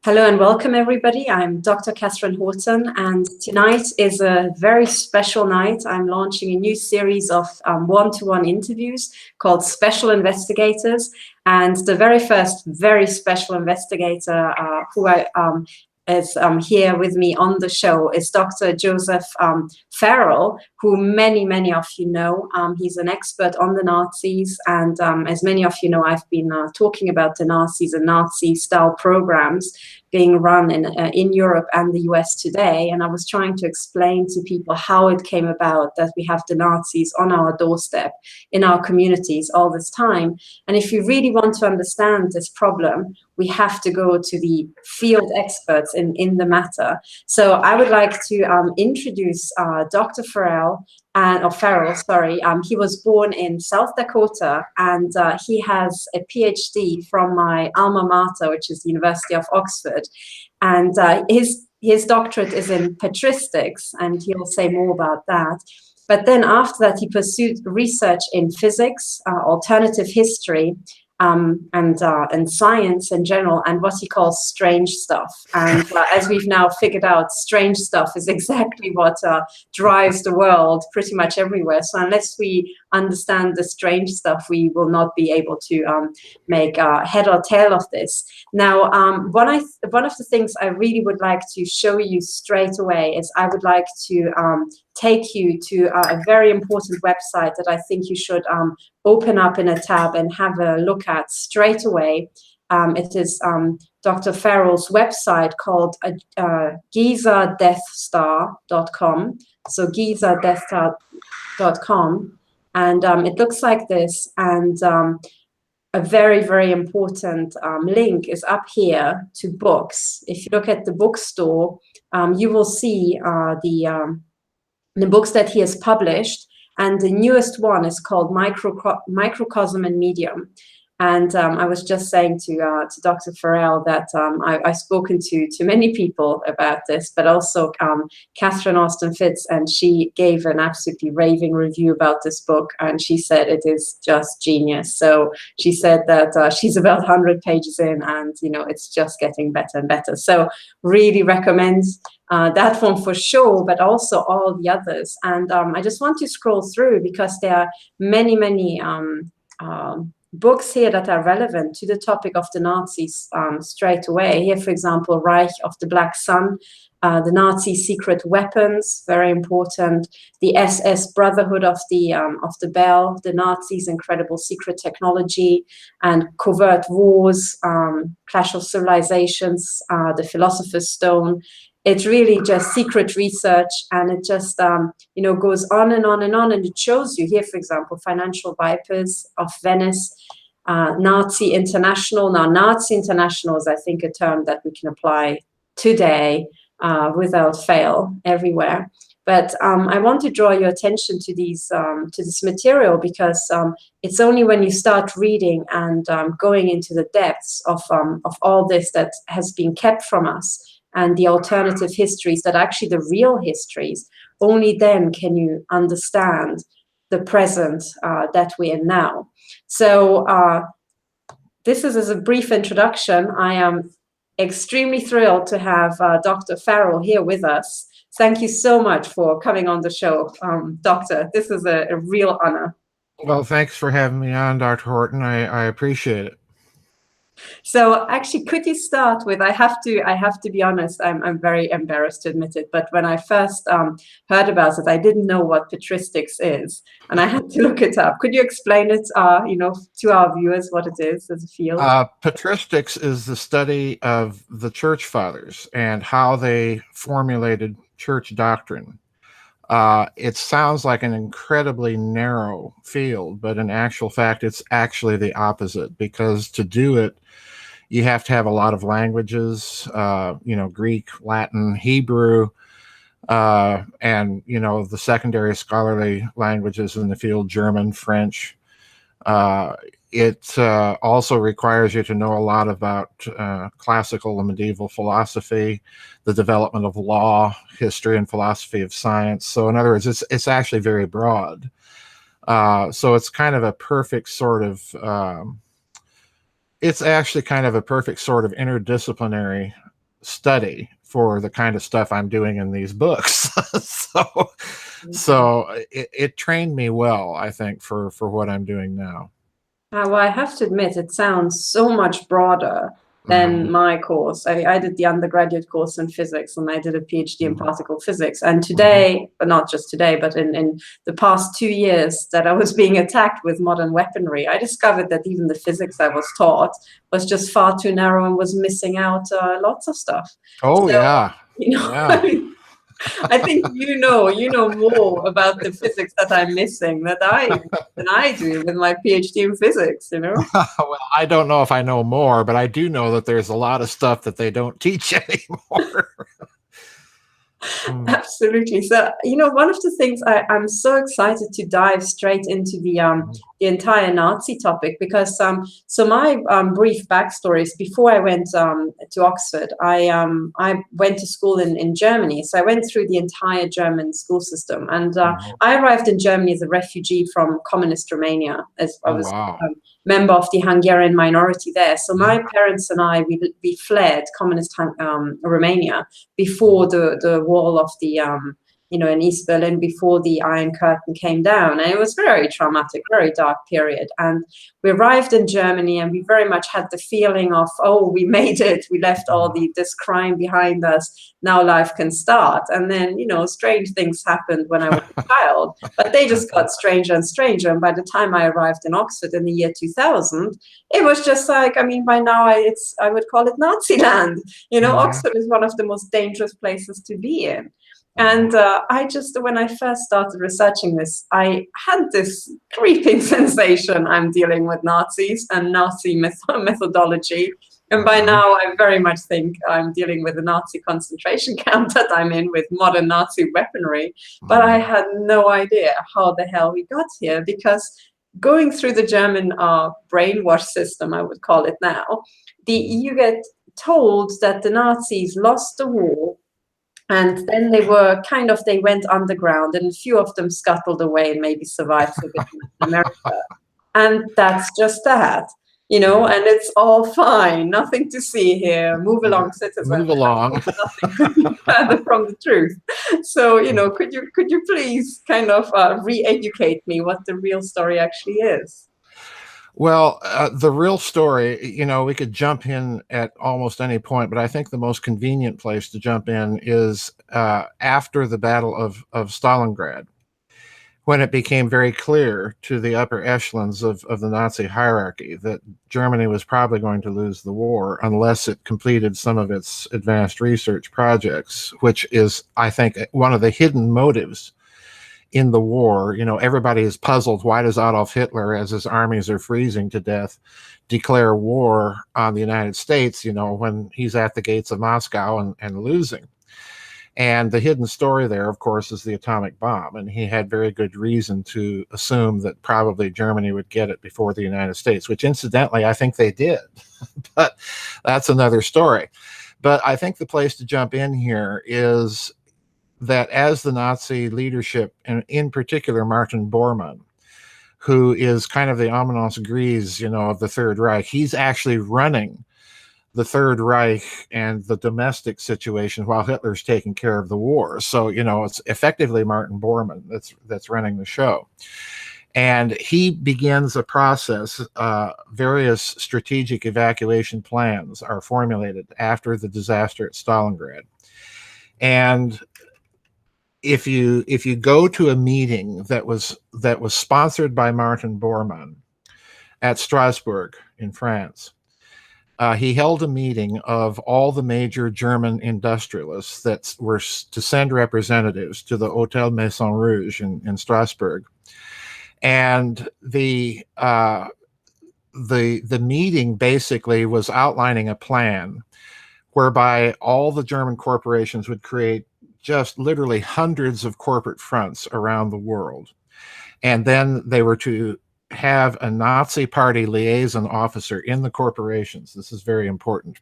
Hello and welcome, everybody. I'm Dr. Katherine Horton, and tonight is a very special night. I'm launching a new series of one-to-one interviews called Special Investigators. And the very first very special investigator who is here with me on the show is Dr. Joseph Farrell, who many of you know. He's an expert on the Nazis, and as many of you know, I've been talking about the Nazis and Nazi-style programs being run in Europe and the US today. And I was trying to explain to people how it came about that we have the Nazis on our doorstep in our communities all this time. And if you really want to understand this problem, we have to go to the field experts in the matter. So I would like to introduce Dr. Farrell. Farrell, sorry. He was born in South Dakota, and he has a PhD from my alma mater, which is the University of Oxford. And his doctorate is in patristics, and he'll say more about that. But then after that, he pursued research in physics, alternative history, and science in general, and what he calls strange stuff. And as we've now figured out, strange stuff is exactly what drives the world pretty much everywhere. So unless we understand the strange stuff, we will not be able to make head or tail of this. Now, one of the things I really would like to show you straight away is I would like to take you to a very important website that I think you should open up in a tab and have a look at straight away. It is Dr. Farrell's website called GizaDeathStar.com. So GizaDeathStar.com. And it looks like this. And a very important link is up here to books. If you look at the bookstore, you will see the books that he has published, and the newest one is called Microcosm and Medium. And I was just saying to Dr. Farrell that I've spoken to many people about this, but also Catherine Austin Fitz, and she gave an absolutely raving review about this book, and she said it is just genius. So she said that she's about 100 pages in, and it's just getting better and better. So really recommend that one for sure, but also all the others. And I just want to scroll through because there are many books here that are relevant to the topic of the Nazis straight away. Here, for example, Reich of the Black Sun, the Nazi secret weapons, very important. The SS Brotherhood of the Bell, the Nazis' incredible secret technology and covert wars, Clash of Civilizations, the Philosopher's Stone. It's really just secret research, and it just goes on and on and on, and it shows you here, for example, Financial Vipers of Venice, Nazi International. Now, Nazi International is, I think, a term that we can apply today without fail everywhere. But I want to draw your attention to this material because it's only when you start reading and going into the depths of all this that has been kept from us, and the alternative histories that are actually the real histories, only then can you understand the present that we're in now. So this is as a brief introduction. I am extremely thrilled to have Dr. Farrell here with us. Thank you so much for coming on the show, Doctor. This is a real honor. Well, thanks for having me on, Dr. Horton. I appreciate it. So actually, could you start with, I have to be honest, I'm very embarrassed to admit it, but when I first heard about it, I didn't know what patristics is, and I had to look it up. Could you explain it, to our viewers what it is as a field? Patristics is the study of the church fathers and how they formulated church doctrine. It sounds like an incredibly narrow field, but in actual fact, it's actually the opposite, because to do it, you have to have a lot of languages, Greek, Latin, Hebrew, and, the secondary scholarly languages in the field, German, French. It also requires you to know a lot about classical and medieval philosophy, the development of law, history, and philosophy of science. So in other words, it's actually very broad. So it's kind of a perfect sort of, it's actually kind of a perfect sort of interdisciplinary study for the kind of stuff I'm doing in these books. So it trained me well, I think, for what I'm doing now. Well, I have to admit, it sounds so much broader than my course. I did the undergraduate course in physics, and I did a PhD in particle physics. And today, but not just today, but in the past 2 years that I was being attacked with modern weaponry, I discovered that even the physics I was taught was just far too narrow and was missing out lots of stuff. Oh, so, yeah. Yeah. I think you know more about the physics that I'm missing than I do with my PhD in physics, Well, I don't know if I know more, but I do know that there's a lot of stuff that they don't teach anymore. Absolutely. So, one of the things I'm so excited to dive straight into the entire Nazi topic, because so my brief backstory is before I went to Oxford, I went to school in Germany. So I went through the entire German school system, and I arrived in Germany as a refugee from communist Romania, as I was member of the Hungarian minority there. So my parents and I, we fled communist Romania before the wall of the in East Berlin, before the Iron Curtain came down. And it was very traumatic, very dark period. And we arrived in Germany, and we very much had the feeling of, oh, we made it. We left all this crime behind us. Now life can start. And then, strange things happened when I was a child, but they just got stranger and stranger. And by the time I arrived in Oxford in the year 2000, it was just like, by now I would call it Nazi land. Oxford is one of the most dangerous places to be in. And when I first started researching this, I had this creeping sensation I'm dealing with Nazis and Nazi methodology. And by now, I very much think I'm dealing with a Nazi concentration camp that I'm in with modern Nazi weaponry. But I had no idea how the hell we got here, because going through the German brainwash system, I would call it now, you get told that the Nazis lost the war. And then they went underground, and a few of them scuttled away and maybe survived for a bit in America. And that's just that, and it's all fine. Nothing to see here. Move along, citizens. Move along. Nothing could be further from the truth. So, could you please kind of re-educate me what the real story actually is? Well, the real story, we could jump in at almost any point, but I think the most convenient place to jump in is after the Battle of Stalingrad, when it became very clear to the upper echelons of the Nazi hierarchy that Germany was probably going to lose the war unless it completed some of its advanced research projects, which is, I think, one of the hidden motives in the war. Everybody is puzzled. Why does Adolf Hitler, as his armies are freezing to death, declare war on the United States, when he's at the gates of Moscow and losing? And the hidden story there, of course, is the atomic bomb. And he had very good reason to assume that probably Germany would get it before the United States, which incidentally, I think they did. But that's another story. But I think the place to jump in here is that as the Nazi leadership, and in particular Martin Bormann, who is kind of the Amanos Grise, of the Third Reich, he's actually running the Third Reich and the domestic situation while Hitler's taking care of the war. So, it's effectively Martin Bormann that's running the show. And he begins a process. Various strategic evacuation plans are formulated after the disaster at Stalingrad. And if you go to a meeting that was sponsored by Martin Bormann at Strasbourg in France, he held a meeting of all the major German industrialists that were to send representatives to the Hotel Maison Rouge in Strasbourg, and the meeting basically was outlining a plan whereby all the German corporations would create just literally hundreds of corporate fronts around the world. And then they were to have a Nazi party liaison officer in the corporations. This is very important.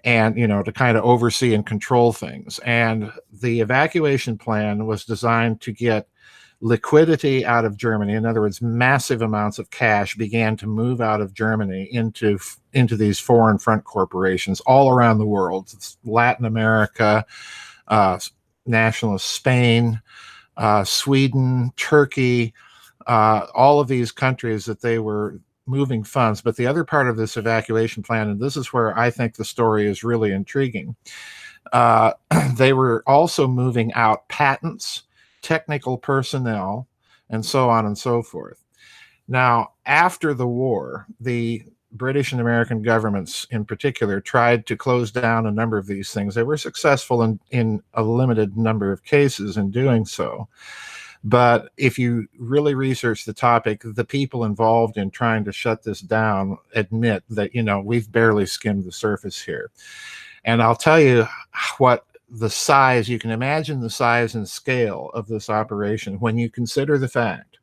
And, to kind of oversee and control things. And the evacuation plan was designed to get liquidity out of Germany, in other words, massive amounts of cash began to move out of Germany into these foreign front corporations all around the world. Latin America, nationalist Spain, Sweden, Turkey, all of these countries that they were moving funds. But the other part of this evacuation plan, and this is where I think the story is really intriguing, they were also moving out patents, technical personnel, and so on and so forth. Now, after the war, the British and American governments in particular tried to close down a number of these things. They were successful in a limited number of cases in doing so. But if you really research the topic, the people involved in trying to shut this down admit that, you know, we've barely skimmed the surface here. And I'll tell you what the size, you can imagine the size and scale of this operation when you consider the fact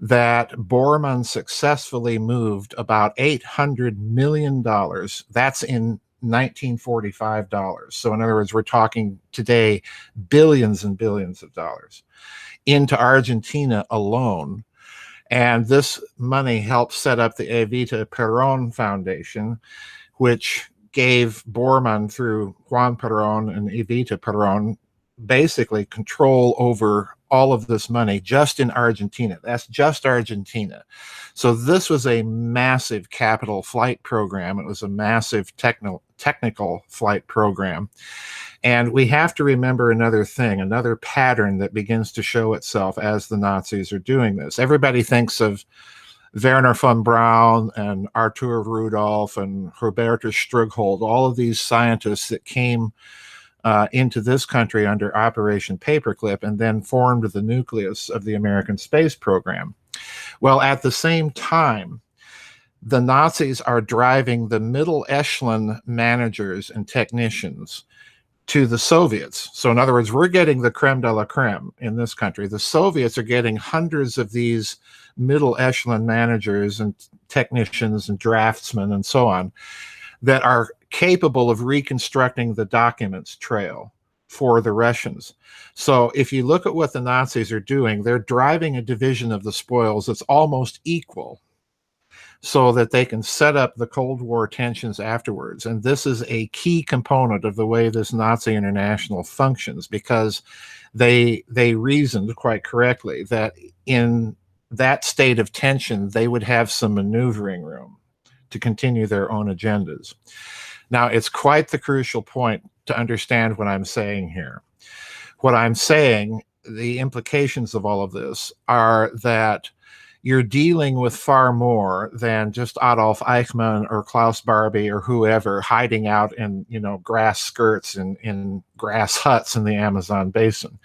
that Bormann successfully moved about $800 million. That's in 1945 dollars. So in other words, we're talking today billions and billions of dollars into Argentina alone. And this money helped set up the Evita Perón Foundation, which gave Bormann, through Juan Perón and Evita Perón, basically control over all of this money just in Argentina. That's just Argentina. So this was a massive capital flight program. It was a massive technical flight program. And we have to remember another thing, another pattern that begins to show itself as the Nazis are doing this. Everybody thinks of Werner von Braun and Arthur Rudolph and Robertus Strughold, all of these scientists that came into this country under Operation Paperclip and then formed the nucleus of the American space program. Well, at the same time, the Nazis are driving the middle echelon managers and technicians to the Soviets. So in other words, we're getting the creme de la creme in this country. The Soviets are getting hundreds of these middle echelon managers and technicians and draftsmen and so on that are capable of reconstructing the documents trail for the Russians. So if you look at what the Nazis are doing, they're driving a division of the spoils that's almost equal so that they can set up the Cold War tensions afterwards. And this is a key component of the way this Nazi international functions, because they reasoned quite correctly that in that state of tension, they would have some maneuvering room to continue their own agendas. Now, it's quite the crucial point to understand what I'm saying here. What I'm saying, the implications of all of this are that you're dealing with far more than just Adolf Eichmann or Klaus Barbie or whoever hiding out in, you know, grass skirts and in grass huts in the Amazon basin.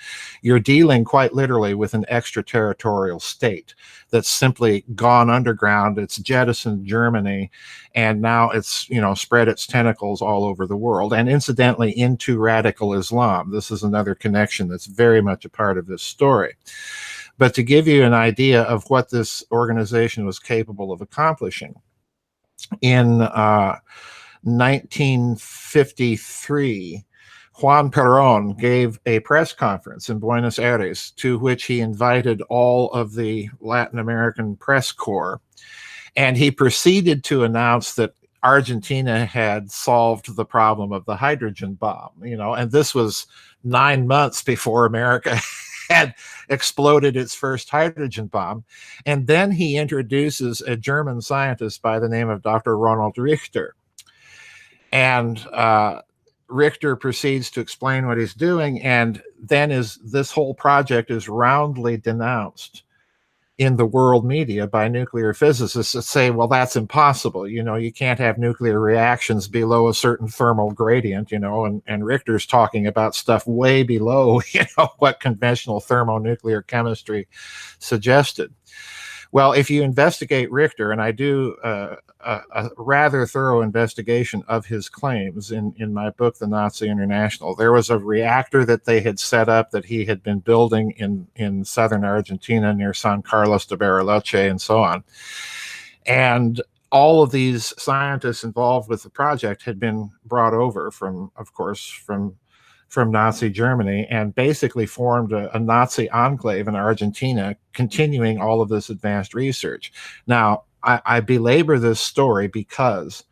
You're dealing quite literally with an extraterritorial state that's simply gone underground. It's jettisoned Germany, and now it's, you know, spread its tentacles all over the world, and incidentally into radical Islam. This is another connection that's very much a part of this story. But to give you an idea of what this organization was capable of accomplishing, in 1953, Juan Perón gave a press conference in Buenos Aires to which he invited all of the Latin American press corps. And he proceeded to announce that Argentina had solved the problem of the hydrogen bomb, you know, and this was 9 months before America had exploded its first hydrogen bomb. And then he introduces a German scientist by the name of Dr. Ronald Richter. And Richter proceeds to explain what he's doing, and then this whole project is roundly denounced in the world media by nuclear physicists that say, well, that's impossible. You know, you can't have nuclear reactions below a certain thermal gradient, you know, and Richter's talking about stuff way below, you know, what conventional thermonuclear chemistry suggested. Well, if you investigate Richter, and I do a rather thorough investigation of his claims in my book, The Nazi International, there was a reactor that they had set up that he had been building in southern Argentina near San Carlos de Bariloche and so on. And all of these scientists involved with the project had been brought over from, of course, from from Nazi Germany and basically formed a Nazi enclave in Argentina, continuing all of this advanced research. Now, I belabor this story because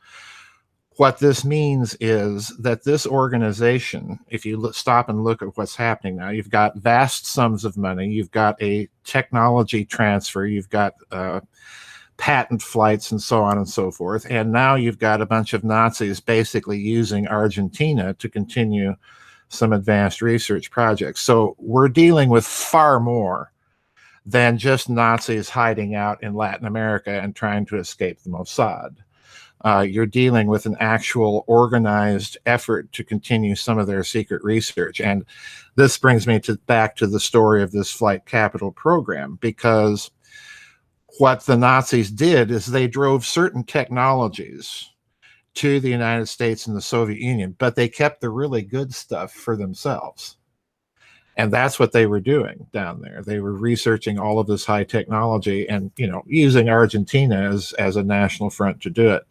what this means is that this organization, if you stop and look at what's happening now, you've got vast sums of money, you've got a technology transfer, you've got patent flights and so on and so forth, and now you've got a bunch of Nazis basically using Argentina to continue some advanced research projects. So we're dealing with far more than just Nazis hiding out in Latin America and trying to escape the Mossad. You're dealing with an actual organized effort to continue some of their secret research. And this brings me back to the story of this flight capital program, because what the Nazis did is they drove certain technologies to the United States and the Soviet Union, but they kept the really good stuff for themselves. And that's what they were doing down there. They were researching all of this high technology and, using Argentina as a national front to do it.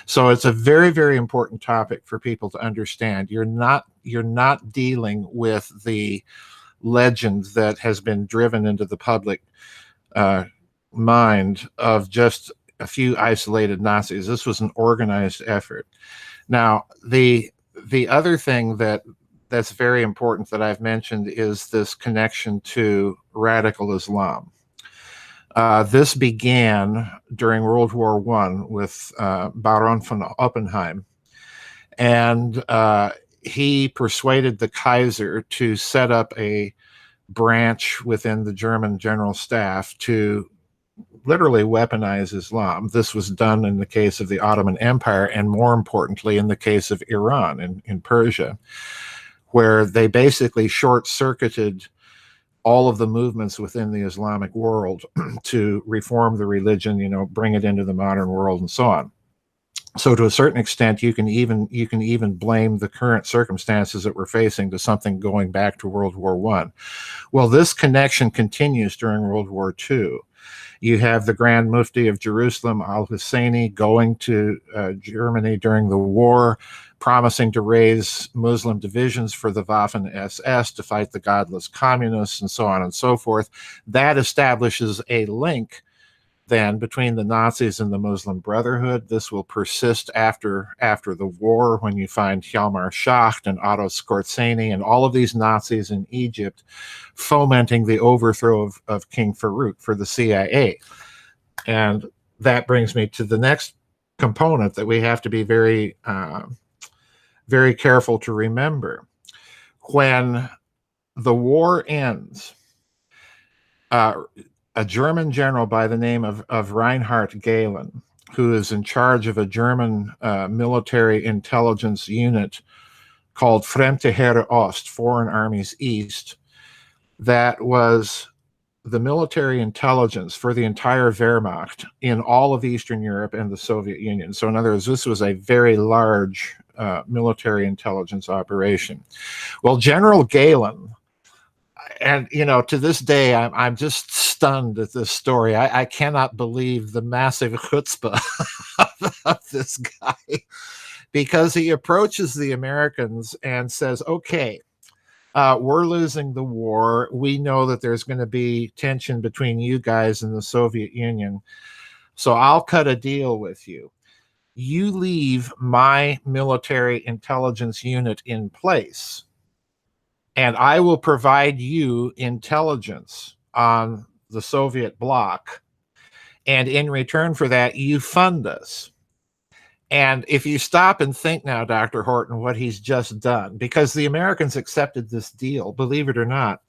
So it's a very, very important topic for people to understand. You're not dealing with the legend that has been driven into the public mind of just a few isolated Nazis. This was an organized effort. Now, the other thing that's very important that I've mentioned is this connection to radical Islam. This began during World War I with Baron von Oppenheim, and he persuaded the Kaiser to set up a branch within the German general staff to literally weaponize Islam. This was done in the case of the Ottoman Empire, and more importantly, in the case of Iran in Persia, where they basically short-circuited all of the movements within the Islamic world to reform the religion, bring it into the modern world, and so on. So to a certain extent, you can even blame the current circumstances that we're facing to something going back to World War I. Well, this connection continues during World War II. You have the Grand Mufti of Jerusalem, al-Husseini, going to Germany during the war, promising to raise Muslim divisions for the Waffen-SS to fight the godless communists, and so on and so forth. That establishes a link then between the Nazis and the Muslim Brotherhood. This will persist after the war, when you find Hjalmar Schacht and Otto Skorzeny and all of these Nazis in Egypt fomenting the overthrow of King Farouk for the CIA. And that brings me to the next component that we have to be very, very careful to remember. When the war ends, a German general by the name of Reinhard Gehlen, who is in charge of a German military intelligence unit called Fremde Heere Ost, Foreign Armies East, that was the military intelligence for the entire Wehrmacht in all of Eastern Europe and the Soviet Union. So in other words, this was a very large military intelligence operation. Well, General Gehlen, and to this day, I'm just stunned at this story. I cannot believe the massive chutzpah of this guy, because he approaches the Americans and says, okay, we're losing the war. We know that there's going to be tension between you guys and the Soviet Union. So I'll cut a deal with you. You leave my military intelligence unit in place, and I will provide you intelligence on the Soviet bloc. And in return for that, you fund us. And if you stop and think now, Dr. Horton, what he's just done, because the Americans accepted this deal, believe it or not.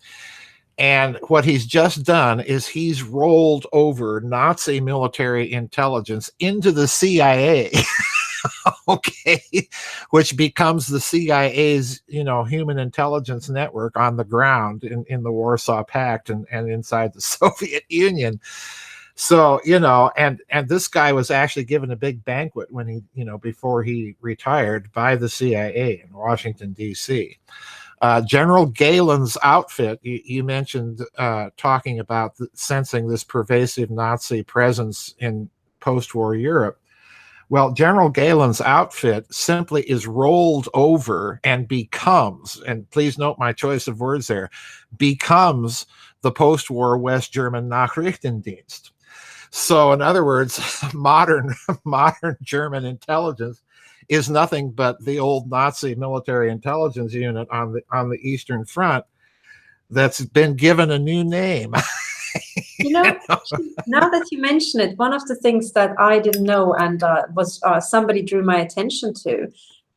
And what he's just done is he's rolled over Nazi military intelligence into the CIA. Okay, which becomes the CIA's, human intelligence network on the ground in the Warsaw Pact and inside the Soviet Union. So, and this guy was actually given a big banquet when he, before he retired, by the CIA in Washington, D.C. General Gehlen's outfit, you mentioned talking about sensing this pervasive Nazi presence in post-war Europe. Well, General Galen's outfit simply is rolled over and becomes, and please note my choice of words there, becomes the post-war West German Nachrichtendienst. So in other words, modern German intelligence is nothing but the old Nazi military intelligence unit on the Eastern Front that's been given a new name. You know, now that you mention it, one of the things that I didn't know and was somebody drew my attention to,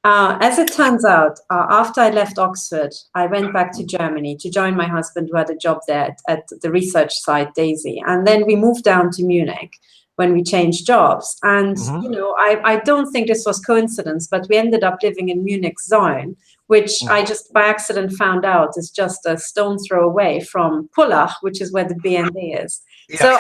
as it turns out, after I left Oxford, I went back to Germany to join my husband, who had a job there at the research site Daisy. And then we moved down to Munich when we changed jobs. And, you know, I don't think this was coincidence, but we ended up living in Munich Zone, which I just by accident found out is just a stone throw away from Pullach, which is where the BND is. Yes. So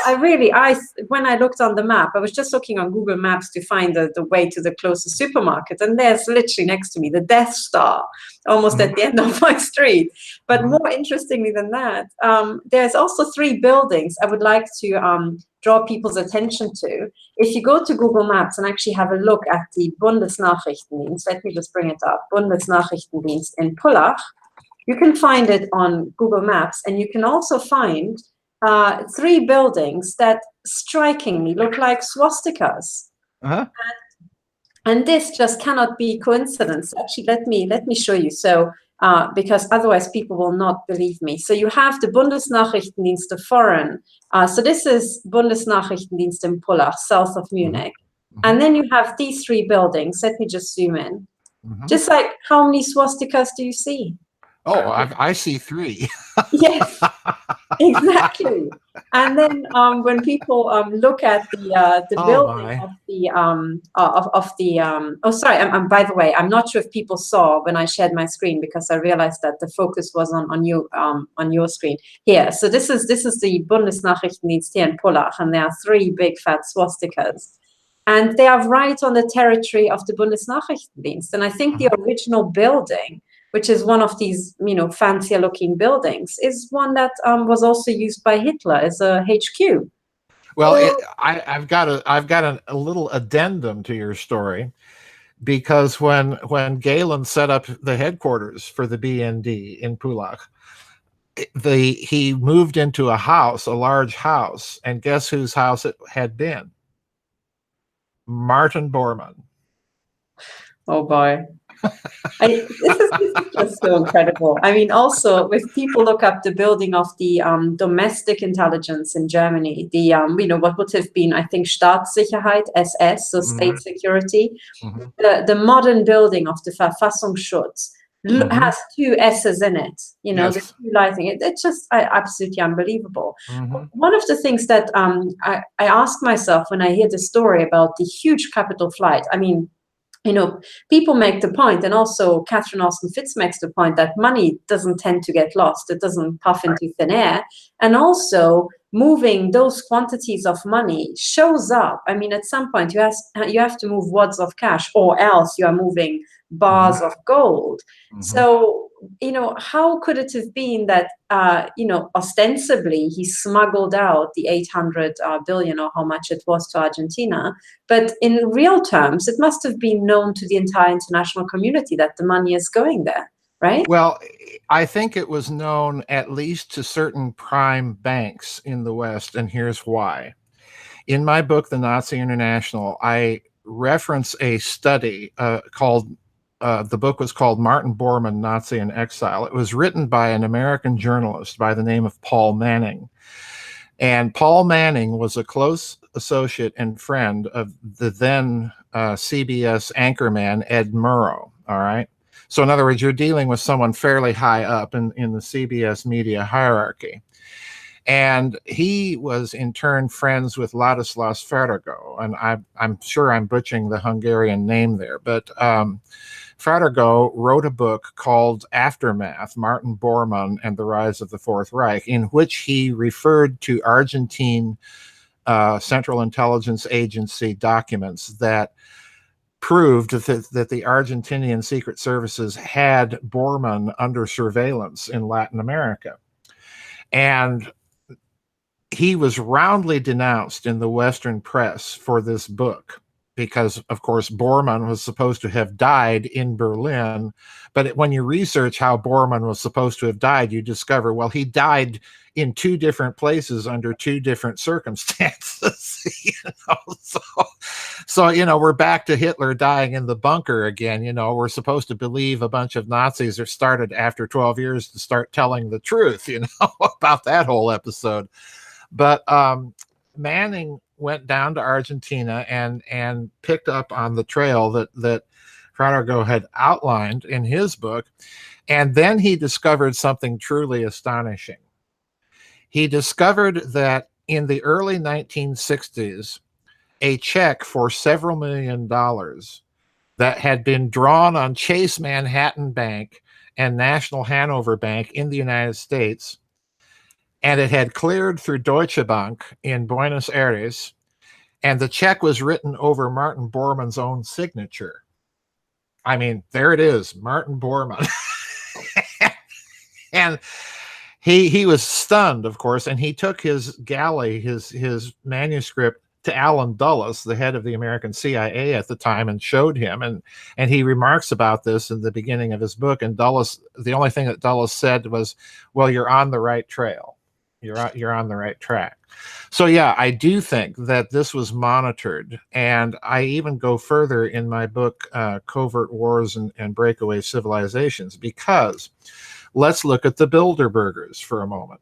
when I looked on the map, I was just looking on Google Maps to find the way to the closest supermarket. And there's literally next to me the Death Star, almost at the end of my street. But more interestingly than that, there's also 3 buildings I would like to draw people's attention to. If you go to Google Maps and actually have a look at the Bundesnachrichtendienst, let me just bring it up, Bundesnachrichtendienst in Pullach, you can find it on Google Maps, and you can also find 3 buildings that strikingly look like swastikas. And this just cannot be coincidence. Actually, let me show you. So, because otherwise people will not believe me. So you have the Bundesnachrichtendienst of Foreign. So this is Bundesnachrichtendienst in Pullach, south of Munich. And then you have these 3 buildings. Let me just zoom in. Just like, how many swastikas do you see? Oh, I see 3. Yes, exactly. And then when people look at the building of the oh, sorry, by the way, I'm not sure if people saw when I shared my screen, because I realized that the focus was on your screen here. So this is the Bundesnachrichtendienst here in Pullach, and there are 3 big fat swastikas. And they are right on the territory of the Bundesnachrichtendienst. And I think the original building, which is one of these, you know, fancier looking buildings, is one that was also used by Hitler as a HQ. Well, I've got a little addendum to your story, because when Galen set up the headquarters for the BND in Pullach, he moved into a large house, and guess whose house it had been? Martin Bormann. Oh boy. This is just so incredible. I mean, also, if people look up the building of the domestic intelligence in Germany, the you know, what would have been, I think, Staatssicherheit, SS, so state security, the modern building of the Verfassungsschutz has 2 S's in it. You know, the 2 lighting. It's just absolutely unbelievable. One of the things that I ask myself when I hear the story about the huge capital flight, I mean, you know, people make the point, and also Catherine Austin Fitz makes the point, that money doesn't tend to get lost. It doesn't puff into thin air. And also moving those quantities of money shows up. I mean, at some point you have to move wads of cash, or else you are moving bars of gold. So, you know, how could it have been that, you know, ostensibly he smuggled out the 800 billion, or how much it was, to Argentina, but in real terms, it must have been known to the entire international community that the money is going there, right? Well, I think it was known at least to certain prime banks in the West, and here's why. In my book, The Nazi International, I reference a study called the book was called Martin Bormann, Nazi in Exile. It was written by an American journalist by the name of Paul Manning. And Paul Manning was a close associate and friend of the then CBS anchorman, Ed Murrow. All right. So in other words, you're dealing with someone fairly high up in the CBS media hierarchy. And he was in turn friends with Ladislas Farrell. And I'm sure I'm butchering the Hungarian name there, but Farrell wrote a book called Aftermath, Martin Bormann and the Rise of the Fourth Reich, in which he referred to Argentine Central Intelligence Agency documents that proved that the Argentinian secret services had Bormann under surveillance in Latin America. And he was roundly denounced in the Western press for this book. because, of course, Bormann was supposed to have died in Berlin. But when you research how Bormann was supposed to have died, you discover, well, he died in two different places under two different circumstances. So, we're back to Hitler dying in the bunker again. We're supposed to believe a bunch of Nazis are started after 12 years to start telling the truth, about that whole episode. But Manning went down to Argentina and picked up on the trail that Farrell had outlined in his book. And then he discovered something truly astonishing. He discovered that in the early 1960s, a check for several $1 million that had been drawn on Chase Manhattan Bank and National Hanover Bank in the United States, and it had cleared through Deutsche Bank in Buenos Aires, and the check was written over Martin Bormann's own signature. I mean, there it is, Martin Bormann. And he was stunned, of course, and he took his galley, his manuscript, to Allen Dulles, the head of the American CIA at the time, and showed him. And he remarks about this in the beginning of his book. And Dulles, the only thing that Dulles said was, well, you're on the right trail. You're on the right track. So yeah, I do think that this was monitored, and I even go further in my book, Covert Wars and Breakaway Civilizations, because let's look at the Bilderbergers for a moment.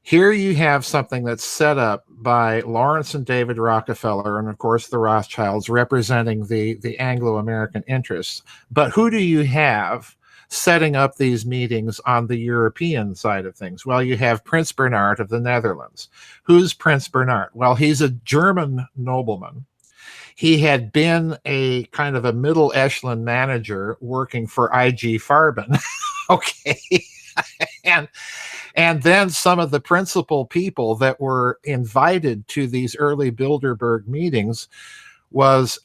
Here you have something that's set up by Lawrence and David Rockefeller, and of course the Rothschilds, representing the Anglo-American interests. But who do you have setting up these meetings on the European side of things? Well, you have Prince Bernhard of the Netherlands. Who's Prince Bernhard? Well, he's a German nobleman. He had been a kind of a middle echelon manager working for IG Farben. Okay. And then some of the principal people that were invited to these early Bilderberg meetings was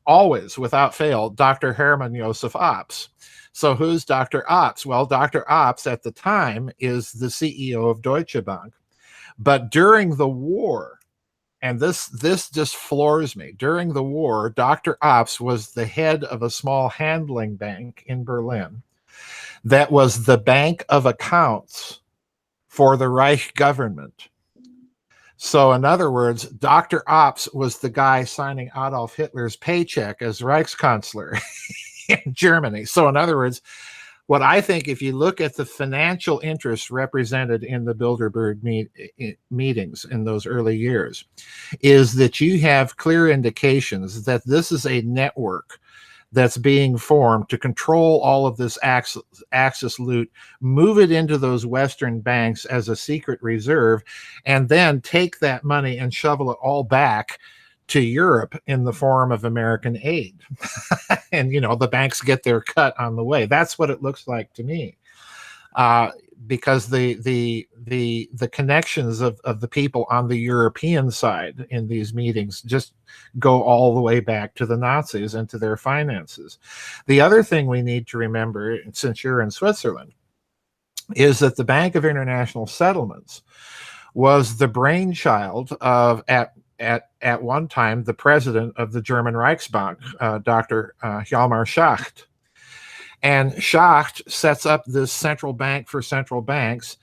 always, without fail, Dr. Hermann Joseph Ops. So who's Dr. Ops? Well, Dr. Ops at the time is the CEO of Deutsche Bank. But during the war, and this just floors me, during the war, Dr. Ops was the head of a small handling bank in Berlin that was the bank of accounts for the Reich government. So in other words, Dr. Ops was the guy signing Adolf Hitler's paycheck as Reichskanzler in Germany. So in other words, what I think, if you look at the financial interests represented in the Bilderberg meetings in those early years, is that you have clear indications that this is a network that's being formed to control all of this Axis loot, move it into those Western banks as a secret reserve, and then take that money and shovel it all back to Europe in the form of American aid. And, the banks get their cut on the way. That's what it looks like to me. Because the connections of the people on the European side in these meetings just go all the way back to the Nazis and to their finances. The other thing we need to remember, since you're in Switzerland, is that the Bank of International Settlements was the brainchild of, at one time, the president of the German Reichsbank, Dr. Hjalmar Schacht. And Schacht sets up this central bank for central banks.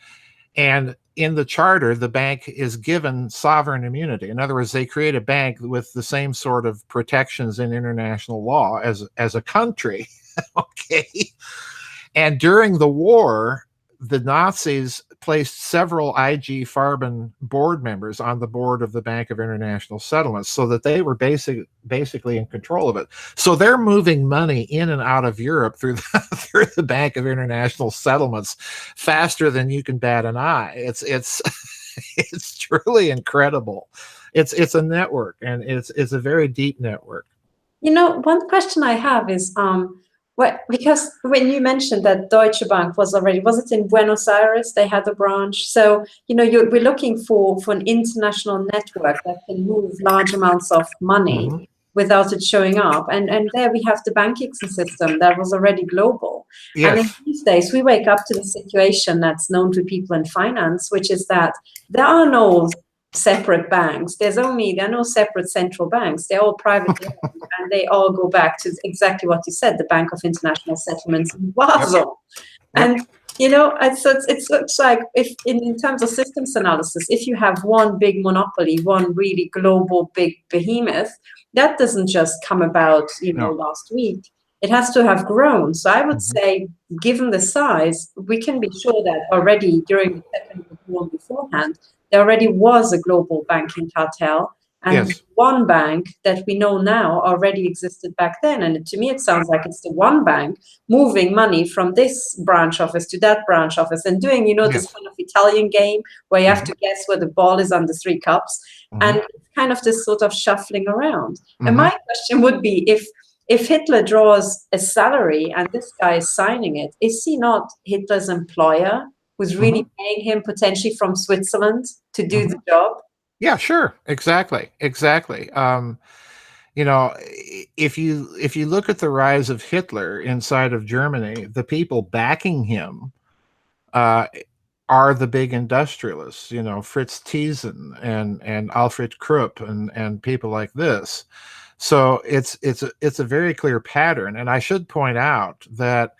And in the charter, the bank is given sovereign immunity. In other words, they create a bank with the same sort of protections in international law as a country. Okay. And during the war, the Nazis placed several IG Farben board members on the board of the Bank of International Settlements, so that they were basically in control of it. So they're moving money in and out of Europe through the Bank of International Settlements faster than you can bat an eye. It's it's truly incredible. It's a network, and it's a very deep network. One question I have is because when you mentioned that Deutsche Bank was it in Buenos Aires? They had a branch. So, we're looking for an international network that can move large amounts of money without it showing up. And there we have the banking system that was already global. Yes. And in these days, we wake up to the situation that's known to people in finance, which is that there are no separate banks. There are no separate central banks. They're all privately owned, and they all go back to exactly what you said, the Bank of International Settlements in Basel. Yep. And it looks like, if in terms of systems analysis, if you have one big monopoly, one really global big behemoth, that doesn't just come about last week. It has to have grown. So I would say, given the size, we can be sure that already during the Second World War and beforehand, there already was a global banking cartel. And one bank that we know now already existed back then. And to me, it sounds like it's the one bank moving money from this branch office to that branch office and doing, this kind of Italian game where you have to guess where the ball is on the three cups. And it's kind of this sort of shuffling around. And my question would be, if Hitler draws a salary and this guy is signing it, is he not Hitler's employer who's really paying him potentially from Switzerland to do the job? Yeah, sure. Exactly. If you look at the rise of Hitler inside of Germany, the people backing him are the big industrialists, Fritz Thyssen and Alfred Krupp and people like this. So it's a very clear pattern. And I should point out that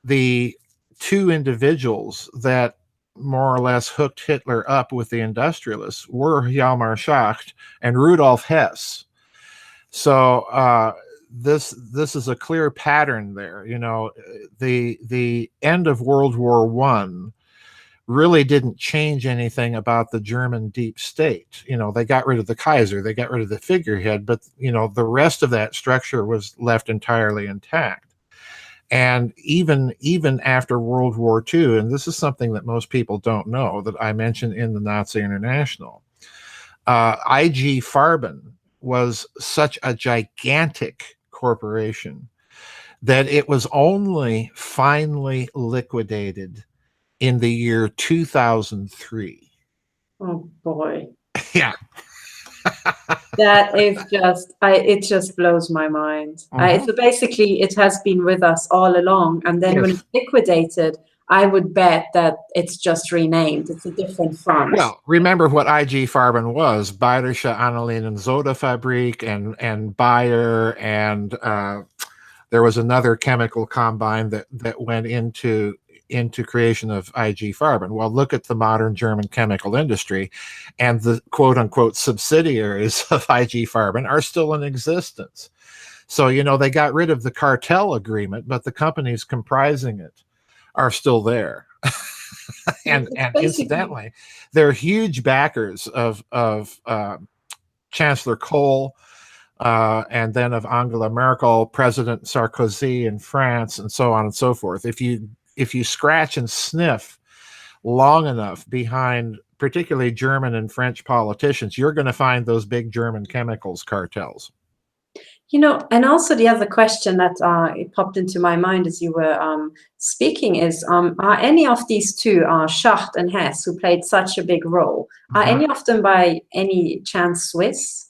the two individuals that more or less hooked Hitler up with the industrialists were Hjalmar Schacht and Rudolf Hess. So this is a clear pattern there. The end of World War I really didn't change anything about the German deep state. They got rid of the Kaiser, they got rid of the figurehead, but the rest of that structure was left entirely intact. And even after World War II, and this is something that most people don't know, that I mentioned in the Nazi International, IG Farben was such a gigantic corporation that it was only finally liquidated in the year 2003. Oh boy. Yeah. That is it just blows my mind. So basically it has been with us all along, and then when it's liquidated, I would bet that it's just renamed. It's a different fund. Well, remember what IG Farben was: Bayerische Aniline and Soda Fabrik and Bayer, and there was another chemical combine that went into creation of IG Farben. Well, look at the modern German chemical industry, and the quote-unquote subsidiaries of IG Farben are still in existence. So, they got rid of the cartel agreement, but the companies comprising it are still there. and incidentally, they're huge backers of Chancellor Kohl, and then of Angela Merkel, President Sarkozy in France, and so on and so forth. If you scratch and sniff long enough behind particularly German and French politicians, you're going to find those big German chemicals cartels. And also the other question that it popped into my mind as you were speaking is, are any of these two, Schacht and Hess, who played such a big role, are any of them by any chance Swiss?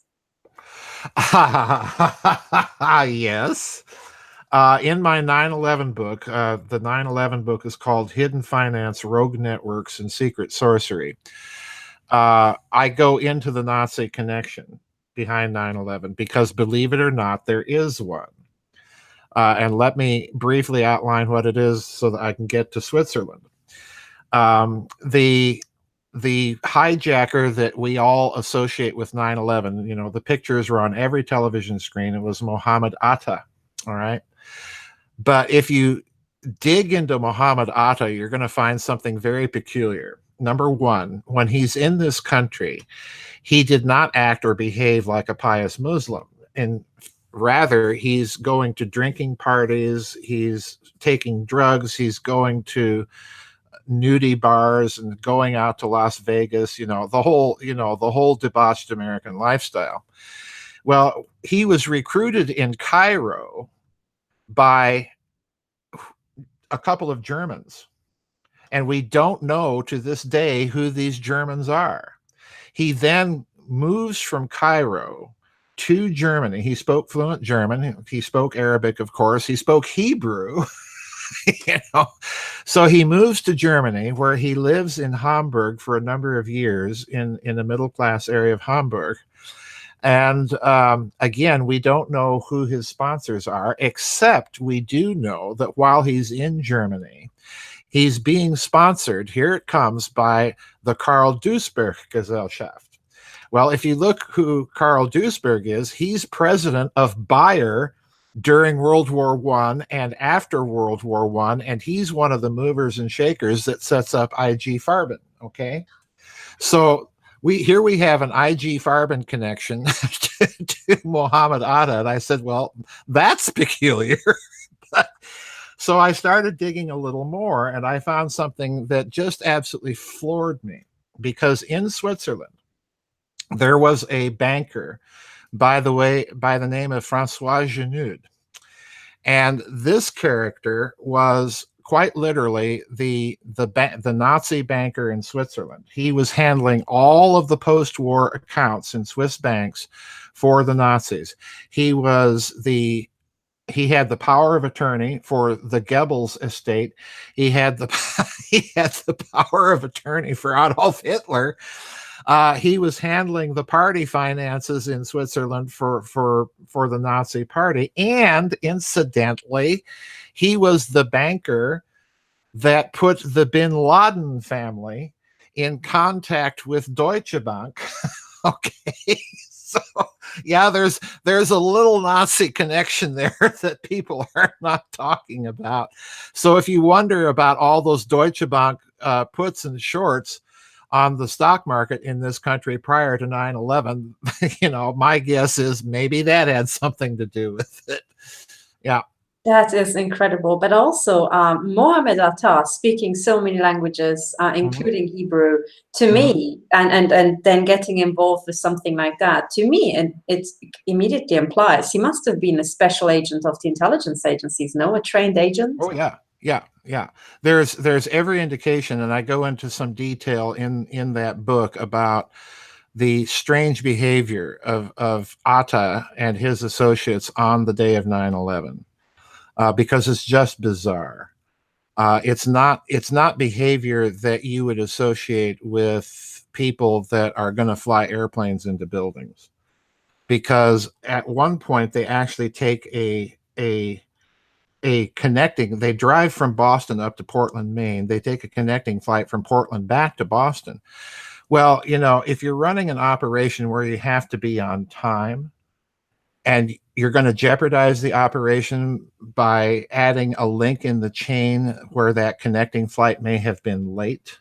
Yes. In my 9/11 book, the 9/11 book is called Hidden Finance, Rogue Networks, and Secret Sorcery. I go into the Nazi connection behind 9/11 because, believe it or not, there is one. And let me briefly outline what it is so that I can get to Switzerland. The hijacker that we all associate with 9/11, the pictures were on every television screen. It was Mohammed Atta. All right. But if you dig into Mohammed Atta, you're going to find something very peculiar. Number one, when he's in this country, he did not act or behave like a pious Muslim. And rather, he's going to drinking parties, he's taking drugs, he's going to nudie bars and going out to Las Vegas, the whole debauched American lifestyle. Well, he was recruited in Cairo by a couple of Germans, and we don't know to this day who these Germans are. He then moves from Cairo to Germany. He spoke fluent German. He spoke Arabic, of course. He spoke Hebrew. you know, so he moves to Germany, where he lives in Hamburg for a number of years in the middle class area of Hamburg. And again, we don't know who his sponsors are, except we do know that while he's in Germany, he's being sponsored, here it comes, by the Karl Duisberg Gesellschaft. Well, if you look who Karl Duisberg is, he's president of Bayer during World War I and after World War I, and he's one of the movers and shakers that sets up IG Farben, okay? So we have an IG Farben connection to Mohammed Atta, and I said, well, that's peculiar. So I started digging a little more, and I found something that just absolutely floored me, because in Switzerland, there was a banker by the name of Francois Genoud. And this character was quite literally the Nazi banker in Switzerland. He was handling all of the post-war accounts in Swiss banks for the Nazis. He had the power of attorney for the Goebbels estate. He had the power of attorney for Adolf Hitler. He was handling the party finances in Switzerland for the Nazi party. And incidentally, he was the banker that put the bin Laden family in contact with Deutsche Bank. Okay. So yeah, there's a little Nazi connection there that people are not talking about. So if you wonder about all those Deutsche Bank puts and shorts on the stock market in this country prior to 9/11, you know, my guess is maybe that had something to do with it. Yeah. That is incredible. But also, Mohammed Atta, speaking so many languages, including Hebrew, to me, and then getting involved with something like that, to me, and it immediately implies he must have been a special agent of the intelligence agencies, no? A trained agent? Oh, yeah. Yeah. There's every indication, and I go into some detail in that book about the strange behavior of Atta and his associates on the day of 9/11. Because it's just bizarre. It's not behavior that you would associate with people that are going to fly airplanes into buildings. Because at one point they actually take a connecting. They drive from Boston up to Portland, Maine. They take a connecting flight from Portland back to Boston. Well, you know, if you're running an operation where you have to be on time, and you're going to jeopardize the operation by adding a link in the chain where that connecting flight may have been late.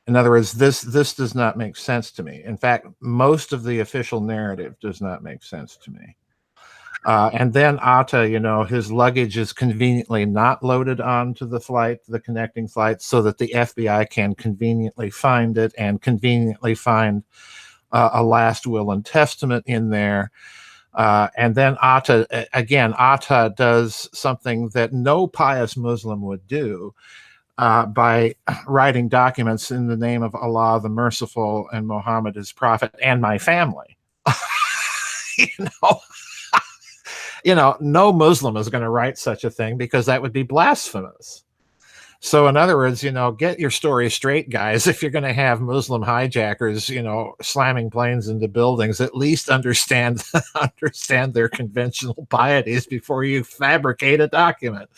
In other words, this does not make sense to me. In fact, most of the official narrative does not make sense to me. And then Atta, you know, his luggage is conveniently not loaded onto the flight, the connecting flight, so that the FBI can conveniently find it and conveniently find a last will and testament in there. And then Atta does something that no pious Muslim would do by writing documents in the name of Allah the Merciful and Muhammad his prophet and my family. You know, no Muslim is going to write such a thing because that would be blasphemous. So in other words, you know, get your story straight, guys. If you're going to have Muslim hijackers, you know, slamming planes into buildings, at least understand their conventional pieties before you fabricate a document.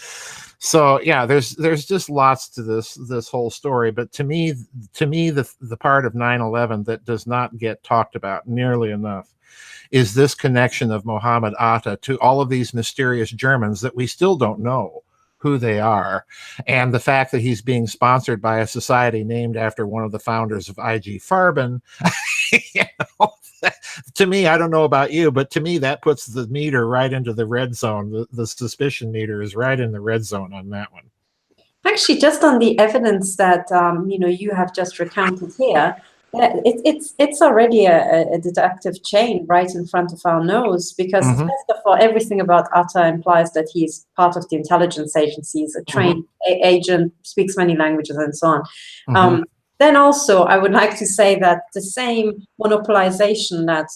So yeah, there's just lots to this whole story. But to me, the part of 9/11 that does not get talked about nearly enough is this connection of Mohammed Atta to all of these mysterious Germans that we still don't know who they are, and the fact that he's being sponsored by a society named after one of the founders of IG Farben. You know, to me, I don't know about you, but to me that puts the meter right into the red zone. The suspicion meter is right in the red zone on that one. Actually, just on the evidence that you know, you have just recounted here, it's already a deductive chain right in front of our nose, because first of all, everything about Atta implies that he's part of the intelligence agencies, a trained agent, speaks many languages, and so on. Then also, I would like to say that the same monopolization that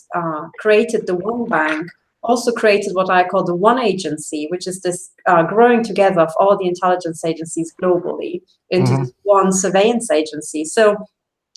created the one bank also created what I call the one agency, which is this growing together of all the intelligence agencies globally into this one surveillance agency. So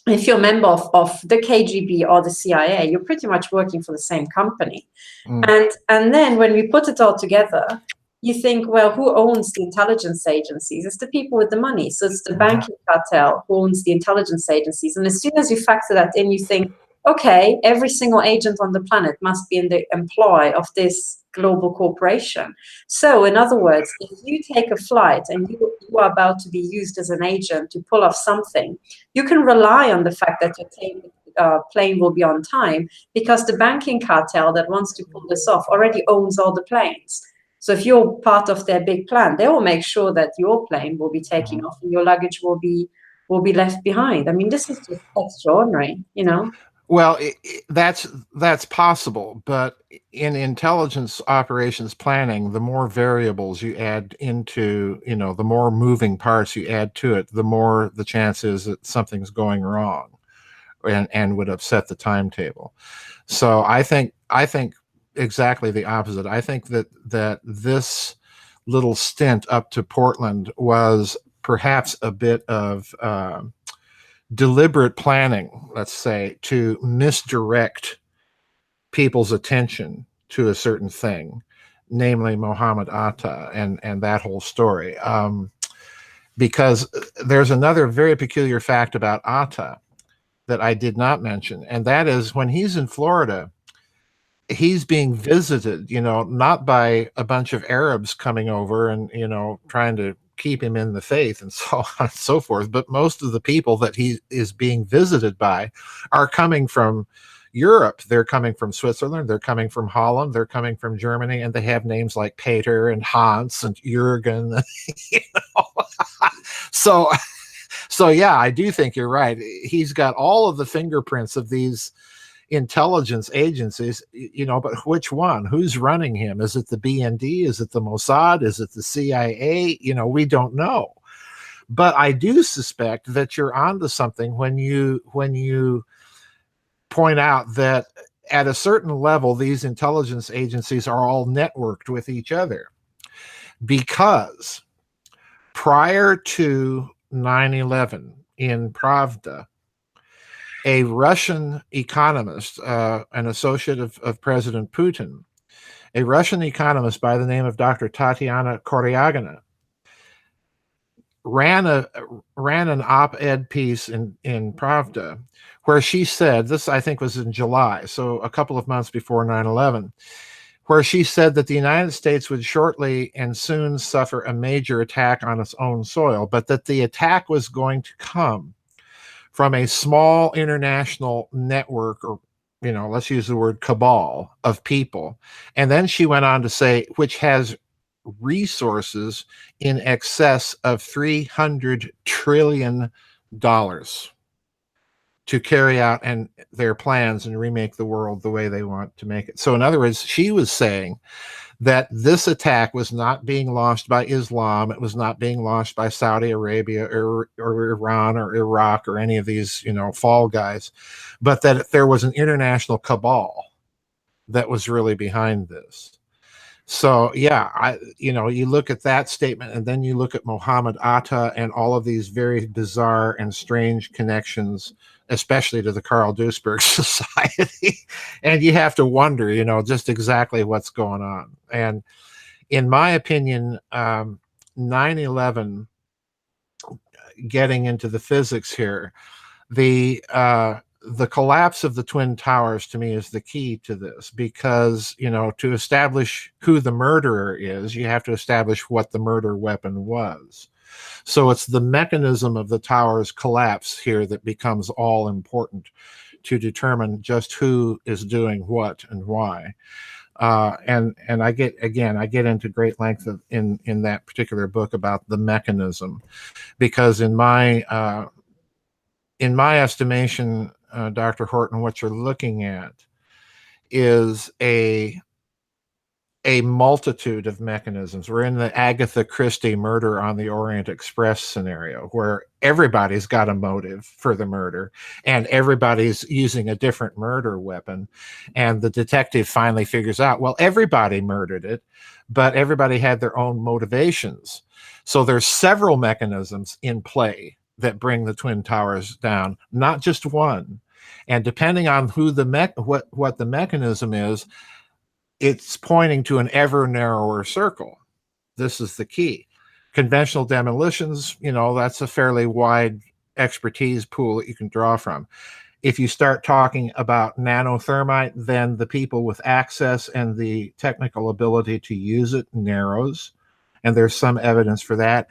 if you're a member of the KGB or the CIA, you're pretty much working for the same company. And then when we put it all together, you think, well, who owns the intelligence agencies? It's the people with the money. So it's the banking cartel who owns the intelligence agencies. And as soon as you factor that in, you think, okay, every single agent on the planet must be in the employ of this global corporation. So in other words, if you take a flight and you are about to be used as an agent to pull off something, you can rely on the fact that your plane will be on time, because the banking cartel that wants to pull this off already owns all the planes. So if you're part of their big plan, they will make sure that your plane will be taking off and your luggage will be left behind. I mean, this is just extraordinary, you know? Well, that's possible, but in intelligence operations planning, the more variables you add into, the more moving parts you add to it, the more the chance is that something's going wrong and would upset the timetable. So I think exactly the opposite. I think that this little stint up to Portland was perhaps a bit of deliberate planning, let's say, to misdirect people's attention to a certain thing, namely Muhammad Atta and that whole story. Because there's another very peculiar fact about Atta that I did not mention, and that is when he's in Florida, he's being visited, not by a bunch of Arabs coming over and, trying to keep him in the faith and so on and so forth. But most of the people that he is being visited by are coming from Europe. They're coming from Switzerland. They're coming from Holland. They're coming from Germany. And they have names like Peter and Hans and Jürgen. So yeah, I do think you're right. He's got all of the fingerprints of these intelligence agencies, but which one? Who's running him? Is it the BND? Is it the Mossad? Is it the CIA? We don't know. But I do suspect that you're onto something when you point out that at a certain level, these intelligence agencies are all networked with each other, because prior to 9/11 in Pravda, a Russian economist, an associate of President Putin, a Russian economist by the name of Dr. Tatiana Koryagina, ran an op-ed piece in Pravda where she said, this I think was in July, so a couple of months before 9/11, where she said that the United States would shortly and soon suffer a major attack on its own soil, but that the attack was going to come from a small international network, or, let's use the word cabal of people. And then she went on to say, which has resources in excess of $300 trillion to carry out their plans and remake the world the way they want to make it. So in other words, she was saying that this attack was not being launched by Islam. It was not being launched by Saudi Arabia or Iran or Iraq or any of these, fall guys, but that there was an international cabal that was really behind this. So yeah, you look at that statement, and then you look at Muhammad Atta and all of these very bizarre and strange connections, especially to the Carl Duisberg Society, and you have to wonder, just exactly what's going on. And in my opinion, 9/11, getting into the physics here, the collapse of the Twin Towers to me is the key to this, because, to establish who the murderer is, you have to establish what the murder weapon was. So it's the mechanism of the towers collapse here that becomes all important to determine just who is doing what and why. And I get into great length in that particular book about the mechanism, because in my estimation, Dr. Horton, what you're looking at is a a multitude of mechanisms. We're in the Agatha Christie Murder on the Orient Express scenario, where everybody's got a motive for the murder and everybody's using a different murder weapon. And the detective finally figures out, well, everybody murdered it, but everybody had their own motivations. So there's several mechanisms in play that bring the Twin Towers down, not just one. And depending on who what the mechanism is, it's pointing to an ever narrower circle. This is the key. Conventional demolitions, that's a fairly wide expertise pool that you can draw from. If you start talking about nanothermite, then the people with access and the technical ability to use it narrows, and there's some evidence for that.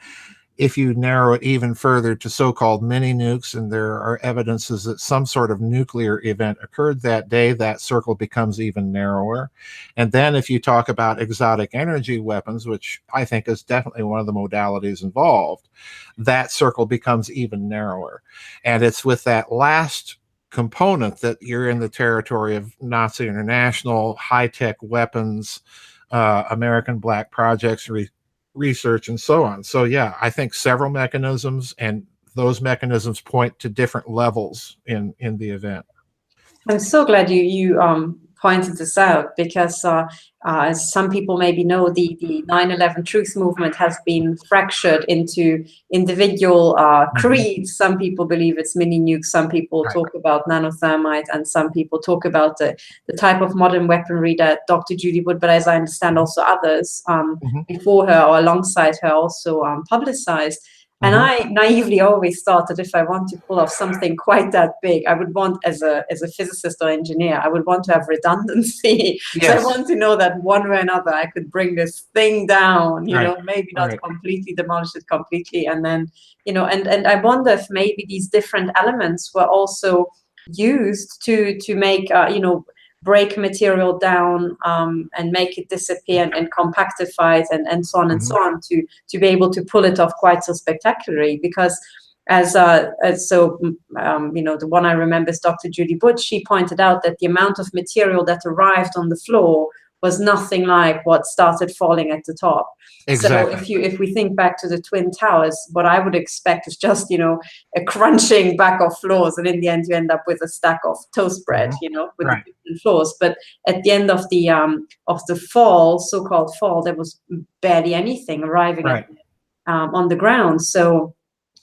If you narrow it even further to so-called mini nukes, and there are evidences that some sort of nuclear event occurred that day, that circle becomes even narrower. And then if you talk about exotic energy weapons, which I think is definitely one of the modalities involved, that circle becomes even narrower. And it's with that last component that you're in the territory of Nazi International, high-tech weapons, American Black projects, research, and so on. So yeah, I think several mechanisms, and those mechanisms point to different levels in the event. I'm so glad you pointed this out, because as some people maybe know, the 9/11 truth movement has been fractured into individual creeds. Some people believe it's mini nukes, some people talk about nanothermite, and some people talk about the type of modern weaponry that Dr. Judy Wood, but as I understand also others before her or alongside her, also publicized. And I naively always thought that if I want to pull off something quite that big, I would want, as a physicist or engineer, I would want to have redundancy. Yes. So I want to know that one way or another I could bring this thing down, maybe not completely demolish it completely. And then, and I wonder if maybe these different elements were also used to make, break material down and make it disappear and compactify it and so on and so on to be able to pull it off quite so spectacularly. Because the one I remember is Dr. Judy Wood. She pointed out that the amount of material that arrived on the floor was nothing like what started falling at the top. Exactly. So if we think back to the Twin Towers, what I would expect is just, a crunching back of floors, and in the end you end up with a stack of toast bread, with the different floors. But at the end of the fall, so-called fall, there was barely anything arriving on the ground. So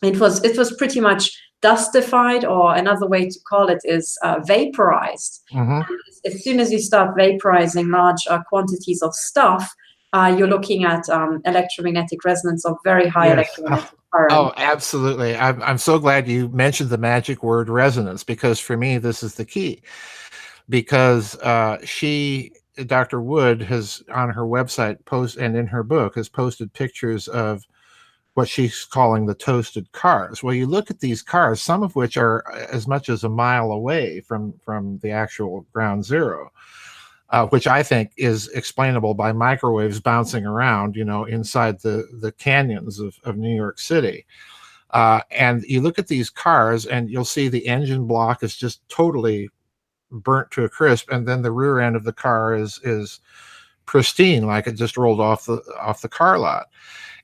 it was pretty much dustified, or another way to call it is vaporized. As soon as you start vaporizing large quantities of stuff, you're looking at electromagnetic resonance of very high electromagnetic current. Oh, absolutely. I'm so glad you mentioned the magic word resonance, because for me, this is the key. Because Dr. Wood, has on her website and in her book has posted pictures of what she's calling the toasted cars. Well, you look at these cars, some of which are as much as a mile away from the actual ground zero, which I think is explainable by microwaves bouncing around, inside the canyons of New York City. And you look at these cars and you'll see the engine block is just totally burnt to a crisp, and then the rear end of the car is pristine, like it just rolled off the car lot.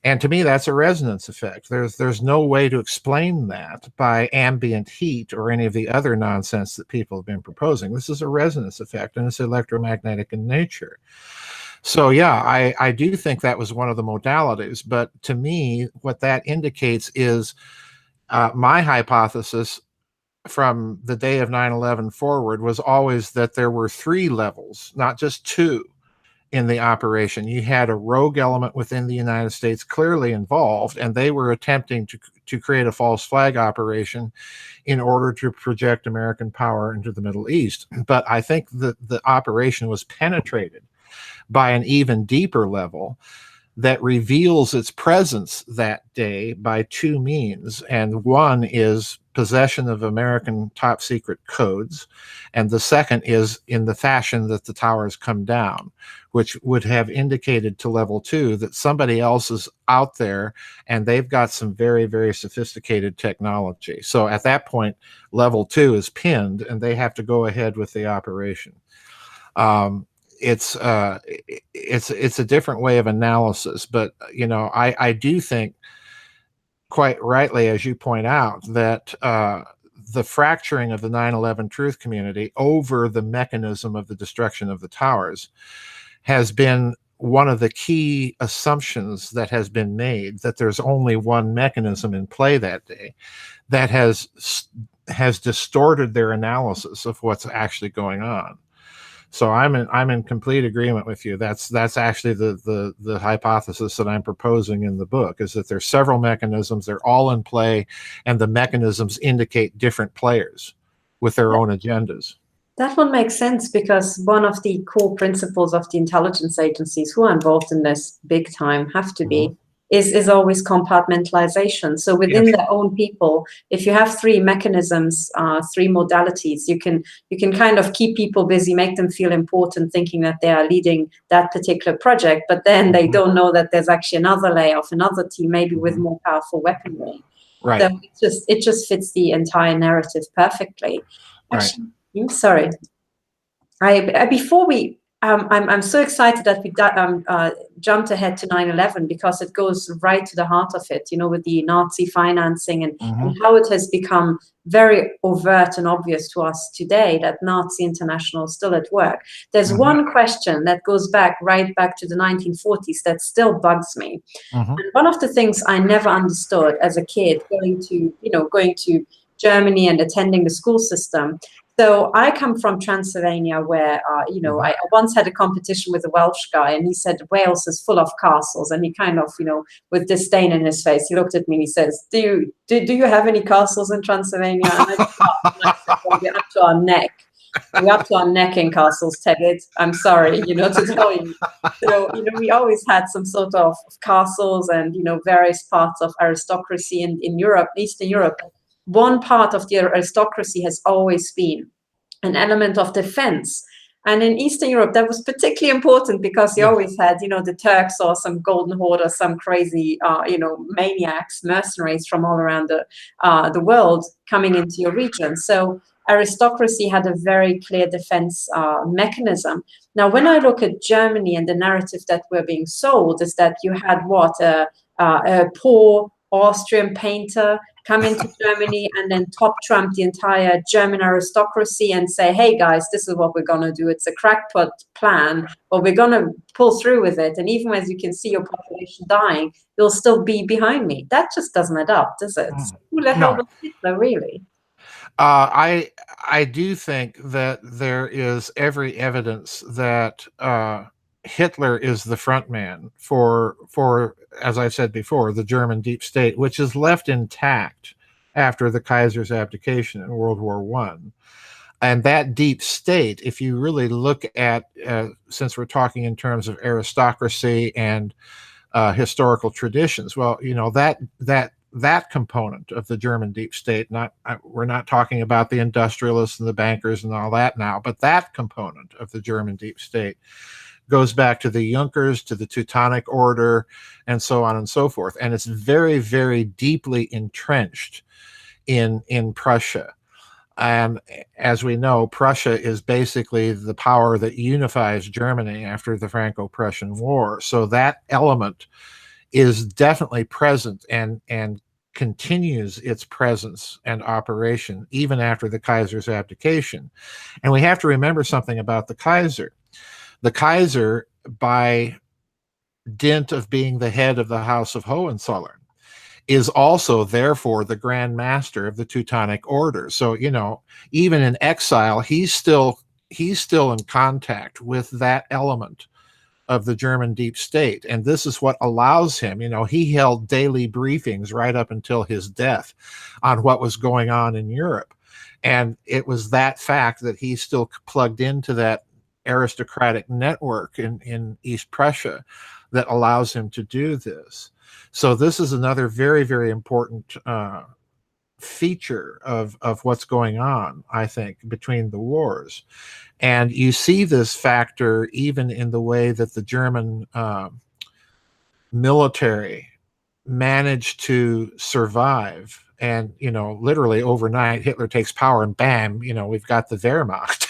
And to me, that's a resonance effect. There's no way to explain that by ambient heat or any of the other nonsense that people have been proposing. This is a resonance effect, and it's electromagnetic in nature. So yeah, I do think that was one of the modalities. But to me, what that indicates is my hypothesis from the day of 9/11 forward was always that there were 3 levels, not just 2. In the operation, you had a rogue element within the United States clearly involved, and they were attempting to create a false flag operation in order to project American power into the Middle East. But I think that the operation was penetrated by an even deeper level that reveals its presence that day by 2 means. And one is possession of American top secret codes, and the second is in the fashion that the towers come down, which would have indicated to level 2 that somebody else is out there and they've got some very, very sophisticated technology. So at that point, level 2 is pinned and they have to go ahead with the operation. it's a different way of analysis. But I do think, quite rightly, as you point out, that the fracturing of the 9/11 truth community over the mechanism of the destruction of the towers has been one of the key assumptions that has been made, that there's only one mechanism in play that day, that has distorted their analysis of what's actually going on. So I'm in complete agreement with you. That's actually the hypothesis that I'm proposing in the book, is that there's several mechanisms, they're all in play, and the mechanisms indicate different players with their own agendas. That one makes sense, because one of the core principles of the intelligence agencies who are involved in this big time have to be is always compartmentalization. So within their own people, if you have three mechanisms, three modalities, you can kind of keep people busy, make them feel important, thinking that they are leading that particular project, but then they don't know that there's actually another layer of another team, maybe with more powerful weaponry. Right. So it just fits the entire narrative perfectly. Actually, I'm sorry. Before we, I'm so excited that we jumped ahead to 9/11, because it goes right to the heart of it, with the Nazi financing and how it has become very overt and obvious to us today that Nazi International is still at work. There's one question that goes right back to the 1940s that still bugs me. And one of the things I never understood as a kid, going to Germany and attending the school system. So I come from Transylvania, where, I once had a competition with a Welsh guy, and he said, Wales is full of castles. And he kind of, with disdain in his face, he looked at me and he says, do you have any castles in Transylvania? And I said, well, we're up to our neck. We're up to our neck in castles, Ted. I'm sorry, to tell you. So, we always had some sort of castles and, various parts of aristocracy in Europe, Eastern Europe. One part of the aristocracy has always been an element of defense. And in Eastern Europe, that was particularly important, because you always had, the Turks or some golden horde or some crazy, maniacs, mercenaries from all around the world coming into your region. So aristocracy had a very clear defense mechanism. Now, when I look at Germany, and the narrative that we're being sold is that you had a poor Austrian painter come into Germany and then top trump the entire German aristocracy and say, hey guys, this is what we're going to do. It's a crackpot plan, but we're going to pull through with it. And even as you can see your population dying, you'll still be behind me. That just doesn't add up, does it? Who the hell was Hitler, really? I do think that there is every evidence that Hitler is the front man for, as I said before, the German deep state, which is left intact after the Kaiser's abdication in World War I. And that deep state, if you really look at, since we're talking in terms of aristocracy and historical traditions, well, that component of the German deep state, we're not talking about the industrialists and the bankers and all that now, but that component of the German deep state goes back to the Junkers, to the Teutonic Order, and so on and so forth. And it's very, very deeply entrenched in Prussia. And as we know, Prussia is basically the power that unifies Germany after the Franco-Prussian War. So that element is definitely present and continues its presence and operation even after the Kaiser's abdication. And we have to remember something about the Kaiser. The Kaiser, by dint of being the head of the House of Hohenzollern, is also therefore the Grand Master of the Teutonic Order. So, even in exile, he's still in contact with that element of the German deep state. And this is what allows him, he held daily briefings right up until his death on what was going on in Europe. And it was that fact that he still plugged into that aristocratic network in East Prussia that allows him to do this. So this is another very, very important feature of what's going on, I think, between the wars. And you see this factor even in the way that the German military managed to survive. And, literally overnight, Hitler takes power and bam, we've got the Wehrmacht.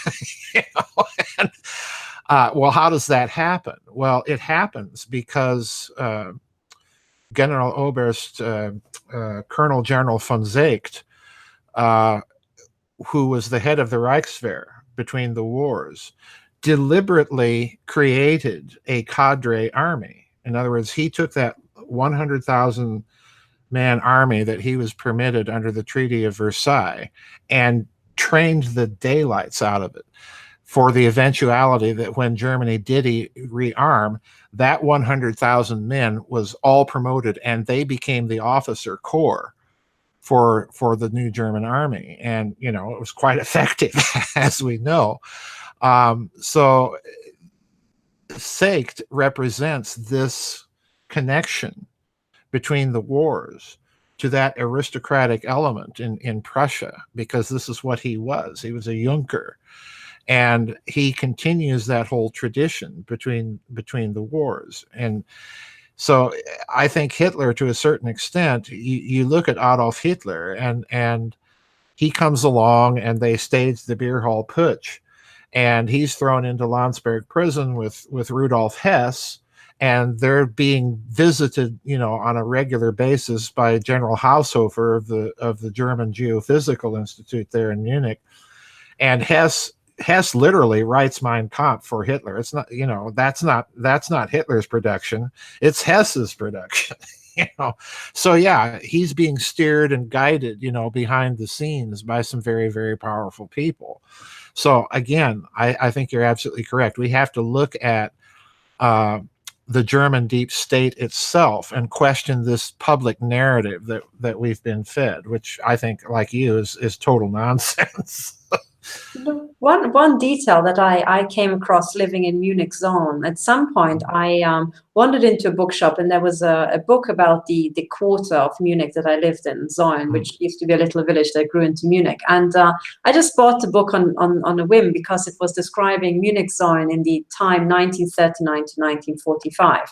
Well, how does that happen? Well, it happens because General Oberst Colonel General von Seeckt, who was the head of the Reichswehr between the wars, deliberately created a cadre army. In other words, he took that 100,000 man army that he was permitted under the Treaty of Versailles and trained the daylights out of it for the eventuality that when Germany did rearm, that 100,000 men was all promoted and they became the officer corps for the new German army. And, you know, it was quite effective, as we know. So Seeckt represents this connection between the wars to that aristocratic element in Prussia, because this is what he was. He was a Junker. And he continues that whole tradition between the wars. And so I think Hitler, to a certain extent, you look at Adolf Hitler, and he comes along and they stage the beer hall putsch, and he's thrown into Landsberg prison with Rudolf Hess, and they're being visited, you know, on a regular basis by General Haushofer of the German Geophysical Institute there in Munich. And Hess literally writes Mein Kampf for Hitler. It's not, you know, that's not Hitler's production. It's Hess's production. You know, so yeah, he's being steered and guided, you know, behind the scenes by some very, very powerful people. So again, I think you're absolutely correct. We have to look at the German deep state itself and question this public narrative that we've been fed, which I think, like you, is total nonsense. One detail that I came across living in Munich zone, at some point I wandered into a bookshop, and there was a book about the quarter of Munich that I lived in, Zolln, which used to be a little village that grew into Munich. And I just bought the book on a whim because it was describing Munich Zolln in the time 1939 to 1945.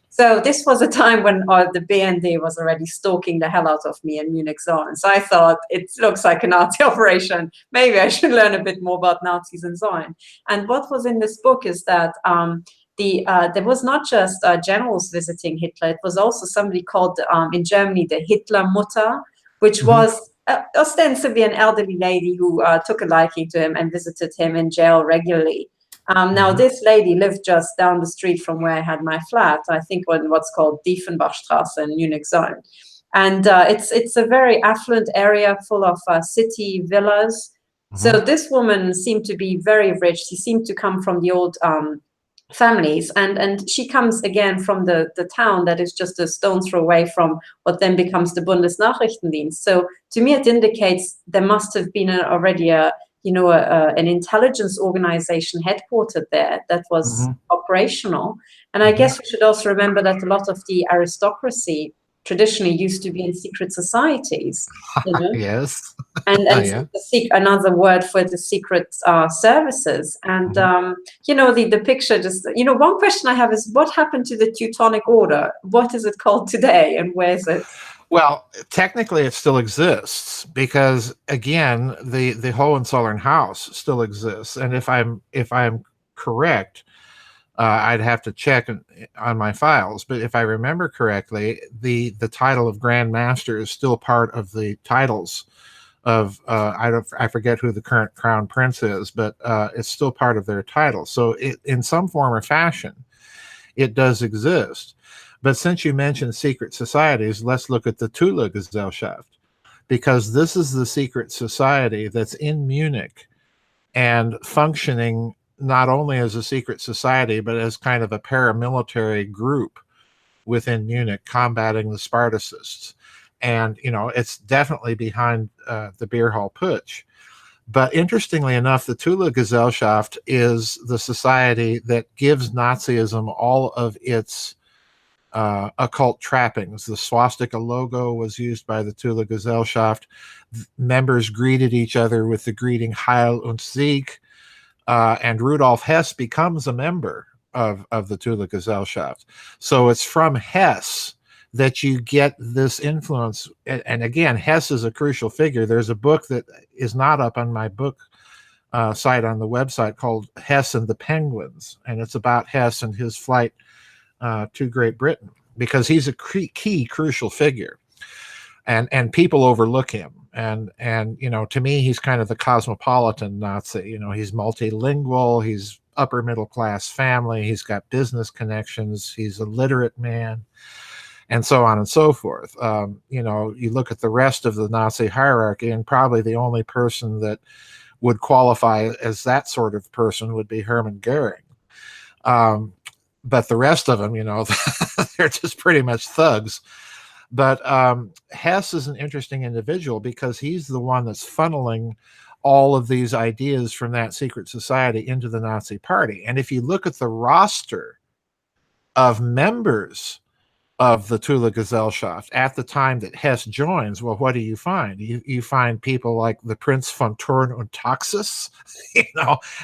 So this was a time when the BND was already stalking the hell out of me in Munich Zolln. So I thought, it looks like a Nazi operation. Maybe I should learn a bit more about Nazis in Zolln. And what was in this book is that there was not just generals visiting Hitler. It was also somebody called in Germany the Hitler Mutter, which was ostensibly an elderly lady who took a liking to him and visited him in jail regularly. Now, this lady lived just down the street from where I had my flat, I think on what's called Diefenbachstraße in Munich Zone. And it's a very affluent area full of city villas. So this woman seemed to be very rich. She seemed to come from the old families. And she comes again from the town that is just a stone's throw away from what then becomes the Bundesnachrichtendienst. So to me, it indicates there must have been already an intelligence organization headquartered there that was operational. And I guess we should also remember that a lot of the aristocracy traditionally used to be in secret societies. You know? Yes. And another word for the secret services. And, the picture just, one question I have is, what happened to the Teutonic Order? What is it called today, and where is it? Well, technically it still exists because, again, the Hohenzollern House still exists. And if I'm correct, I'd have to check on my files, but if I remember correctly, the title of Grand Master is still part of the titles of I forget who the current crown prince is, but it's still part of their title. So in some form or fashion, it does exist. But since you mentioned secret societies, let's look at the Thule Gesellschaft, because this is the secret society that's in Munich and functioning not only as a secret society, but as kind of a paramilitary group within Munich combating the Spartacists. And, it's definitely behind the beer hall putsch. But interestingly enough, the Thule Gesellschaft is the society that gives Nazism all of its occult trappings. The swastika logo was used by the Thule Gesellschaft. Members greeted each other with the greeting Heil und Sieg. And Rudolf Hess becomes a member of the Thule Gesellschaft. So it's from Hess that you get this influence. And again, Hess is a crucial figure. There's a book that is not up on my book site on the website called Hess and the Penguins, and it's about Hess and his flight to Great Britain, because he's a key crucial figure, and people overlook him. And to me, he's kind of the cosmopolitan Nazi. He's multilingual, he's upper middle class family, he's got business connections, he's a literate man, and so on and so forth. You look at the rest of the Nazi hierarchy, and probably the only person that would qualify as that sort of person would be Hermann Goering. But the rest of them, they're just pretty much thugs. But Hess is an interesting individual because he's the one that's funneling all of these ideas from that secret society into the Nazi Party. And if you look at the roster of members of the Thule Gesellschaft at the time that Hess joins, well, what do you find? You find people like the Prince von Thurn und Taxis,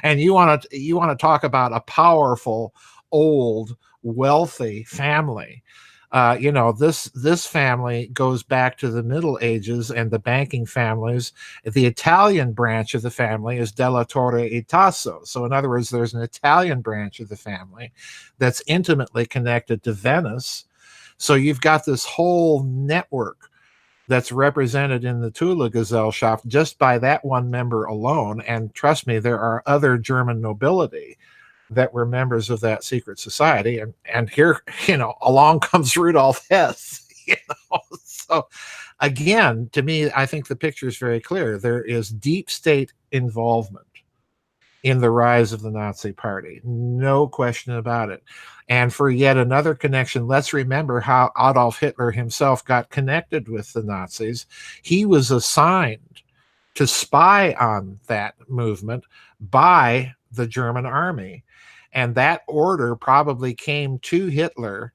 and you want to talk about a powerful, old, wealthy family. This family goes back to the Middle Ages and the banking families. The Italian branch of the family is Della Torre e Tasso. So in other words, there's an Italian branch of the family that's intimately connected to Venice. So you've got this whole network that's represented in the Thule Gesellschaft just by that one member alone. And trust me, there are other German nobility that were members of that secret society. And here, along comes Rudolf Hess. So again, to me, I think the picture is very clear. There is deep state involvement in the rise of the Nazi Party. No question about it. And for yet another connection, let's remember how Adolf Hitler himself got connected with the Nazis. He was assigned to spy on that movement by the German army. And that order probably came to Hitler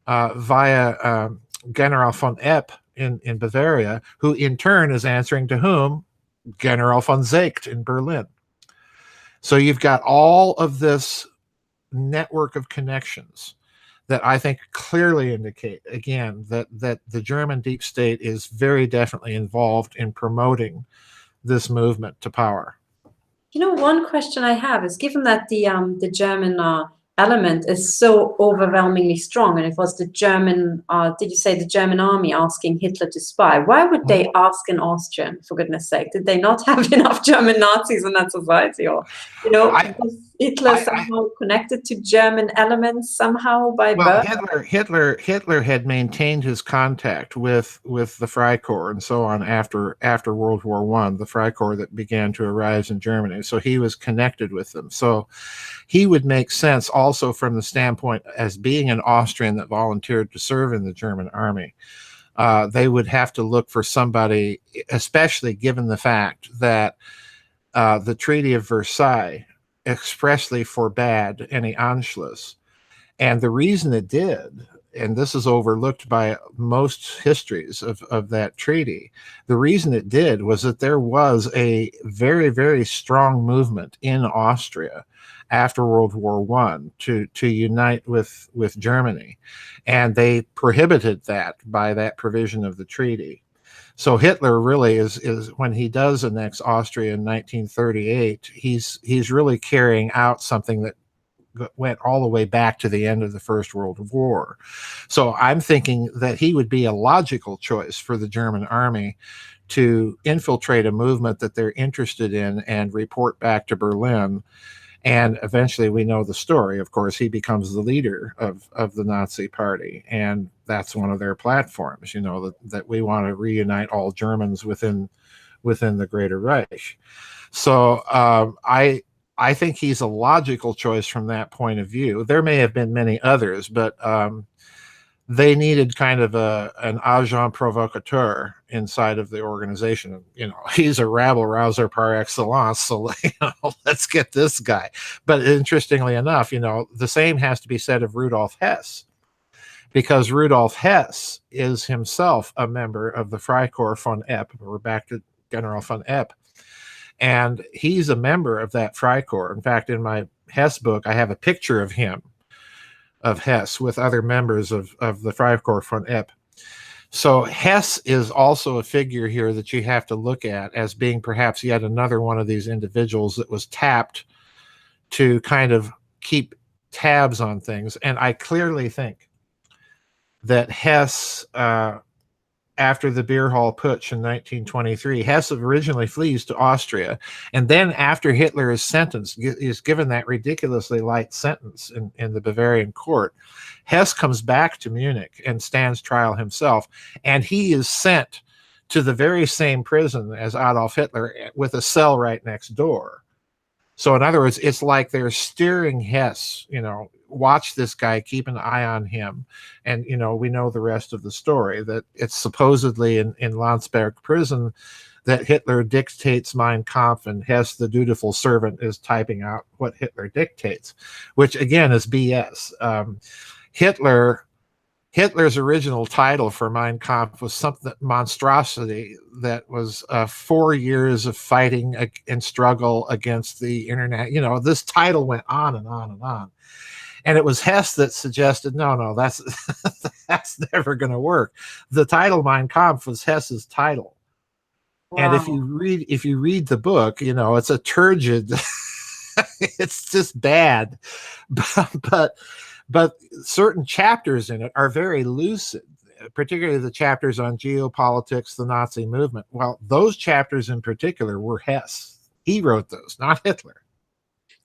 via General von Epp in Bavaria, who in turn is answering to whom? General von Seeckt in Berlin. So you've got all of this network of connections that I think clearly indicate, again, that the German deep state is very definitely involved in promoting this movement to power. One question I have is, given that the German element is so overwhelmingly strong, and it was the German, did you say the German army asking Hitler to spy? Why would they ask an Austrian, for goodness sake? Did they not have enough German Nazis in that society? Or, was Hitler somehow connected to German elements somehow by birth? Hitler had maintained his contact with the Freikorps and so on after World War I, the Freikorps that began to arise in Germany. So he was connected with them. So he would make sense also from the standpoint as being an Austrian that volunteered to serve in the German army. They would have to look for somebody, especially given the fact that the Treaty of Versailles expressly forbade any Anschluss. And the reason it did, and this is overlooked by most histories of that treaty, the reason it did was that there was a very, very strong movement in Austria after World War I to unite with Germany. And they prohibited that by that provision of the treaty. So Hitler really is when he does annex Austria in 1938, he's really carrying out something that went all the way back to the end of the First World War. So I'm thinking that he would be a logical choice for the German army to infiltrate a movement that they're interested in and report back to Berlin. And eventually we know the story. Of course, he becomes the leader of the Nazi Party. And that's one of their platforms, that we want to reunite all Germans within the Greater Reich. So I think he's a logical choice from that point of view. There may have been many others, but they needed kind of an agent provocateur inside of the organization. He's a rabble rouser par excellence, so let's get this guy. But interestingly enough, the same has to be said of Rudolf Hess, because Rudolf Hess is himself a member of the Freikorps von Epp. We're back to General von Epp. And he's a member of that Freikorps. In fact, in my Hess book, I have a picture of Hess with other members of the Freikorps von Epp. So Hess is also a figure here that you have to look at as being perhaps yet another one of these individuals that was tapped to kind of keep tabs on things. And I clearly think that Hess, after the beer hall putsch in 1923, Hess originally flees to Austria, and then after Hitler is sentenced, is given that ridiculously light sentence in the Bavarian court, Hess comes back to Munich and stands trial himself, and he is sent to the very same prison as Adolf Hitler with a cell right next door. So in other words, it's like they're steering Hess, watch this guy, keep an eye on him. And, we know the rest of the story, that it's supposedly in Landsberg prison that Hitler dictates Mein Kampf, and Hess, the dutiful servant, is typing out what Hitler dictates, which again is BS. Hitler's original title for Mein Kampf was something monstrosity that was 4 years of fighting and struggle against the internet. This title went on and on and on. And it was Hess that suggested, no, that's that's never going to work. The title Mein Kampf was Hess's title. Wow. And if you read the book, it's a turgid, it's just bad, but certain chapters in it are very lucid, particularly the chapters on geopolitics, the Nazi movement. Well, those chapters in particular were Hess. He wrote those, not Hitler.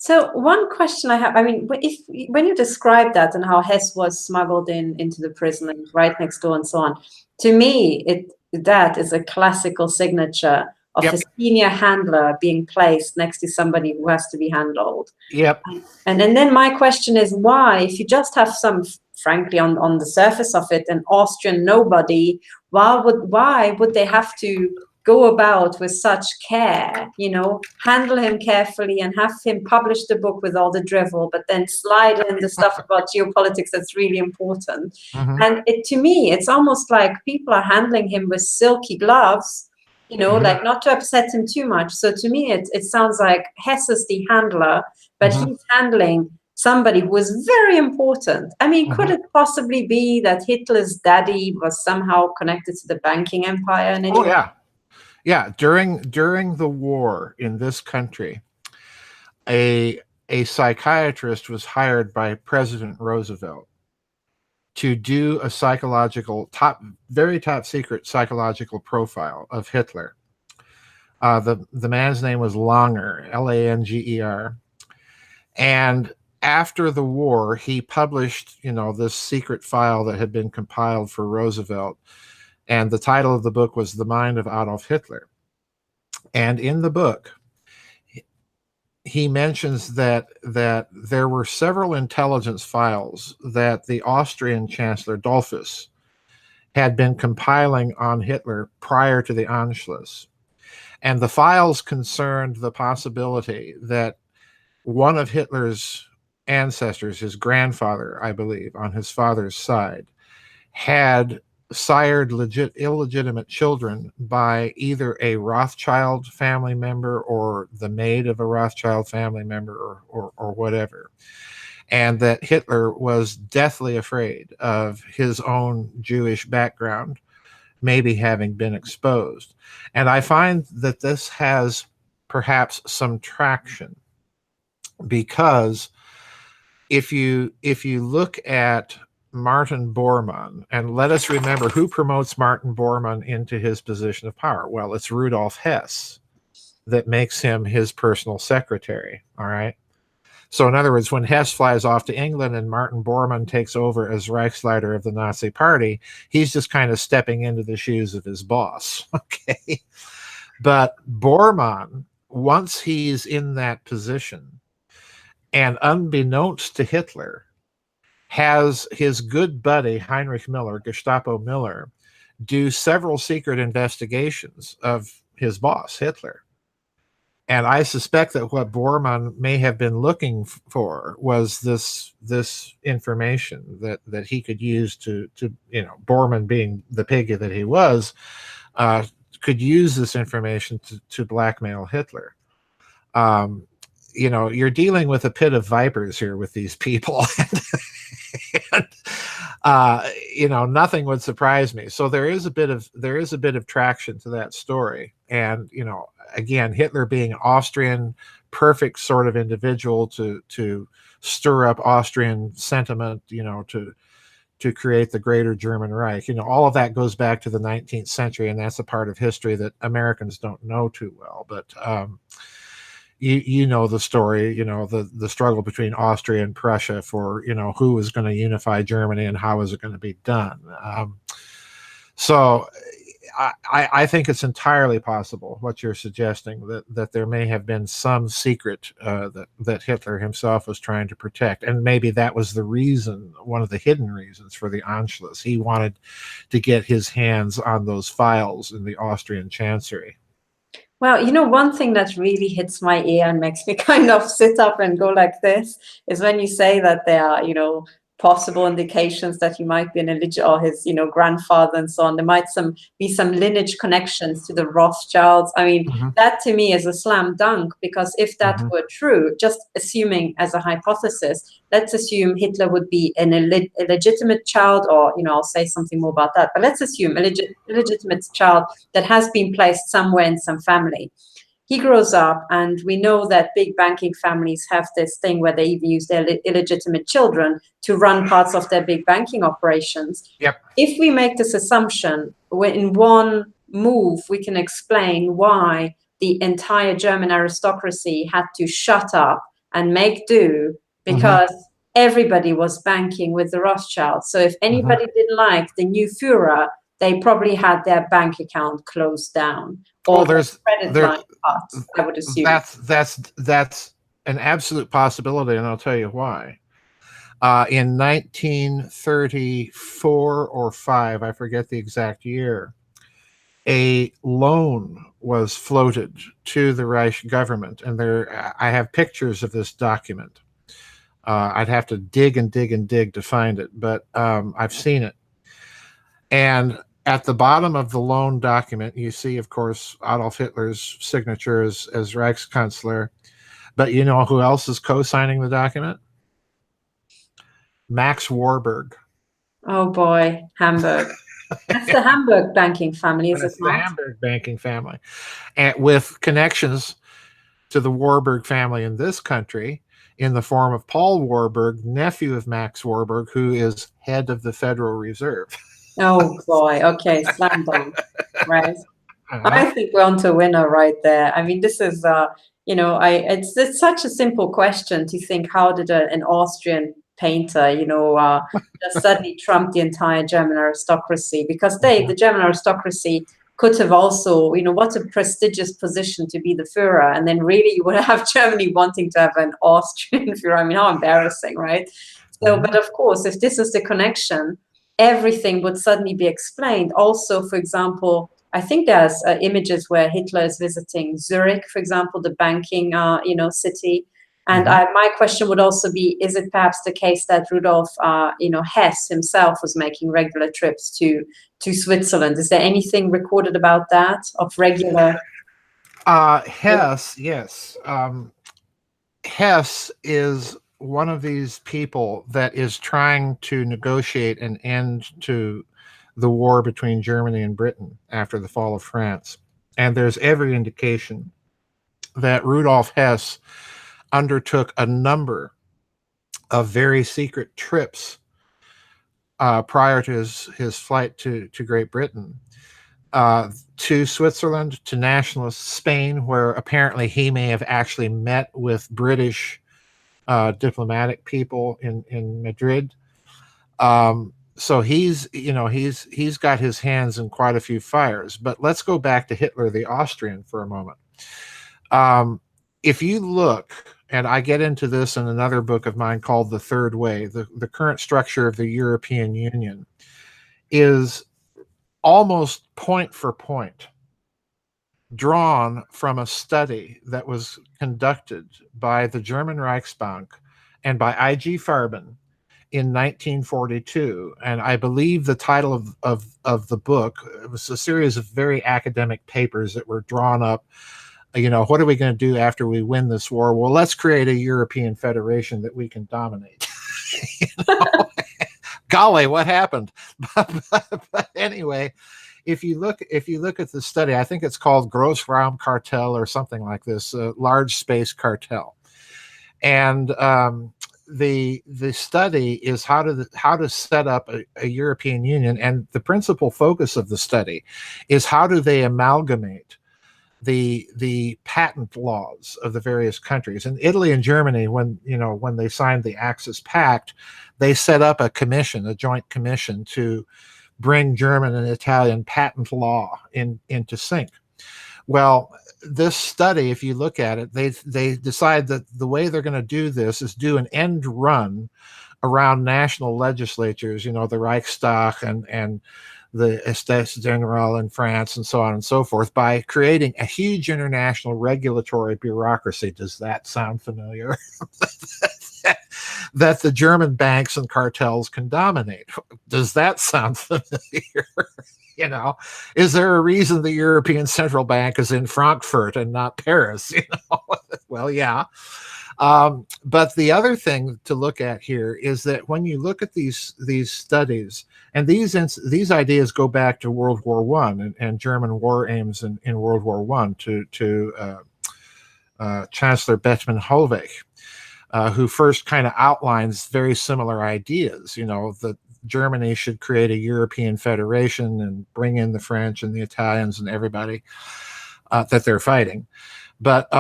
So one question I have, when you describe that and how Hess was smuggled into the prison and right next door and so on, to me, that is a classical signature of a senior handler being placed next to somebody who has to be handled. Yep. And then my question is, why, if you just have some, frankly, on the surface of it, an Austrian nobody, why would they have to go about with such care, handle him carefully and have him publish the book with all the drivel, but then slide in the stuff about geopolitics that's really important. Mm-hmm. And to me, it's almost like people are handling him with silky gloves, mm-hmm. like not to upset him too much. So to me, it sounds like Hess is the handler, but mm-hmm. he's handling somebody who was very important. Mm-hmm. Could it possibly be that Hitler's daddy was somehow connected to the banking empire? In any way? Yeah. Yeah, during the war in this country, a psychiatrist was hired by President Roosevelt to do a very top secret psychological profile of Hitler. The man's name was Langer, Langer. And after the war, he published, this secret file that had been compiled for Roosevelt. And the title of the book was The Mind of Adolf Hitler. And in the book, he mentions that there were several intelligence files that the Austrian Chancellor Dollfuss had been compiling on Hitler prior to the Anschluss. And the files concerned the possibility that one of Hitler's ancestors, his grandfather, I believe, on his father's side, had sired illegitimate children by either a Rothschild family member or the maid of a Rothschild family member or whatever. And that Hitler was deathly afraid of his own Jewish background maybe having been exposed. And I find that this has perhaps some traction, because if you look at Martin Bormann, and let us remember who promotes Martin Bormann into his position of power. Well, it's Rudolf Hess that makes him his personal secretary. All right. So in other words, when Hess flies off to England and Martin Bormann takes over as Reichsleiter of the Nazi Party, he's just kind of stepping into the shoes of his boss. Okay. But Bormann, once he's in that position, and unbeknownst to Hitler, has his good buddy, Heinrich Miller, Gestapo Miller, do several secret investigations of his boss, Hitler. And I suspect that what Bormann may have been looking for was this information that he could use to Bormann, being the piggy that he was, could use this information to blackmail Hitler. you're dealing with a pit of vipers here with these people. And, nothing would surprise me. So there is a bit of traction to that story. And, again, Hitler being Austrian, perfect sort of individual to stir up Austrian sentiment, to create the greater German Reich. All of that goes back to the 19th century, and that's a part of history that Americans don't know too well. But you know the story, the struggle between Austria and Prussia for, who was going to unify Germany and how was it going to be done. So I think it's entirely possible what you're suggesting, that there may have been some secret that Hitler himself was trying to protect. And maybe that was the reason, one of the hidden reasons for the Anschluss. He wanted to get his hands on those files in the Austrian Chancery. Well, one thing that really hits my ear and makes me kind of sit up and go like this is when you say that there are, possible indications that he might be an illegitimate, or his, grandfather and so on. There might be some lineage connections to the Rothschilds. I mean, that to me is a slam dunk, because if that were true, just assuming as a hypothesis, let's assume Hitler would be an illegitimate child, or, I'll say something more about that, but let's assume illegitimate child that has been placed somewhere in some family. He grows up, and we know that big banking families have this thing where they even use their illegitimate children to run parts of their big banking operations. Yep. If we make this assumption, in one move, we can explain why the entire German aristocracy had to shut up and make do, because everybody was banking with the Rothschilds. So if anybody didn't like the new Führer, they probably had their bank account closed down. Or there's credit line cuts, I would assume. That's an absolute possibility, and I'll tell you why. In 1934 or 5, I forget the exact year, a loan was floated to the Reich government, and I have pictures of this document. I'd have to dig and dig and dig to find it, but I've seen it. And at the bottom of the loan document, you see, of course, Adolf Hitler's signature as Reichskanzler. But you know who else is co-signing the document? Max Warburg. Oh boy, Hamburg. That's the Hamburg banking family, is it not? The Hamburg banking family. And with connections to the Warburg family in this country, in the form of Paul Warburg, nephew of Max Warburg, who is head of the Federal Reserve. Oh boy, okay, slam dunk, right? I think we're onto a winner right there. I mean, this is, it's such a simple question to think, how did an Austrian painter, just suddenly trump the entire German aristocracy? Because the German aristocracy could have also, what a prestigious position to be the Führer. And then really you would have Germany wanting to have an Austrian Führer. I mean, how embarrassing, right? So, but of course, if this is the connection, everything would suddenly be explained. Also, for example, I think there's images where Hitler is visiting Zurich, for example, the banking, city. And my question would also be, is it perhaps the case that Rudolf, Hess himself was making regular trips to Switzerland? Is there anything recorded about that, of regular? Hess, yes. Hess is one of these people that is trying to negotiate an end to the war between Germany and Britain after the fall of France. And there's every indication that Rudolf Hess undertook a number of very secret trips prior to his flight to Great Britain, to Switzerland, to nationalist Spain, where apparently he may have actually met with British diplomatic people in Madrid. So he's got his hands in quite a few fires. But let's go back to Hitler, the Austrian, for a moment. If you look, and I get into this in another book of mine called The Third Way, the current structure of the European Union is almost point for point drawn from a study that was conducted by the German Reichsbank and by I.G. Farben in 1942. And I believe the title of the book, it was a series of very academic papers that were drawn up You know, what are we going to do after we win this war? Well, let's create a European federation that we can dominate. You know? Golly, what happened? But anyway, if you look at the study, I think it's called Großraumkartell or something like this, large space cartel, and the study is how to set up a European Union, and the principal focus of the study is how do they amalgamate the patent laws of the various countries. In Italy and Germany, when they signed the Axis Pact, they set up a commission, a joint commission, to bring German and Italian patent law into sync. Well, this study, if you look at it, they decide that the way they're going to do this is do an end run around national legislatures, the Reichstag and the Estates Generales in France and so on and so forth, by creating a huge international regulatory bureaucracy. Does that sound familiar? That the German banks and cartels can dominate. Does that sound familiar? Is there a reason the European Central Bank is in Frankfurt and not Paris? Well, yeah. But the other thing to look at here is that when you look at these studies, and these ideas go back to World War I and German war aims in World War I to Chancellor Bethmann Hollweg, who first kind of outlines very similar ideas, that Germany should create a European federation and bring in the French and the Italians and everybody that they're fighting. But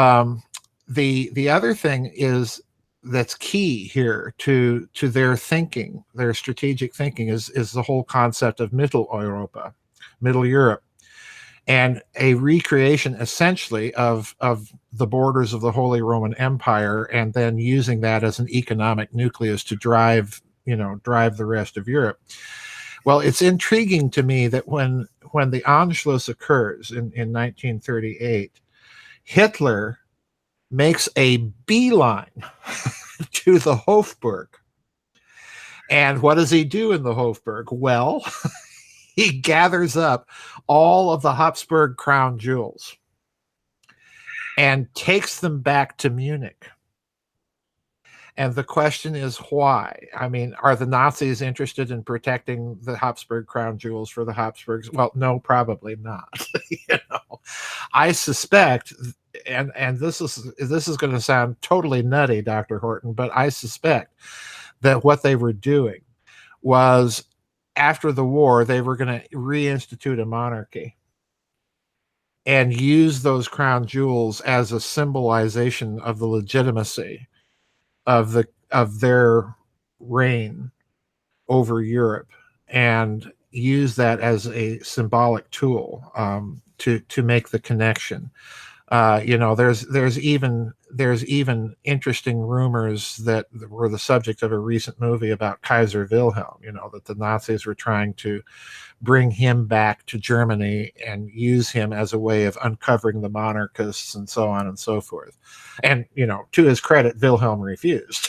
the other thing that's key here to their thinking, their strategic thinking, is the whole concept of Mitteleuropa, Middle Europe, and a recreation essentially of the borders of the Holy Roman Empire, and then using that as an economic nucleus to drive the rest of Europe. Well, it's intriguing to me that when the Anschluss occurs in 1938, Hitler makes a beeline to the Hofburg. And what does he do in the Hofburg? Well, he gathers up all of the Habsburg crown jewels and takes them back to Munich. And the question is why? I mean, are the Nazis interested in protecting the Habsburg crown jewels for the Habsburgs? Well, no, probably not. I suspect, and this is going to sound totally nutty, Dr. Horton, but I suspect that what they were doing was, after the war, they were going to reinstitute a monarchy and use those crown jewels as a symbolization of the legitimacy of their reign over Europe, and use that as a symbolic tool to make the connection. There's even interesting rumors that were the subject of a recent movie about Kaiser Wilhelm, that the Nazis were trying to bring him back to Germany and use him as a way of uncovering the monarchists and so on and so forth. And, to his credit, Wilhelm refused.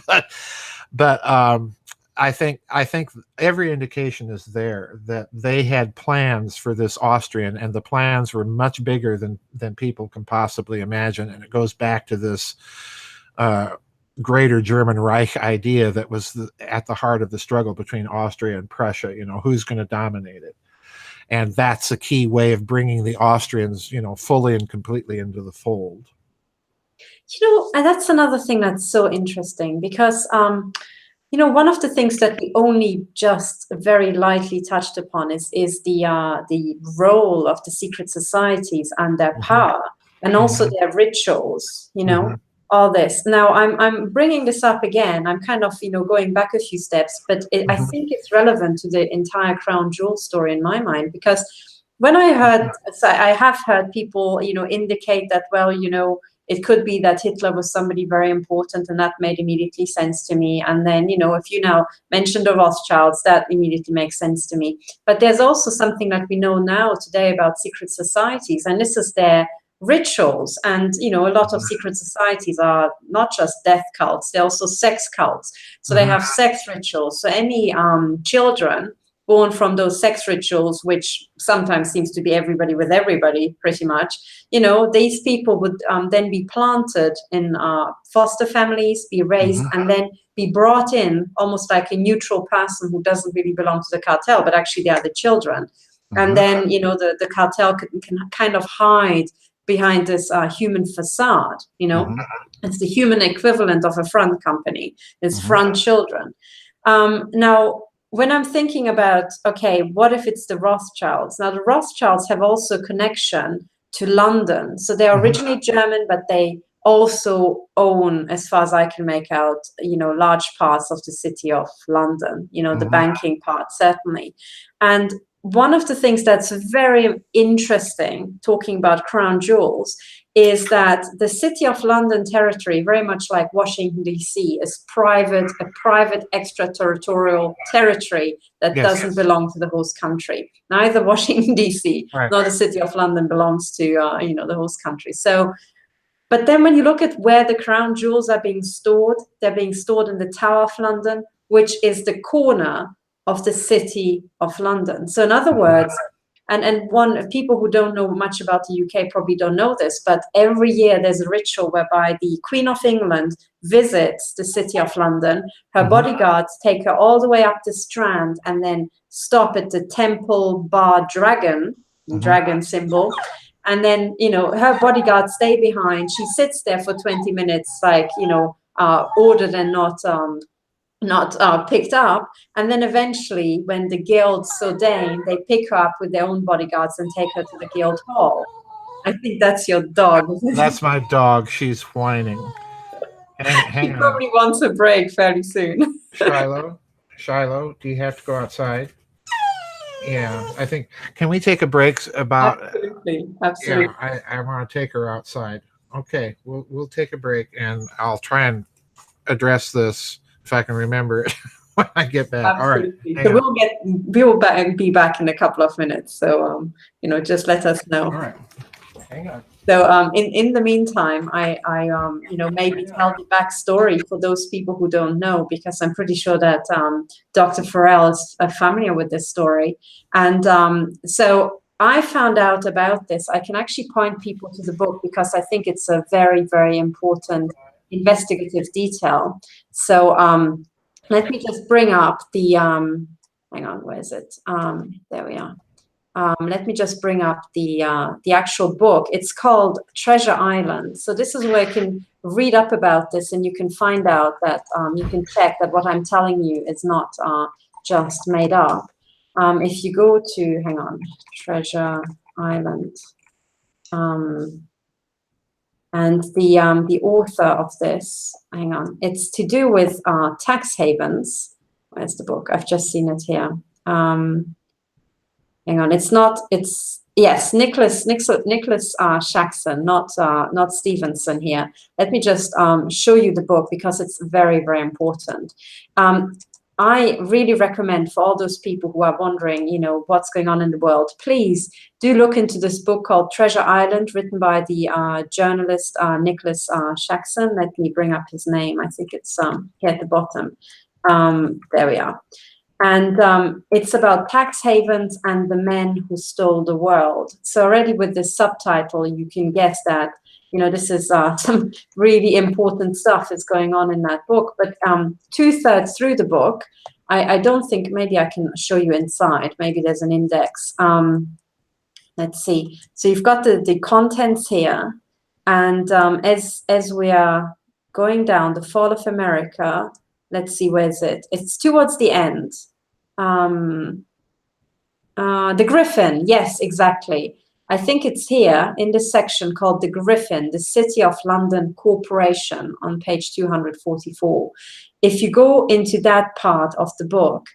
But I think every indication is there that they had plans for this Austrian, and the plans were much bigger than people can possibly imagine. And it goes back to this greater German Reich idea that was at the heart of the struggle between Austria and Prussia. Who's going to dominate it? And that's a key way of bringing the Austrians, fully and completely into the fold. And that's another thing that's so interesting, because one of the things that we only just very lightly touched upon is the role of the secret societies and their power, and also their rituals, all this. Now, I'm bringing this up again. I'm kind of, going back a few steps, but I think it's relevant to the entire crown jewel story in my mind, because when I have heard people, indicate that, well, it could be that Hitler was somebody very important, and that made immediately sense to me. And then, if you now mention the Rothschilds, that immediately makes sense to me. But there's also something that we know now today about secret societies, and this is their rituals. And, a lot of secret societies are not just death cults, they're also sex cults. So they have sex rituals. So any children born from those sex rituals, which sometimes seems to be everybody with everybody, pretty much, you know, these people would then be planted in foster families, be raised, and then be brought in almost like a neutral person who doesn't really belong to the cartel, but actually they are the children. And then, you know, the cartel can kind of hide behind this human facade, you know. It's the human equivalent of a front company, it's front children. Now, when I'm thinking about, okay, what if it's the Rothschilds? Now, the Rothschilds have also connection to London. So they're originally German, but they also own, as far as I can make out, you know, large parts of the city of London, you know, the banking part, certainly. And one of the things that's very interesting, talking about crown jewels, is that the City of London territory, very much like Washington, D.C., is a private extraterritorial territory that doesn't belong to the host country. Neither Washington, D.C., nor the City of London belongs to, you know, the host country. So, but then when you look at where the crown jewels are being stored, they're being stored in the Tower of London, which is the corner of the City of London. So in other words, and one people who don't know much about the UK probably don't know this, but every year there's a ritual whereby the Queen of England visits the City of London. Her bodyguards take her all the way up the Strand and then stop at the Temple Bar Dragon, dragon symbol. And then, you know, her bodyguards stay behind. She sits there for 20 minutes, like, you know, ordered and not picked up, and then eventually when the guilds so deign, they pick her up with their own bodyguards and take her to the guild hall. I think that's your dog. That's my dog. She's whining. Hang on. Probably wants a break fairly soon. Shiloh, do you have to go outside? Yeah, I think. Can we take a break about? Absolutely. Yeah, I want to take her outside. Okay, we'll take a break, and I'll try and address this if I can remember it when I get back. Absolutely. All right. So we'll be back in a couple of minutes. So you know, just let us know. All right. Hang on. So in the meantime, I you know, maybe tell the backstory for those people who don't know, because I'm pretty sure that Dr. Farrell is familiar with this story. And so I found out about this. I can actually point people to the book because I think it's a very, very important investigative detail. So let me just bring up the hang on, where is it? There we are. Let me just bring up the actual book. It's called Treasure Island. So this is where you can read up about this, and you can find out that you can check that what I'm telling you is not just made up. If you go to, hang on, Treasure Island, and the author of this, hang on, it's to do with tax havens. Where's the book? I've just seen it here. Hang on, yes, Nicholas Shaxson, not Stevenson here. Let me just show you the book because it's very, very important. I really recommend for all those people who are wondering, you know, what's going on in the world, please do look into this book called Treasure Island, written by the journalist Nicholas Shaxson. Let me bring up his name. I think it's here at the bottom. There we are. And it's about tax havens and the men who stole the world. So already with this subtitle, you can guess that, you know, this is some really important stuff is going on in that book. But 2/3 through the book, I don't think, maybe I can show you inside. Maybe there's an index. Let's see. So you've got the contents here. And as we are going down, the fall of America, let's see, where is it? It's towards the end. The Griffin, yes, exactly. I think it's here in this section called The Griffin, the City of London Corporation, on page 244. If you go into that part of the book,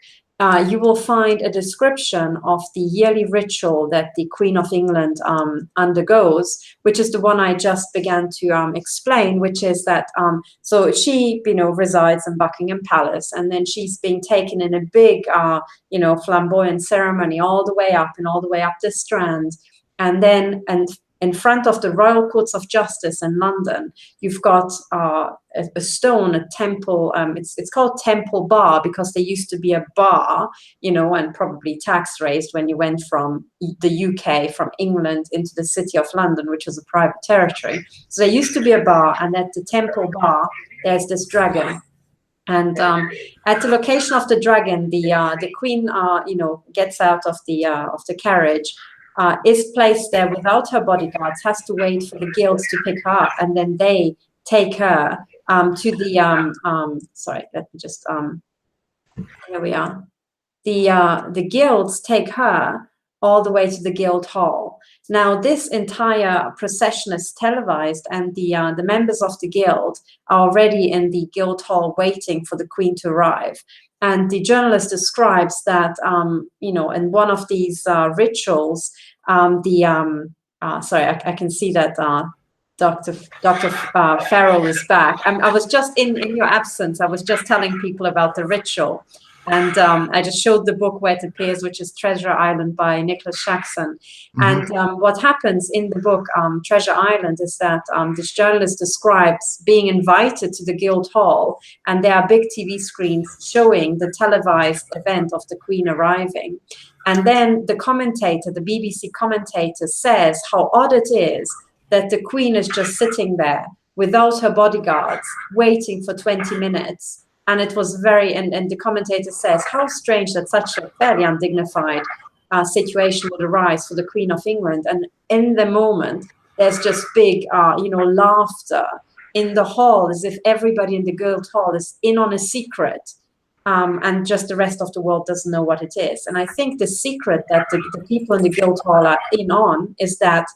you will find a description of the yearly ritual that the Queen of England undergoes, which is the one I just began to explain, which is that, so she, you know, resides in Buckingham Palace, and then she's being taken in a big, you know, flamboyant ceremony all the way up and all the way up the Strand. And then, and in front of the Royal Courts of Justice in London, you've got a stone, a temple. It's called Temple Bar because there used to be a bar, you know, and probably tax raised when you went from the UK, from England into the city of London, which was a private territory. So there used to be a bar, and at the Temple Bar, there's this dragon. And at the location of the dragon, the queen, you know, gets out of the carriage, is placed there without her bodyguards, has to wait for the guilds to pick her up, and then they take her to the sorry, let me just here we are. The guilds take her all the way to the guild hall. Now, this entire procession is televised, and the members of the guild are already in the guild hall waiting for the queen to arrive. And the journalist describes that, you know, in one of these rituals, sorry, I can see that Dr. Farrell is back. I was just in your absence. I was just telling people about the ritual. And I just showed the book where it appears, which is Treasure Island by Nicholas Shaxson. And what happens in the book, Treasure Island, is that this journalist describes being invited to the Guild Hall, and there are big TV screens showing the televised event of the Queen arriving. And then the commentator, the BBC commentator, says how odd it is that the Queen is just sitting there without her bodyguards, waiting for 20 minutes. And it was very, and the commentator says, how strange that such a fairly undignified situation would arise for the Queen of England. And in the moment, there's just big, you know, laughter in the hall, as if everybody in the Guild Hall is in on a secret, and just the rest of the world doesn't know what it is. And I think the secret that the people in the Guild Hall are in on is that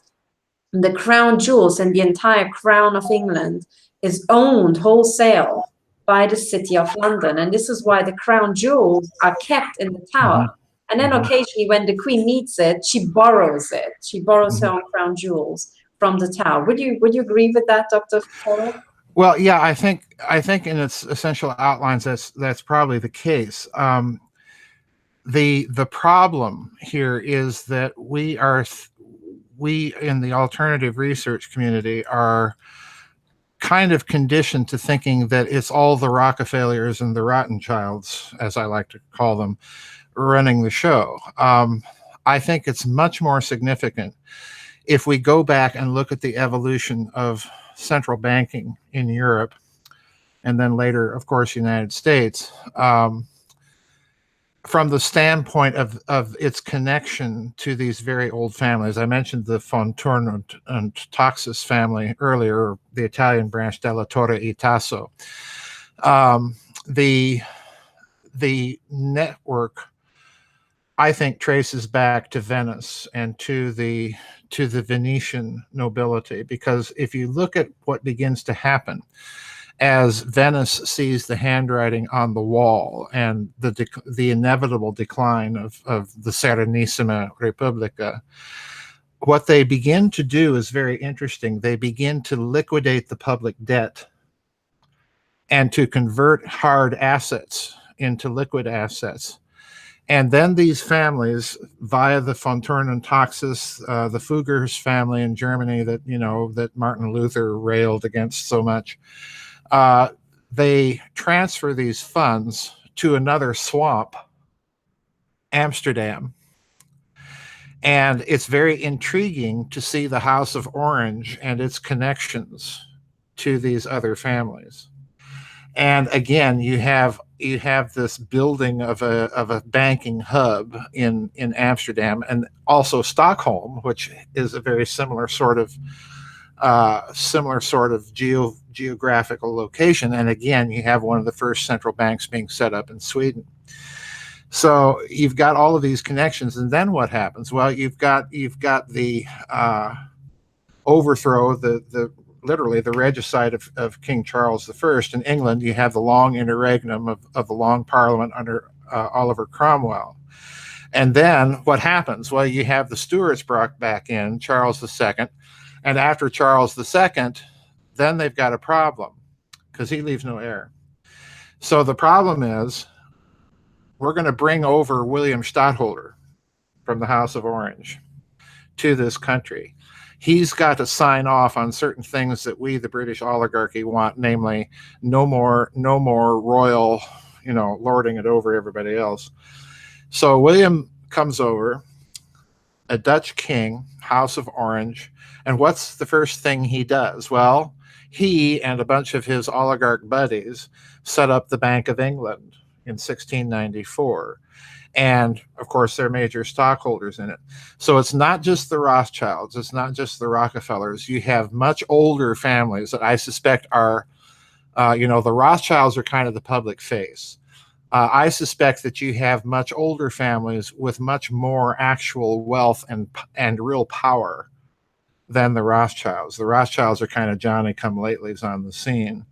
the crown jewels and the entire crown of England is owned wholesale by the city of London. And this is why the crown jewels are kept in the tower. And then occasionally when the Queen needs it, she borrows it. She borrows her own crown jewels from the tower. Would you agree with that, Dr. Farrell? Well, yeah, I think in its essential outlines that's probably the case. The problem here is that we in the alternative research community are kind of conditioned to thinking that it's all the Rockefellers and the Rothschilds, as I like to call them, running the show. I think it's much more significant if we go back and look at the evolution of central banking in Europe, and then later, of course, United States, from the standpoint of its connection to these very old families. I mentioned the von Thurn and Taxis family earlier, the Italian branch della Torre e Tasso. The network, I think, traces back to Venice and to the Venetian nobility, because if you look at what begins to happen as Venice sees the handwriting on the wall and the inevitable decline of the Serenissima Repubblica, what they begin to do is very interesting. They begin to liquidate the public debt and to convert hard assets into liquid assets. And then these families, via the von Thurn and Taxis, the Fuggers family in Germany that, you know, that Martin Luther railed against so much, they transfer these funds to another swamp, Amsterdam. And it's very intriguing to see the House of Orange and its connections to these other families. And again, you have this building of a banking hub in Amsterdam, and also Stockholm, which is a very similar sort of geographical location. And again, you have one of the first central banks being set up in Sweden. So you've got all of these connections, and then what happens? Well, you've got the overthrow, literally the regicide of King Charles I. In England, you have the long interregnum of the Long Parliament under Oliver Cromwell. And then what happens? Well, you have the Stuarts brought back in, Charles II. And after Charles II, then they've got a problem because he leaves no heir. So the problem is, we're going to bring over William Stadtholder from the House of Orange to this country. he's got to sign off on certain things that we, the British oligarchy, want, namely no more royal, lording it over everybody else. So William comes over, a Dutch king, House of Orange, and what's the first thing he does? Well, he and a bunch of his oligarch buddies set up the Bank of England in 1694. And of course, they're major stockholders in it. So it's not just the Rothschilds, it's not just the Rockefellers. You have much older families that I suspect are, the Rothschilds are kind of the public face. I suspect that you have much older families with much more actual wealth and real power than the Rothschilds. The Rothschilds are kind of Johnny-come-latelys on the scene,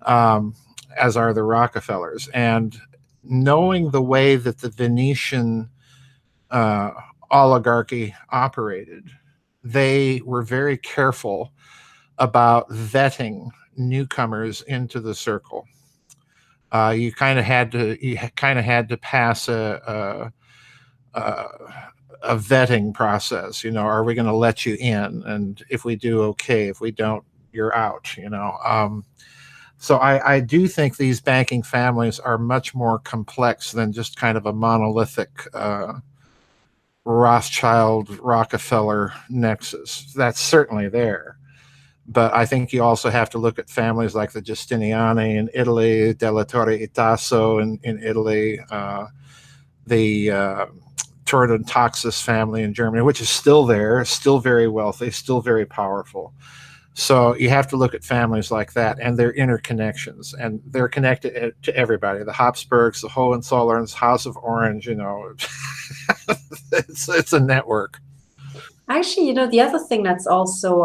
as are the Rockefellers. And knowing the way that the Venetian oligarchy operated, they were very careful about vetting newcomers into the circle. You kind of had to pass a vetting process. Are we going to let you in? And if we do, okay. If we don't, you're out. So I do think these banking families are much more complex than just kind of a monolithic Rothschild Rockefeller nexus. That's certainly there. But I think you also have to look at families like the Giustiniani in Italy, Della Torre Itasso in Italy, the Taurus family in Germany, which is still there, still very wealthy, still very powerful. So you have to look at families like that and their interconnections, and they're connected to everybody. The Habsburgs, the Hohenzollerns, House of Orange, it's a network. Actually, the other thing that's also,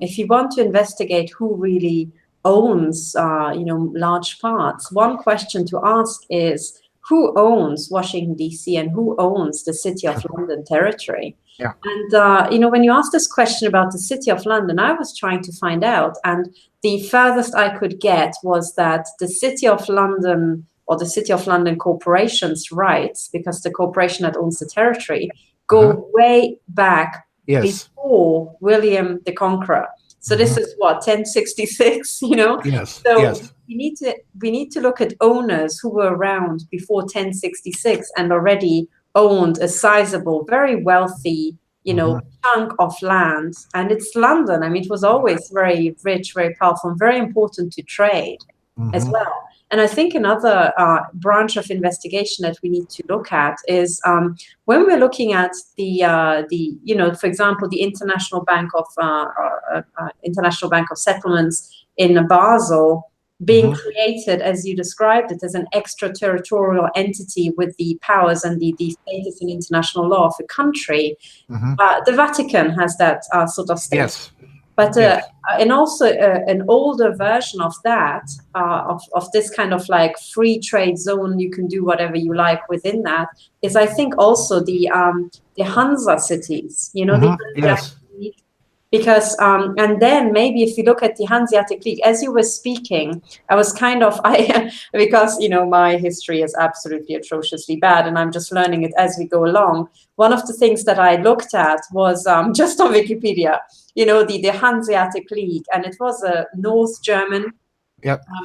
if you want to investigate who really owns, large parts, one question to ask is, who owns Washington, D.C., and who owns the City of London territory? Yeah. And, when you asked this question about the City of London, I was trying to find out, and the furthest I could get was that the City of London, or the City of London Corporation's rights, because the corporation that owns the territory, go way back before William the Conqueror. So this is what, 1066, Yes. So yes. we need to look at owners who were around before 1066 and already owned a sizable, very wealthy, chunk of land. And it's London. I mean, it was always very rich, very powerful, and very important to trade as well. And I think another branch of investigation that we need to look at is when we're looking at for example, the International Bank of Settlements in Basel being created, as you described it, as an extraterritorial entity with the powers and the status in international law of a country. The Vatican has that sort of status. Yes. But and also an older version of that, of this kind of like free trade zone, you can do whatever you like within that, is I think also the Hansa cities, the Hanseatic League. Because and then maybe if you look at the Hanseatic League, as you were speaking, I was kind of because my history is absolutely atrociously bad, and I'm just learning it as we go along. One of the things that I looked at was just on Wikipedia, the Hanseatic League, and it was a North German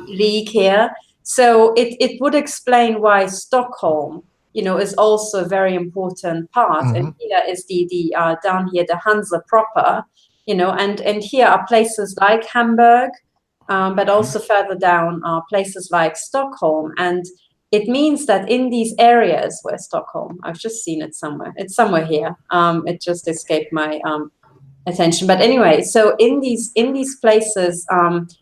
league here. So it would explain why Stockholm, is also a very important part. And here is the down here, the Hansa proper, and here are places like Hamburg, but also further down are places like Stockholm. And it means that in these areas where Stockholm, I've just seen it somewhere. It's somewhere here. It just escaped my attention. But anyway, so in these places,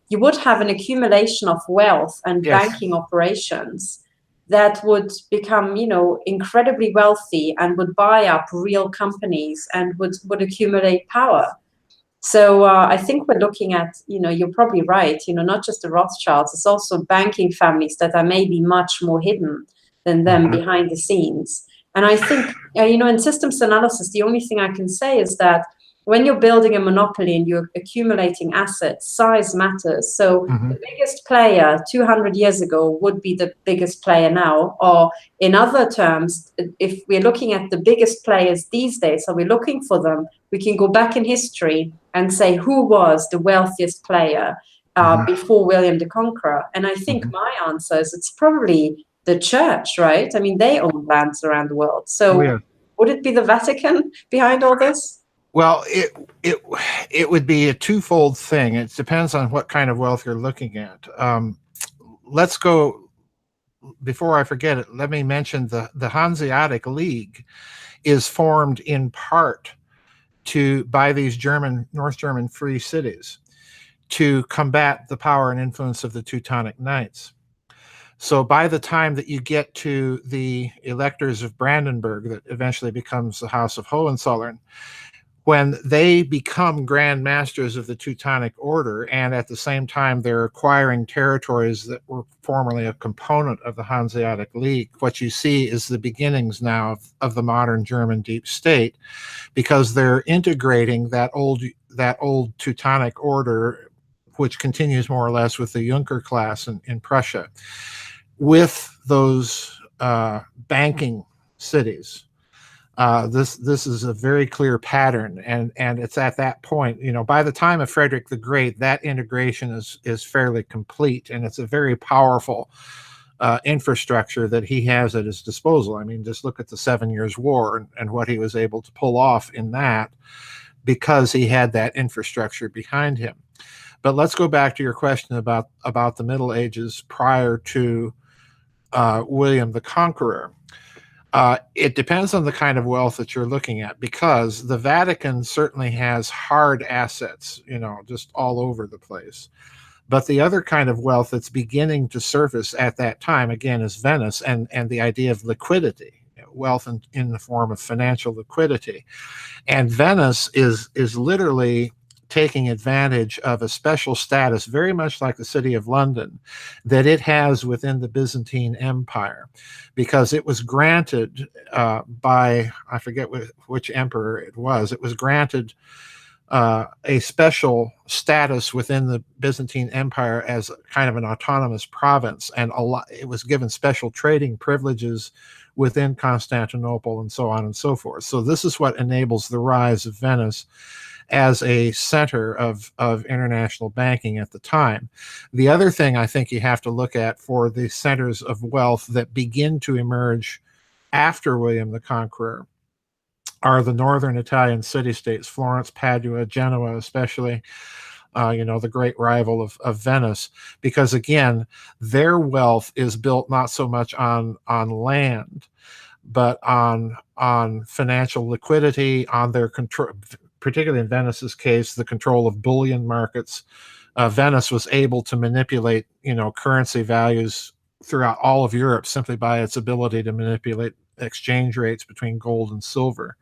you would have an accumulation of wealth and banking operations that would become, incredibly wealthy and would buy up real companies and would accumulate power. So I think we're looking at, you're probably right, not just the Rothschilds, it's also banking families that are maybe much more hidden than them behind the scenes. And I think, in systems analysis, the only thing I can say is that when you're building a monopoly and you're accumulating assets, size matters. So the biggest player 200 years ago would be the biggest player now. Or in other terms, if we're looking at the biggest players these days, are we looking for them? We can go back in history and say who was the wealthiest player before William the Conqueror. And I think my answer is it's probably the church, right? I mean, they own lands around the world. So would it be the Vatican behind all this? Well, it would be a twofold thing. It depends on what kind of wealth you're looking at. Let's go, before I forget it, let me mention the Hanseatic League is formed in part by these North German free cities to combat the power and influence of the Teutonic Knights. So by the time that you get to the electors of Brandenburg, that eventually becomes the House of Hohenzollern, when they become grand masters of the Teutonic Order, and at the same time they're acquiring territories that were formerly a component of the Hanseatic League, what you see is the beginnings now of the modern German deep state, because they're integrating that old Teutonic Order, which continues more or less with the Junker class in Prussia, with those banking cities. This is a very clear pattern, and it's at that point, by the time of Frederick the Great, that integration is fairly complete, and it's a very powerful infrastructure that he has at his disposal. I mean, just look at the 7 Years' War and what he was able to pull off in that, because he had that infrastructure behind him. But let's go back to your question about the Middle Ages prior to William the Conqueror. It depends on the kind of wealth that you're looking at, because the Vatican certainly has hard assets, just all over the place. But the other kind of wealth that's beginning to surface at that time, again, is Venice and the idea of liquidity, wealth in the form of financial liquidity. And Venice is literally taking advantage of a special status, very much like the city of London, that it has within the Byzantine Empire, because it was granted by, I forget which emperor it was granted a special status within the Byzantine Empire as kind of an autonomous province, and it was given special trading privileges within Constantinople and so on and so forth. So this is what enables the rise of Venice as a center of international banking at the time. The other thing I think you have to look at for the centers of wealth that begin to emerge after William the Conqueror are the northern Italian city-states, Florence, Padua, Genoa especially, the great rival of Venice, because again, their wealth is built not so much on land, but on financial liquidity, on their control, particularly in Venice's case, the control of bullion markets. Venice was able to manipulate, currency values throughout all of Europe simply by its ability to manipulate exchange rates between gold and silver.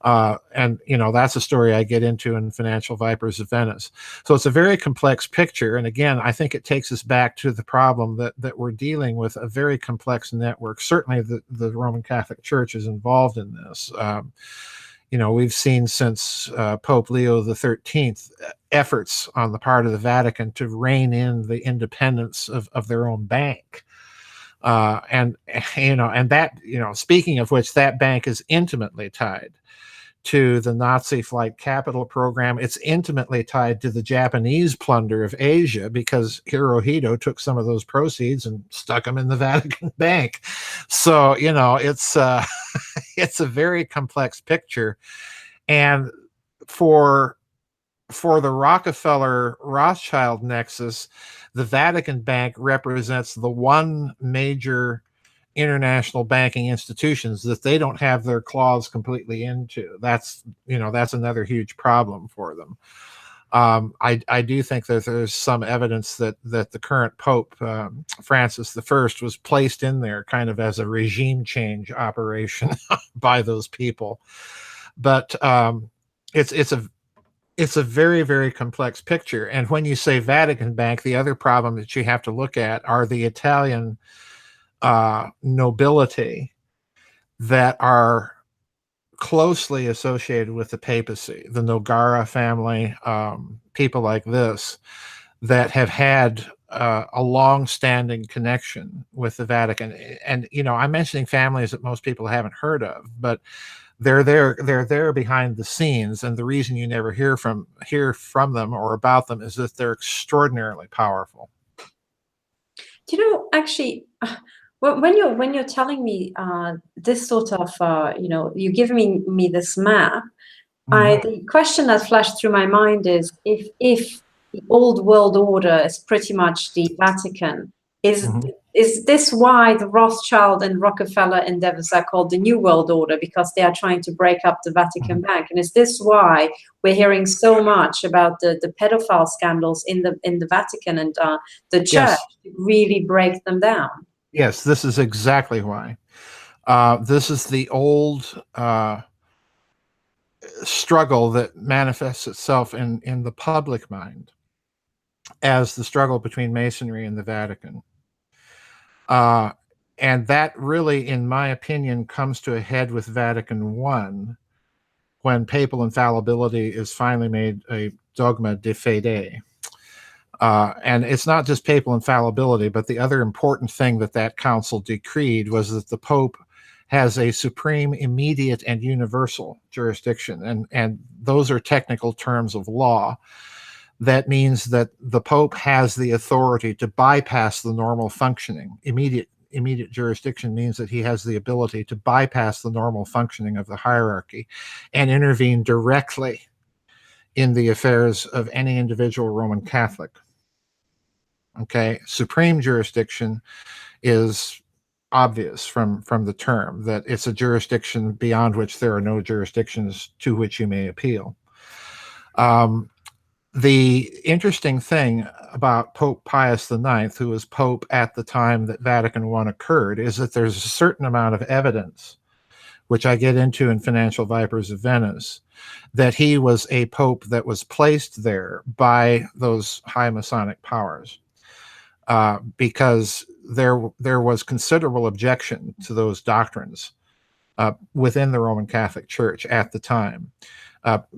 And that's a story I get into in Financial Vipers of Venice. So it's a very complex picture. And again, I think it takes us back to the problem that we're dealing with a very complex network. Certainly the Roman Catholic Church is involved in this. We've seen since Pope Leo XIII efforts on the part of the Vatican to rein in the independence of their own bank. And that, speaking of which, that bank is intimately tied to the Nazi flight capital program. It's intimately tied to the Japanese plunder of Asia, because Hirohito took some of those proceeds and stuck them in the Vatican Bank. So, it's it's a very complex picture. And for the Rockefeller-Rothschild nexus, the Vatican Bank represents the one major international banking institutions that they don't have their claws completely into. That's another huge problem for them. I do think that there's some evidence that the current Pope, Francis I, was placed in there kind of as a regime change operation by those people. But it's a very, very complex picture. And when you say Vatican Bank, the other problem that you have to look at are the Italian nobility that are closely associated with the papacy, the Nogara family, people like this, that have had a long-standing connection with the Vatican. And, you know, I'm mentioning families that most people haven't heard of, but they're there behind the scenes. And the reason you never hear from them or about them is that they're extraordinarily powerful. You know, actually, when you're telling me this sort of, you know, you give me this map, the question that flashed through my mind is if the old world order is pretty much the Vatican, is this why the Rothschild and Rockefeller endeavors are called the New World Order, because they are trying to break up the Vatican Bank? And is this why we're hearing so much about the pedophile scandals in the Vatican and the church, Yes. to really break them down? Yes, this is exactly why. This is the old struggle that manifests itself in the public mind as the struggle between Masonry and the Vatican. And that really, in my opinion, comes to a head with Vatican I, when papal infallibility is finally made a dogma de fide. And it's not just papal infallibility, but the other important thing that council decreed was that the Pope has a supreme, immediate, and universal jurisdiction. And those are technical terms of law. That means that the Pope has the authority to bypass the normal functioning. Immediate jurisdiction means that he has the ability to bypass the normal functioning of the hierarchy and intervene directly in the affairs of any individual Roman Catholic. Okay, supreme jurisdiction is obvious from the term, that it's a jurisdiction beyond which there are no jurisdictions to which you may appeal. The interesting thing about Pope Pius IX, who was Pope at the time that Vatican I occurred, is that there's a certain amount of evidence, which I get into in Financial Vipers of Venice, that he was a Pope that was placed there by those high Masonic powers, because there was considerable objection to those doctrines within the Roman Catholic Church at the time.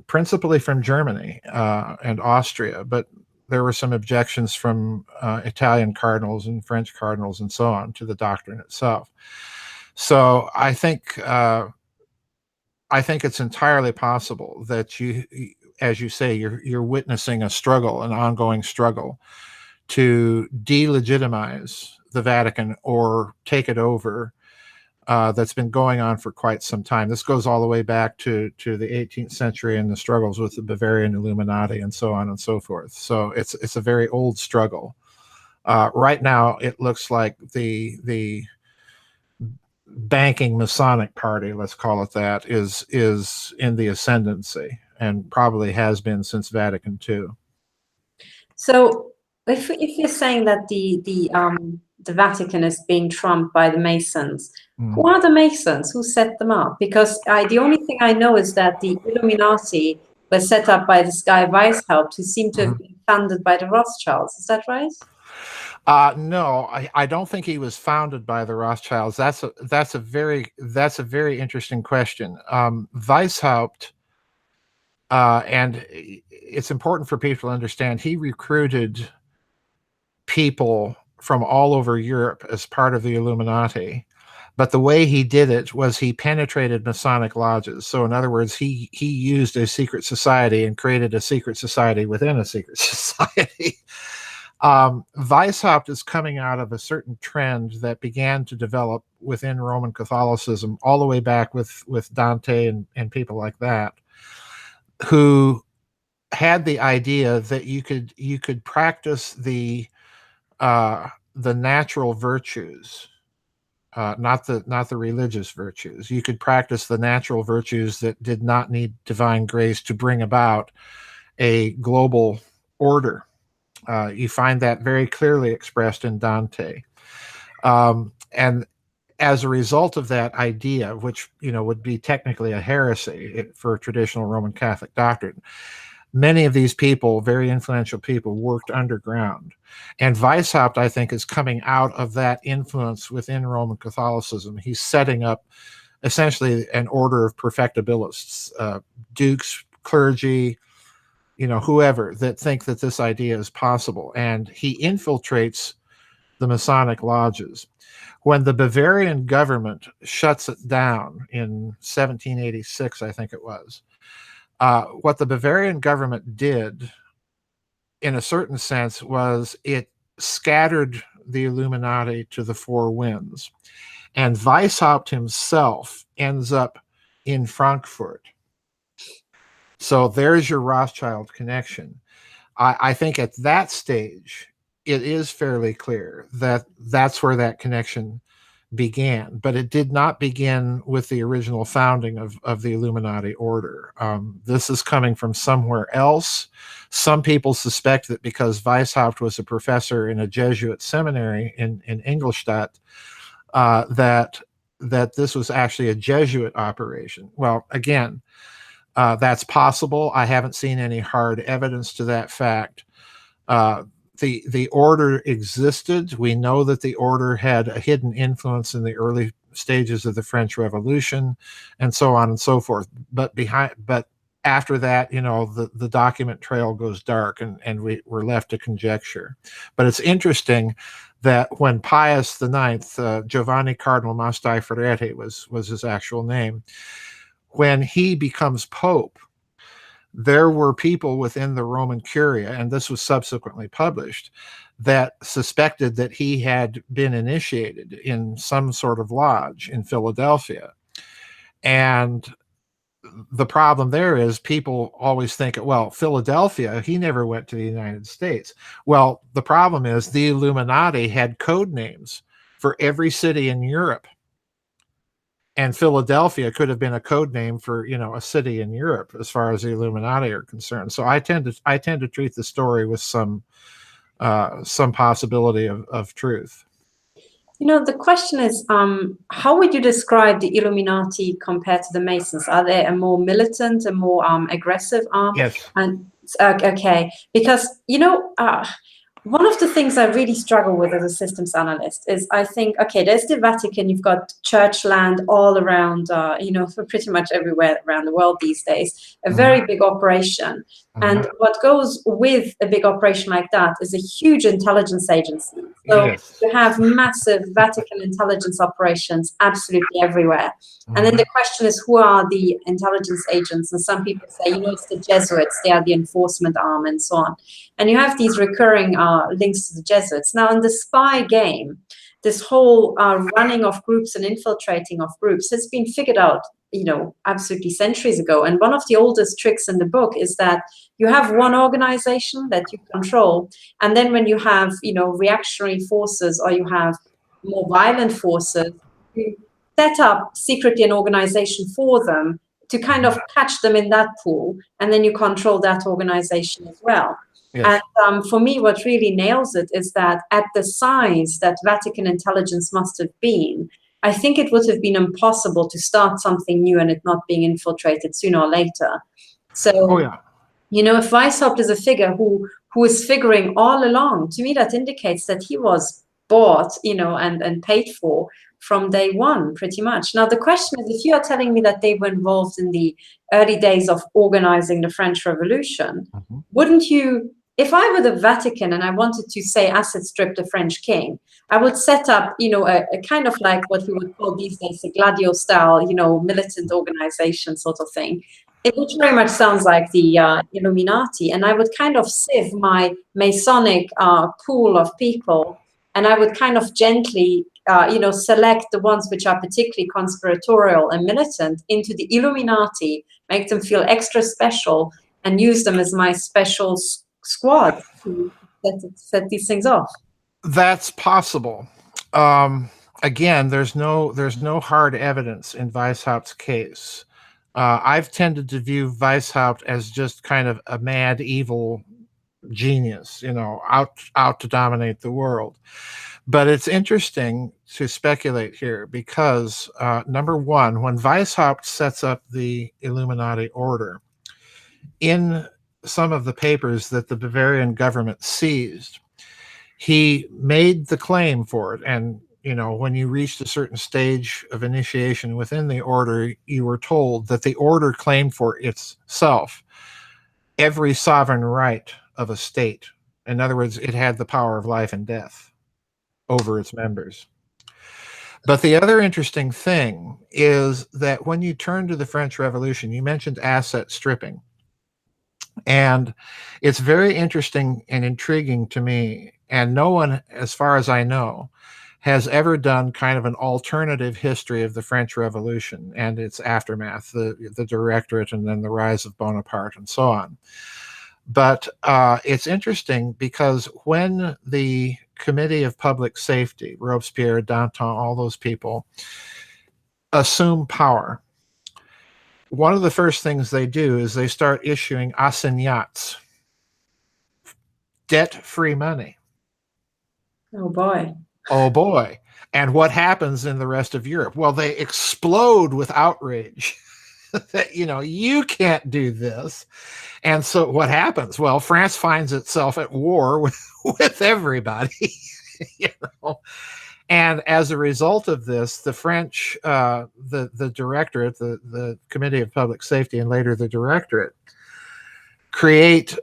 Principally from Germany and Austria, but there were some objections from Italian cardinals and French cardinals and so on to the doctrine itself. So I think it's entirely possible that you, as you say, you're witnessing a struggle, an ongoing struggle to delegitimize the Vatican or take it over. That's been going on for quite some time. This goes all the way back to the 18th century and the struggles with the Bavarian Illuminati and so on and so forth. So it's a very old struggle. Right now, it looks like the banking Masonic party, let's call it that, is in the ascendancy and probably has been since Vatican II. So if you're saying that the Vatican is being trumped by the Masons, who are the Masons? Who set them up? Because the only thing I know is that the Illuminati were set up by this guy Weishaupt, who seemed to have been funded by the Rothschilds. Is that right? No, I don't think he was founded by the Rothschilds. That's a very interesting question. Weishaupt, and it's important for people to understand, he recruited people from all over Europe as part of the Illuminati. But the way he did it was he penetrated Masonic lodges. So in other words, he used a secret society and created a secret society within a secret society. Weishaupt is coming out of a certain trend that began to develop within Roman Catholicism all the way back with Dante and people like that, who had the idea that you could practice the natural virtues, not the religious virtues. You could practice the natural virtues that did not need divine grace to bring about a global order. You find that very clearly expressed in Dante. And as a result of that idea, which would be technically a heresy for traditional Roman Catholic doctrine, many of these people, very influential people, worked underground. And Weishaupt, I think, is coming out of that influence within Roman Catholicism. He's setting up essentially an order of perfectibilists, dukes, clergy, whoever, that think that this idea is possible. And he infiltrates the Masonic lodges. When the Bavarian government shuts it down in 1786, I think it was, what the Bavarian government did, in a certain sense, was it scattered the Illuminati to the four winds. And Weishaupt himself ends up in Frankfurt. So there's your Rothschild connection. I think at that stage, it is fairly clear that that's where that connection began, but it did not begin with the original founding of the Illuminati order. This is coming from somewhere else. Some people suspect that because Weishaupt was a professor in a Jesuit seminary in Ingolstadt, that this was actually a Jesuit operation. Well, again, that's possible. I haven't seen any hard evidence to that fact. The order existed. We know that the order had a hidden influence in the early stages of the French Revolution, and so on and so forth. But after that, the document trail goes dark, and we're left to conjecture. But it's interesting that when Pius IX, Giovanni Cardinal Mastai Ferretti was his actual name, when he becomes Pope, there were people within the Roman Curia, and this was subsequently published, that suspected that he had been initiated in some sort of lodge in Philadelphia. And the problem there is people always think, well, Philadelphia, he never went to the United States. Well, the problem is the Illuminati had code names for every city in Europe. And Philadelphia could have been a code name for, a city in Europe, as far as the Illuminati are concerned. So I tend to treat the story with some possibility of truth. The question is, how would you describe the Illuminati compared to the Masons? Are they a more militant, a more aggressive arm? Yes. And okay, because one of the things I really struggle with as a systems analyst is I think, okay, there's the Vatican, you've got church land all around, for pretty much everywhere around the world these days, a very big operation. And what goes with a big operation like that is a huge intelligence agency. So you have massive Vatican intelligence operations absolutely everywhere. And then the question is, who are the intelligence agents? And some people say, it's the Jesuits, they are the enforcement arm and so on. And you have these recurring links to the Jesuits. Now, in the spy game, this whole running of groups and infiltrating of groups has been figured out, absolutely centuries ago. And one of the oldest tricks in the book is that you have one organization that you control. And then when you have, reactionary forces, or you have more violent forces, you set up secretly an organization for them to kind of catch them in that pool. And then you control that organization as well. Yes. And for me, what really nails it is that at the size that Vatican intelligence must have been, I think it would have been impossible to start something new and it not being infiltrated sooner or later. So, if Weishaupt is a figure who is figuring all along, to me that indicates that he was bought, and paid for from day one, pretty much. Now, the question is, if you are telling me that they were involved in the early days of organizing the French Revolution, wouldn't you... If I were the Vatican and I wanted to, say, asset strip the French king, I would set up, a kind of like what we would call these days a Gladio-style, militant organization sort of thing. Which very much sounds like the Illuminati. And I would kind of sieve my Masonic pool of people, and I would kind of gently, select the ones which are particularly conspiratorial and militant into the Illuminati, make them feel extra special, and use them as my special squad to set these things off. That's possible. Again, there's no hard evidence in Weishaupt's case. I've tended to view Weishaupt as just kind of a mad, evil genius, out to dominate the world. But it's interesting to speculate here because, number one, when Weishaupt sets up the Illuminati order, in some of the papers that the Bavarian government seized, he made the claim for it, and you know, when you reached a certain stage of initiation within the order, you were told that the order claimed for itself every sovereign right of a state. In other words, it had the power of life and death over its members. But the other interesting thing is that when you turn to the French Revolution, you mentioned asset stripping. And it's very interesting and intriguing to me. And no one, as far as I know, has ever done kind of an alternative history of the French Revolution and its aftermath, the Directorate and then the rise of Bonaparte and so on. But it's interesting because when the Committee of Public Safety, Robespierre, Danton, all those people, assume power, one of the first things they do is they start issuing assignats, debt-free money. Oh boy. Oh boy. And what happens in the rest of Europe? Well, they explode with outrage that, you know, you can't do this. And so what happens? Well, France finds itself at war with everybody, you know. And as a result of this, the French, the Directorate, the Committee of Public Safety, and later the Directorate, create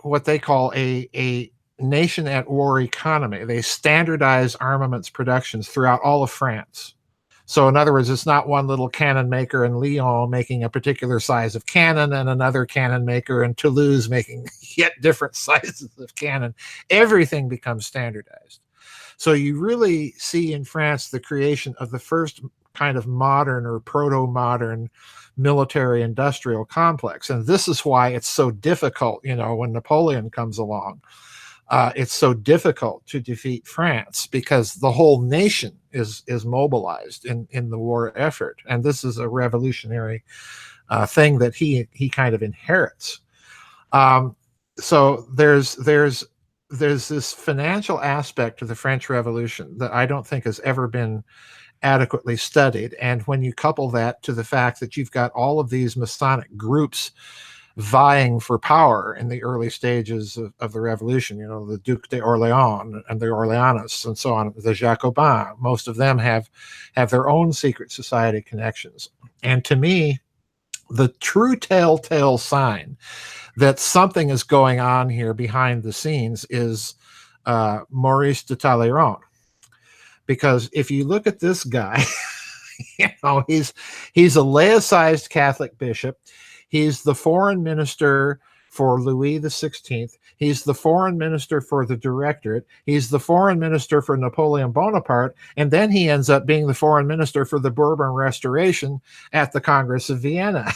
what they call a nation at war economy. They standardize armaments productions throughout all of France. So in other words, it's not one little cannon maker in Lyon making a particular size of cannon and another cannon maker in Toulouse making yet different sizes of cannon. Everything becomes standardized. So you really see in France the creation of the first kind of modern or proto-modern military industrial complex. And this is why it's so difficult, you know, when Napoleon comes along. It's so difficult to defeat France because the whole nation is mobilized in the war effort. And this is a revolutionary thing that he kind of inherits. So there's this financial aspect to the French Revolution that I don't think has ever been adequately studied. And when you couple that to the fact that you've got all of these Masonic groups vying for power in the early stages of the revolution, you know, the Duc d'Orléans and the Orleanists and so on, the Jacobins, most of them have their own secret society connections. And to me, the true telltale sign that something is going on here behind the scenes is Maurice de Talleyrand. Because if you look at this guy, you know, he's a laicized Catholic bishop. He's the foreign minister for Louis XVI. He's the foreign minister for the Directorate. He's the foreign minister for Napoleon Bonaparte. And then he ends up being the foreign minister for the Bourbon Restoration at the Congress of Vienna.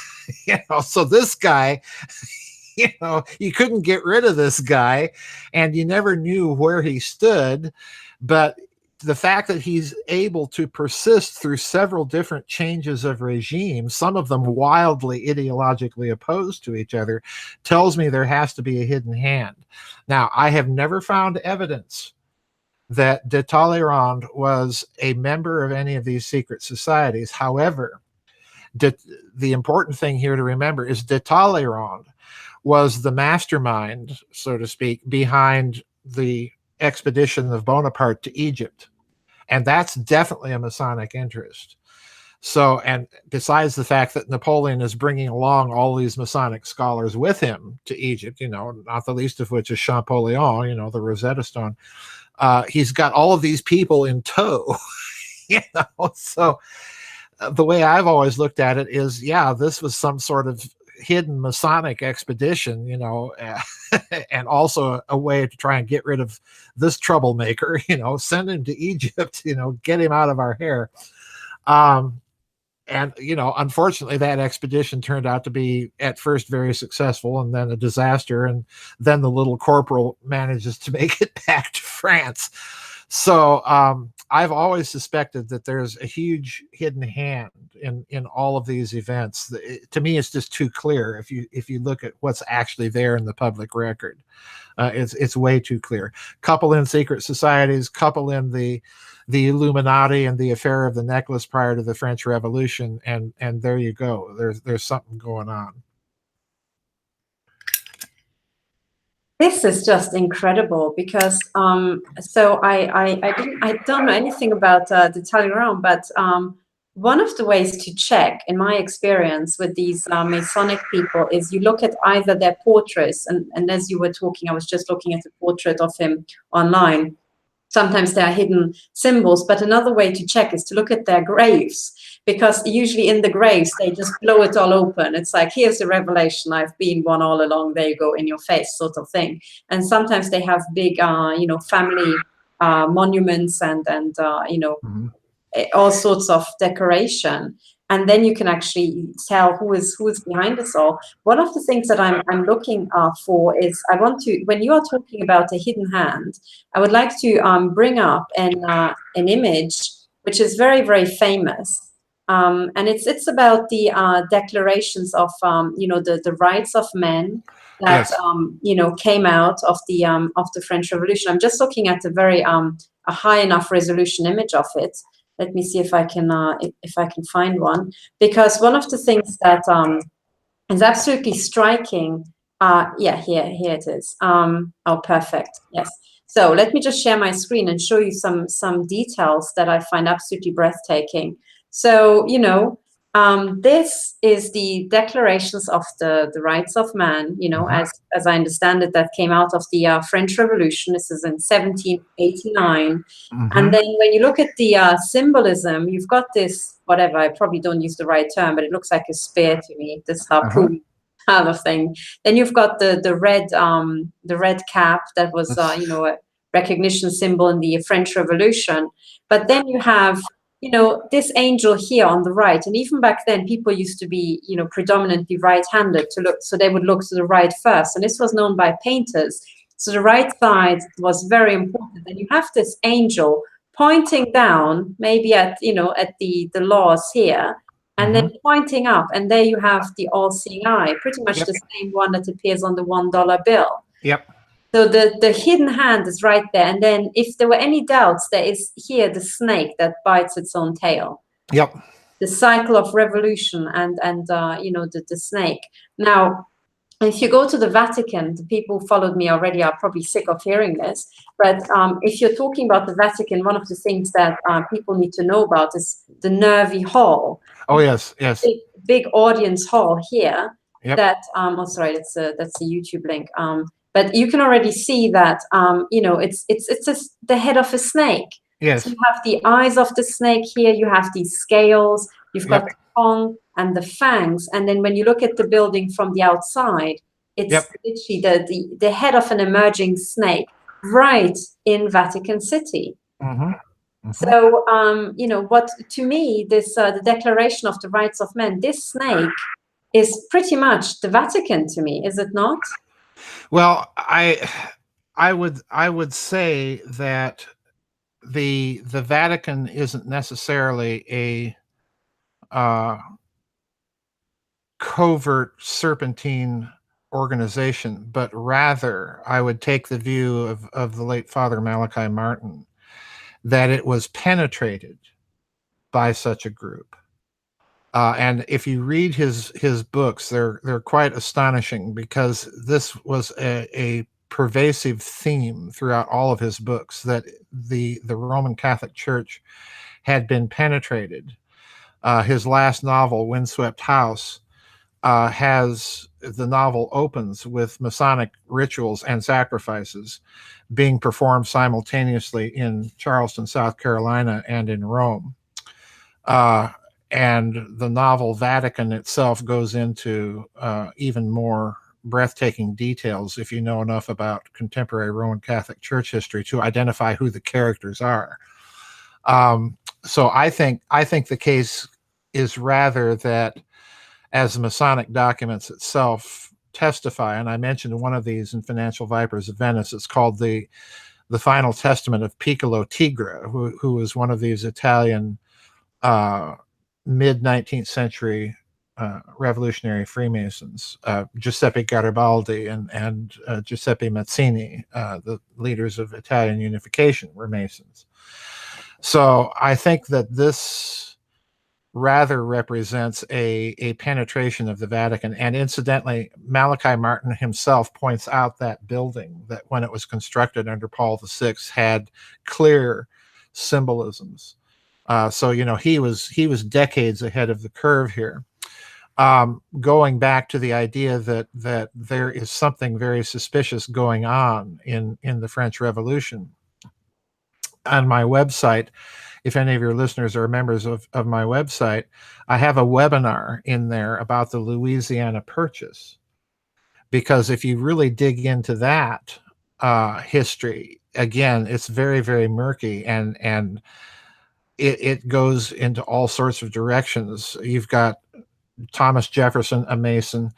You know, so this guy, you know, you couldn't get rid of this guy and you never knew where he stood. But the fact that he's able to persist through several different changes of regime, some of them wildly ideologically opposed to each other, tells me there has to be a hidden hand. Now, I have never found evidence that de Talleyrand was a member of any of these secret societies. However, the important thing here to remember is de Talleyrand was the mastermind, so to speak, behind the expedition of Bonaparte to Egypt. And that's definitely a Masonic interest. So, and besides the fact that Napoleon is bringing along all these Masonic scholars with him to Egypt, you know, not the least of which is Champollion, you know, the Rosetta Stone, he's got all of these people in tow, you know. So the way I've always looked at it is, yeah, this was some sort of hidden Masonic expedition, you know, and also a way to try and get rid of this troublemaker, you know, send him to Egypt, you know, get him out of our hair. And, you know, unfortunately, that expedition turned out to be at first very successful and then a disaster. And then the little corporal manages to make it back to France. So I've always suspected that there's a huge hidden hand in all of these events. To me, it's just too clear. If you look at what's actually there in the public record, it's way too clear. Couple in secret societies, couple in the Illuminati and the affair of the necklace prior to the French Revolution, and there you go. There's something going on. This is just incredible because so I don't know anything about the Talleyrand, but one of the ways to check, in my experience with these Masonic people, is you look at either their portraits, and as you were talking, I was just looking at a portrait of him online. Sometimes there are hidden symbols, but another way to check is to look at their graves, because usually in the graves, they just blow it all open. It's like, here's the revelation, I've been one all along, there you go, in your face, sort of thing. And sometimes they have big, family monuments and Mm-hmm. all sorts of decoration. And then you can actually tell who is behind this all. One of the things that I'm looking for is, I want to, when you are talking about a hidden hand, I would like to bring up an image which is very, very famous. And it's about the declarations of the rights of men that Yes. came out of the French Revolution. I'm just looking at a very a high enough resolution image of it. Let me see if I can find one, because one of the things that is absolutely striking. Yeah, here it is. Oh, perfect. Yes. So let me just share my screen and show you some details that I find absolutely breathtaking. So this is the declarations of the rights of man. As I understand it, that came out of the French Revolution. This is in 1789. Mm-hmm. And then when you look at the symbolism, you've got this, whatever, I probably don't use the right term, but it looks like a spear to me, this harpoon kind of thing. Then you've got the red cap that was a recognition symbol in the French Revolution. But then you have this angel here on the right. And even back then, people used to be predominantly right-handed to look, so they would look to the right first. And this was known by painters. So the right side was very important. And you have this angel pointing down, maybe at the laws here, and then pointing up, and there you have the all-seeing eye, pretty much the same one that appears on the $1 bill. Yep. So the hidden hand is right there. And then if there were any doubts, there is here the snake that bites its own tail. Yep. The cycle of revolution and the snake. Now, if you go to the Vatican, the people who followed me already are probably sick of hearing this, but if you're talking about the Vatican, one of the things that people need to know about is the Nervi Hall. Oh, yes, yes. Big audience hall here. Yep. That, sorry, that's a YouTube link. But you can already see that, it's the head of a snake. Yes. So you have the eyes of the snake here, you have these scales, you've got the tongue and the fangs. And then when you look at the building from the outside, it's literally the head of an emerging snake right in Vatican City. So, what to me, this the Declaration of the Rights of Men, this snake is pretty much the Vatican to me, is it not? Well, I would say that the Vatican isn't necessarily a covert serpentine organization, but rather I would take the view of the late Father Malachi Martin, that it was penetrated by such a group. And if you read his books, they're quite astonishing, because this was a pervasive theme throughout all of his books, that the Roman Catholic Church had been penetrated. His last novel, Windswept House, the novel opens with Masonic rituals and sacrifices being performed simultaneously in Charleston, South Carolina, and in Rome. And the novel Vatican itself goes into even more breathtaking details, if you know enough about contemporary Roman Catholic Church history, to identify who the characters are. So I think the case is rather that, as the Masonic documents itself testify, and I mentioned one of these in Financial Vipers of Venice, it's called the Final Testament of Piccolo Tigre, who was one of these Italian mid-19th century revolutionary Freemasons, Giuseppe Garibaldi and Giuseppe Mazzini, the leaders of Italian unification, were Masons. So I think that this rather represents a penetration of the Vatican. And incidentally, Malachi Martin himself points out that building, that when it was constructed under Paul VI, had clear symbolisms. So, you know, he was decades ahead of the curve here. Going back to the idea that there is something very suspicious going on in the French Revolution. On my website, if any of your listeners are members of my website, I have a webinar in there about the Louisiana Purchase. Because if you really dig into that history, again, it's very, very murky, and it goes into all sorts of directions. You've got Thomas Jefferson, a Mason,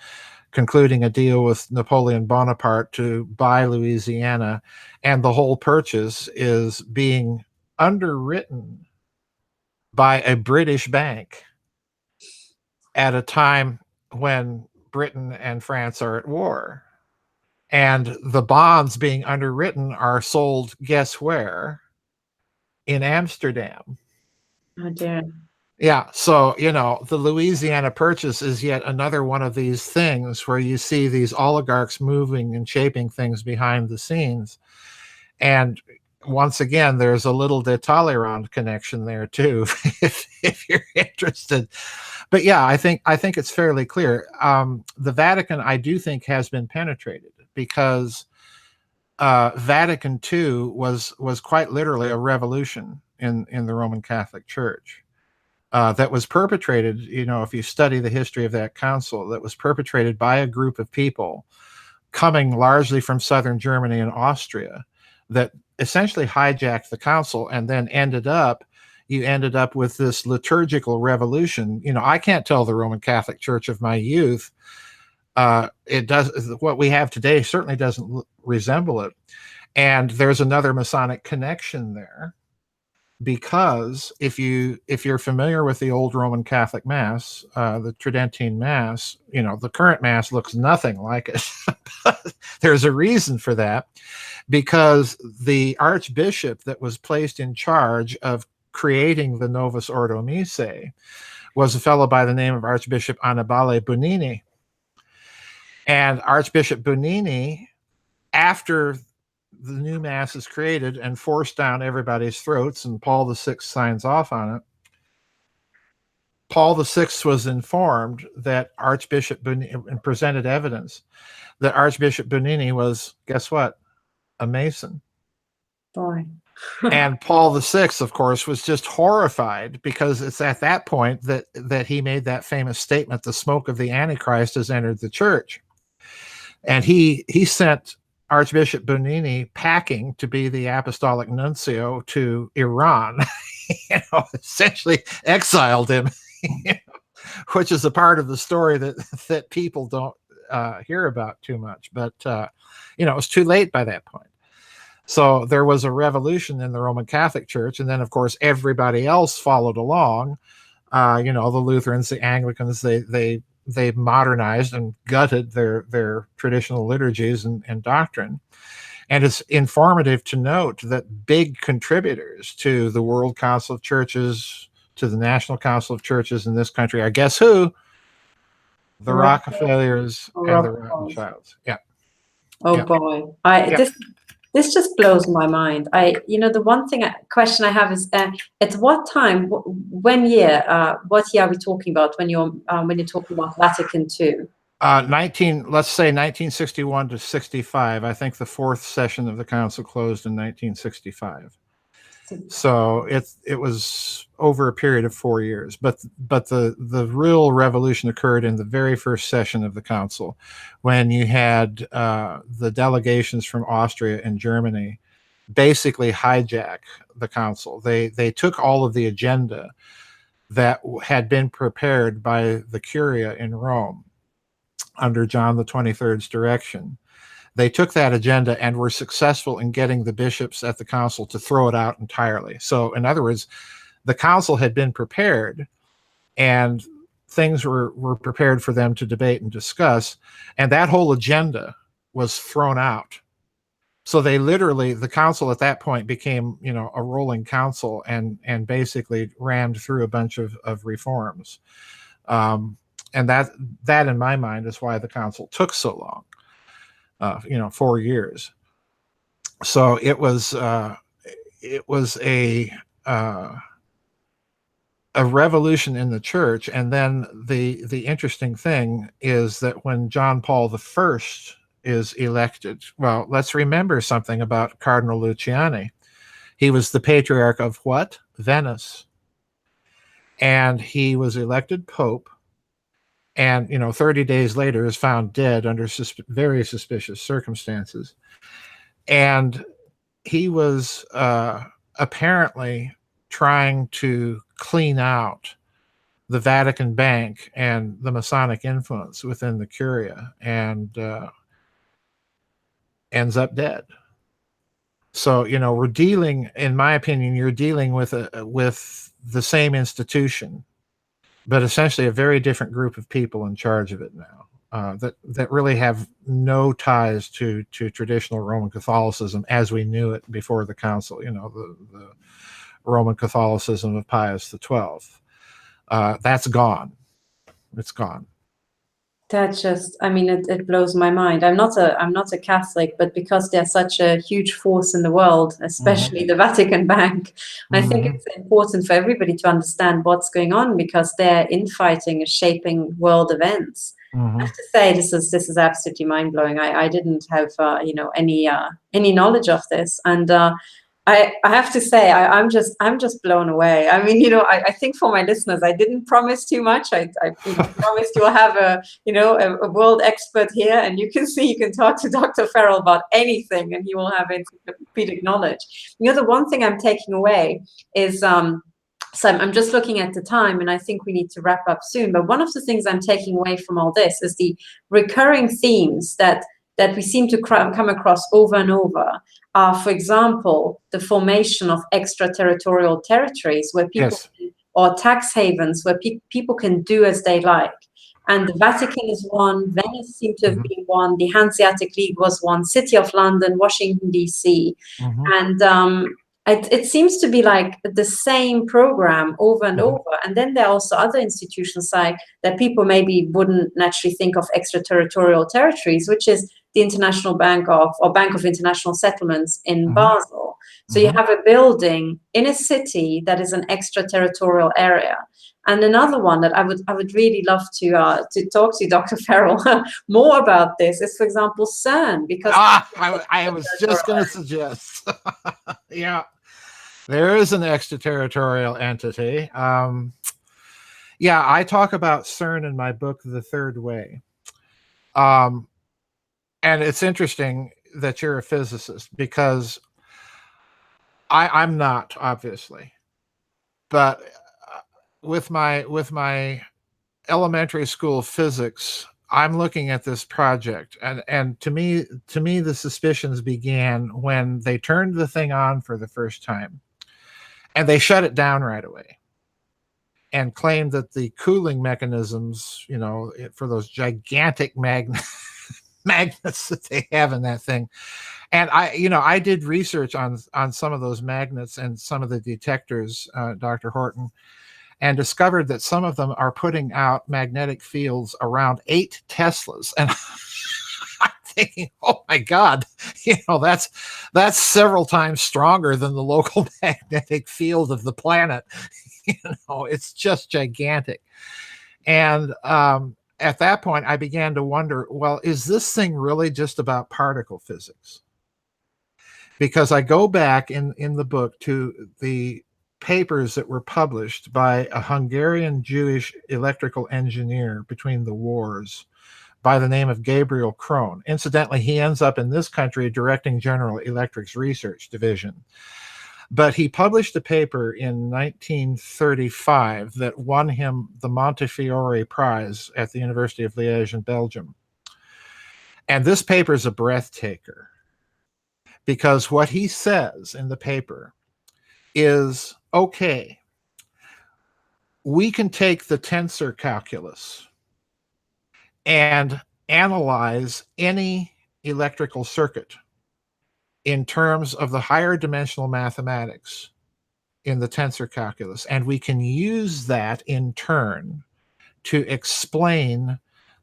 concluding a deal with Napoleon Bonaparte to buy Louisiana, and the whole purchase is being underwritten by a British bank at a time when Britain and France are at war. And the bonds being underwritten are sold, guess where? In Amsterdam. Oh dear. Yeah, so, you know, the Louisiana Purchase is yet another one of these things where you see these oligarchs moving and shaping things behind the scenes. And once again, there's a little de Talleyrand connection there too, if you're interested. But yeah, I think it's fairly clear. The Vatican, I do think, has been penetrated, because Vatican II was quite literally a revolution in the Roman Catholic Church. That was perpetrated, you know, if you study the history of that council, that was perpetrated by a group of people coming largely from southern Germany and Austria, that essentially hijacked the council, and then ended up with this liturgical revolution. You know, I can't tell the Roman Catholic Church of my youth. It does, what we have today certainly doesn't resemble it. And there's another Masonic connection there, because if you're familiar with the old Roman Catholic Mass, the Tridentine Mass, you know, the current Mass looks nothing like it. But there's a reason for that, because the archbishop that was placed in charge of creating the Novus Ordo Missae was a fellow by the name of Archbishop Annibale Bugnini. And Archbishop Bugnini, after the new Mass is created and forced down everybody's throats, and Paul VI signs off on it, Paul VI was informed that Archbishop Bugnini, and presented evidence that Archbishop Bugnini was, guess what, a Mason. Boy. And Paul VI, of course, was just horrified, because it's at that point that he made that famous statement, "The smoke of the Antichrist has entered the church." And he sent Archbishop Bugnini packing to be the apostolic nuncio to Iran. You know, essentially exiled him, you know, which is a part of the story that people don't hear about too much. But you know, it was too late by that point. So there was a revolution in the Roman Catholic Church, and then of course everybody else followed along. You know, the Lutherans, the Anglicans, they modernized and gutted their traditional liturgies and doctrine. And it's informative to note that big contributors to the World Council of Churches, to the National Council of Churches in this country are, guess who? The Rockefellers and the Rothschilds. Yeah. Oh yeah. boy. Yeah. This just blows my mind. You know, the one question I have is, at what time, when year, what year are we talking about when you're talking about Vatican II? Let's say 1961 to 65. I think the fourth session of the council closed in 1965. So it was over a period of 4 years, but the real revolution occurred in the very first session of the council, when you had the delegations from Austria and Germany basically hijack the council. They took all of the agenda that had been prepared by the Curia in Rome under John the 23rd's direction. They took that agenda and were successful in getting the bishops at the council to throw it out entirely. So in other words, the council had been prepared, and things were prepared for them to debate and discuss, and that whole agenda was thrown out. So they literally, the council at that point became, you know, a rolling council, and basically rammed through a bunch of reforms. And that in my mind is why the council took so long, you know, 4 years. So it was a revolution in the church. And then the interesting thing is that when John Paul I is elected, well, let's remember something about Cardinal Luciani. He was the patriarch of what? Venice. And he was elected Pope, and, you know, 30 days later is found dead under very suspicious circumstances. And he was apparently trying to clean out the Vatican Bank and the Masonic influence within the Curia, and ends up dead. So, you know, we're dealing, in my opinion, you're dealing with the same institution, but essentially a very different group of people in charge of it now, that really have no ties to traditional Roman Catholicism as we knew it before the council. You know, the Roman Catholicism of Pius XII. That's gone. It's gone. That just, I mean, it blows my mind. I'm not a Catholic, but because they're such a huge force in the world, especially the Vatican Bank, I think it's important for everybody to understand what's going on, because their infighting is shaping world events. I have to say, this is absolutely mind blowing. I didn't have you know, any knowledge of this, and I have to say, I'm just blown away. I mean, you know, I think for my listeners, I didn't promise too much. I you know, promised you'll have a world expert here, and you can talk to Dr. Farrell about anything, and he will have encyclopedic knowledge. You know, the one thing I'm taking away is, so I'm just looking at the time, and I think we need to wrap up soon. But one of the things I'm taking away from all this is the recurring themes that we seem to come across over and over. For example, the formation of extraterritorial territories where people, or tax havens where people can do as they like. And the Vatican is one, Venice seemed to have been one, the Hanseatic League was one, City of London, Washington, D.C. And it seems to be like the same program over and over. And then there are also other institutions like that people maybe wouldn't naturally think of extraterritorial territories, which is the International Bank or Bank of International Settlements in Basel. So you have a building in a city that is an extraterritorial area. And another one that I would really love to talk to Dr. Farrell more about this is, for example, CERN, because I was just going to suggest, yeah, there is an extraterritorial entity. Yeah, I talk about CERN in my book, The Third Way. And it's interesting that you're a physicist, because I'm not, obviously, but with my elementary school physics, I'm looking at this project, and to me the suspicions began when they turned the thing on for the first time, and they shut it down right away, and claimed that the cooling mechanisms, you know, for those gigantic magnets that they have in that thing. And I did research on some of those magnets and some of the detectors, Dr. Horton, and discovered that some of them are putting out magnetic fields around 8 Teslas. And I'm thinking, oh my God, you know, that's several times stronger than the local magnetic field of the planet. You know, it's just gigantic. And at that point, I began to wonder, well, is this thing really just about particle physics? Because I go back in the book to the papers that were published by a Hungarian Jewish electrical engineer between the wars by the name of Gabriel Krohn. Incidentally, he ends up in this country directing General Electric's research division. But he published a paper in 1935 that won him the Montefiore Prize at the University of Liège in Belgium. And this paper is a breathtaker, because what he says in the paper is, okay, we can take the tensor calculus and analyze any electrical circuit in terms of the higher dimensional mathematics in the tensor calculus, and we can use that in turn to explain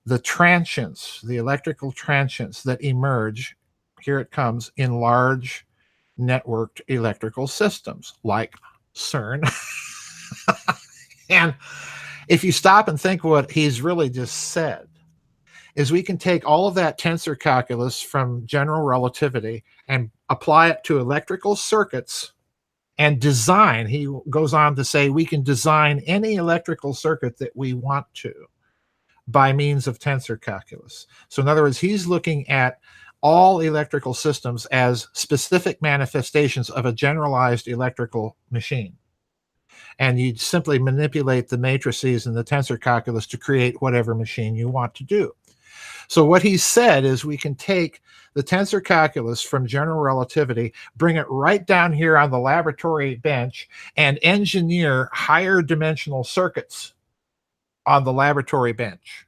the transients, the electrical transients that emerge, here it comes, in large networked electrical systems like CERN. And if you stop and think what he's really just said, is we can take all of that tensor calculus from general relativity and apply it to electrical circuits and design. He goes on to say we can design any electrical circuit that we want to by means of tensor calculus. So in other words, he's looking at all electrical systems as specific manifestations of a generalized electrical machine. And you simply manipulate the matrices in the tensor calculus to create whatever machine you want to do. So what he said is we can take the tensor calculus from general relativity, bring it right down here on the laboratory bench, and engineer higher dimensional circuits on the laboratory bench.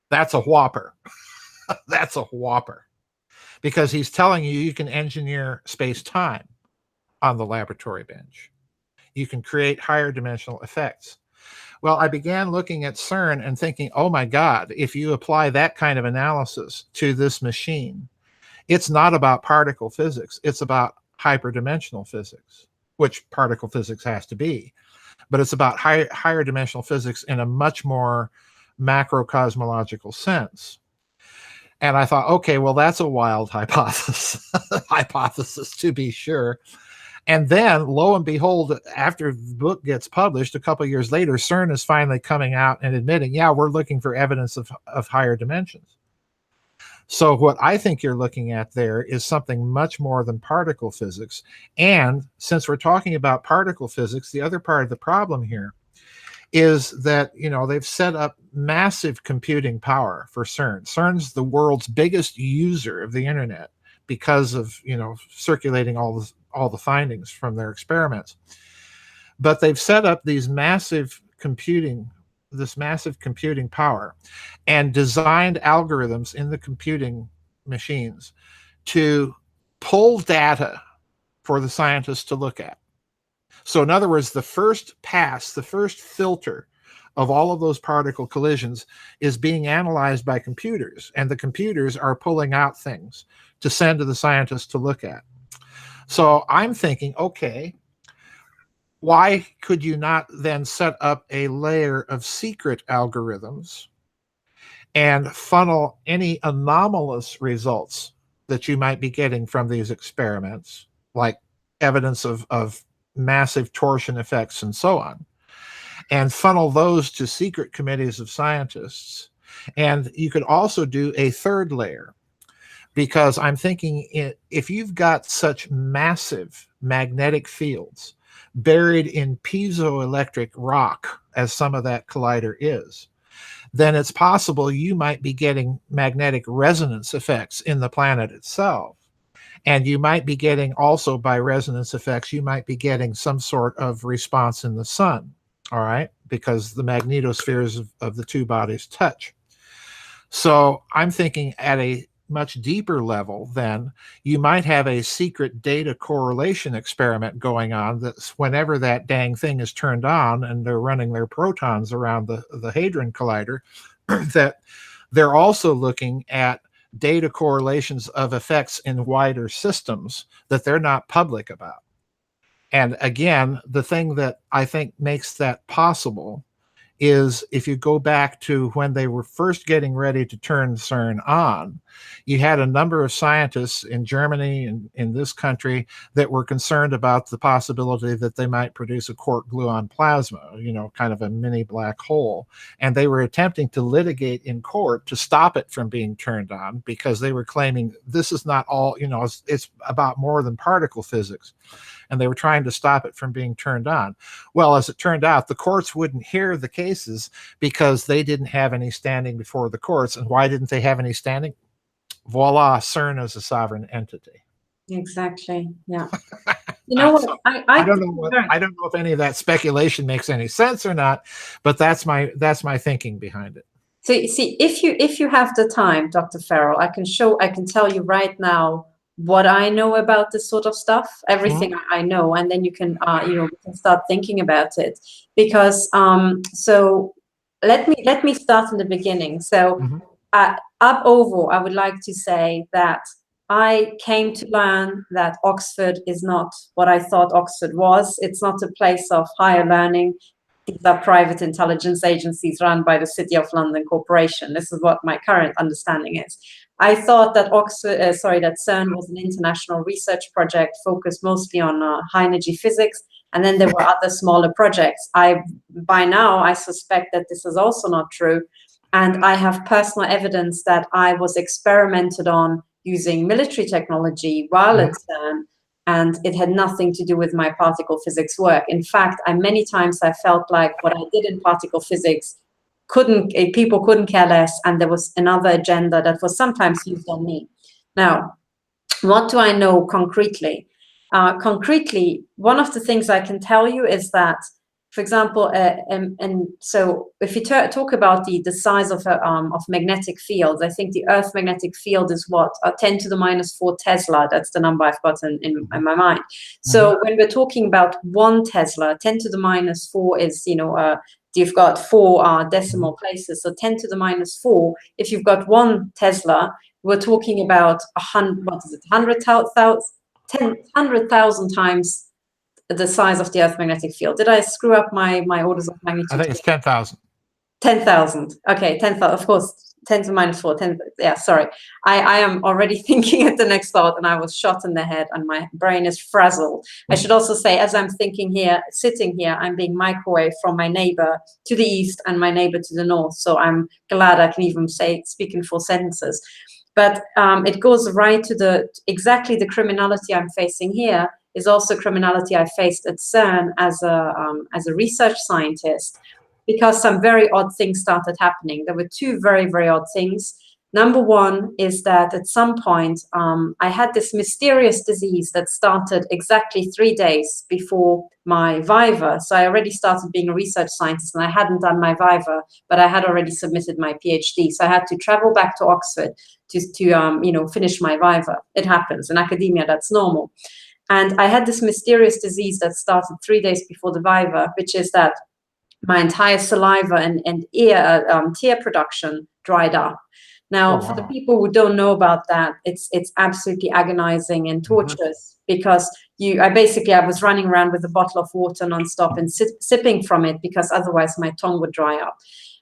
That's a whopper. That's a whopper. Because he's telling you you can engineer space-time on the laboratory bench. You can create higher dimensional effects. Well, I began looking at CERN and thinking, oh my God, if you apply that kind of analysis to this machine, it's not about particle physics. It's about hyperdimensional physics, which particle physics has to be. But it's about higher dimensional physics in a much more macrocosmological sense. And I thought, okay, well, that's a wild hypothesis, hypothesis to be sure. And then, lo and behold, after the book gets published, a couple of years later, CERN is finally coming out and admitting, yeah, we're looking for evidence of higher dimensions. So what I think you're looking at there is something much more than particle physics. And since we're talking about particle physics, the other part of the problem here is that, you know, they've set up massive computing power for CERN. CERN's the world's biggest user of the internet because of, you know, circulating all the findings from their experiments. But they've set up these massive computing power and designed algorithms in the computing machines to pull data for the scientists to look at. So in other words, the first pass, the first filter of all of those particle collisions is being analyzed by computers, and the computers are pulling out things to send to the scientists to look at. So I'm thinking, okay, why could you not then set up a layer of secret algorithms and funnel any anomalous results that you might be getting from these experiments, like evidence of massive torsion effects and so on, and funnel those to secret committees of scientists. And you could also do a third layer, because I'm thinking if you've got such massive magnetic fields buried in piezoelectric rock, as some of that collider is, then it's possible you might be getting magnetic resonance effects in the planet itself. And you might be getting also, by resonance effects, you might be getting some sort of response in the sun, all right? Because the magnetospheres of the two bodies touch. So I'm thinking at a much deeper level, then you might have a secret data correlation experiment going on that's whenever that dang thing is turned on and they're running their protons around the Hadron Collider, that they're also looking at data correlations of effects in wider systems that they're not public about. And again, the thing that I think makes that possible is if you go back to when they were first getting ready to turn CERN on, you had a number of scientists in Germany and in this country that were concerned about the possibility that they might produce a quark gluon plasma, you know, kind of a mini black hole. And they were attempting to litigate in court to stop it from being turned on, because they were claiming this is not all, you know, it's about more than particle physics. And they were trying to stop it from being turned on. Well, as it turned out, the courts wouldn't hear the cases because they didn't have any standing before the courts. And why didn't they have any standing? Voila, CERN is a sovereign entity. Exactly. Yeah. You know what? So, I don't know if any of that speculation makes any sense or not, but that's my thinking behind it. So you see, if you have the time, Dr. Farrell, I can tell you right now what I know about this sort of stuff, everything I know, and then you can, we can start thinking about it. Because so let me start in the beginning. So ab ovo, I would like to say that I came to learn that Oxford is not what I thought Oxford was. It's not a place of higher learning. These are private intelligence agencies run by the City of London Corporation. This is what my current understanding is. I thought that that CERN was an international research project focused mostly on high energy physics, and then there were other smaller projects. By now, I suspect that this is also not true, and I have personal evidence that I was experimented on using military technology while at CERN, and it had nothing to do with my particle physics work. In fact, many times I felt like what I did in particle physics people couldn't care less, and there was another agenda that was sometimes used on me. Now, what do I know concretely? Concretely, one of the things I can tell you is that, for example, and so if you talk about the size of magnetic fields, I think the Earth magnetic field is what, 10 to the minus 4 Tesla. That's the number I've got in my mind. So when we're talking about 1 Tesla, 10 to the minus 4 is, you've got 4 decimal places. So 10 to the minus 4, if you've got 1 Tesla, we're talking about 100,000 times the size of the Earth magnetic field. Did I screw up my orders of magnitude? I think it's 10,000. 10,000. Okay, 10,000. Of course, 10 to the minus 4. 10. Yeah, sorry. I am already thinking at the next thought, and I was shot in the head, and my brain is frazzled. I should also say, as I'm sitting here, I'm being microwaved from my neighbor to the east and my neighbor to the north. So I'm glad I can even speak in full sentences. But it goes right to exactly the criminality I'm facing here is also criminality I faced at CERN as a research scientist, because some very odd things started happening. There were 2 very, very odd things. Number one is that at some point, I had this mysterious disease that started exactly 3 days before my Viva. So I already started being a research scientist, and I hadn't done my Viva, but I had already submitted my PhD. So I had to travel back to Oxford to finish my Viva. It happens. In academia, that's normal. And I had this mysterious disease that started 3 days before the Viva, which is that my entire saliva and ear tear production dried up. Now, for the people who don't know about that, it's absolutely agonizing and torturous, because I was running around with a bottle of water nonstop and sipping from it, because otherwise my tongue would dry up.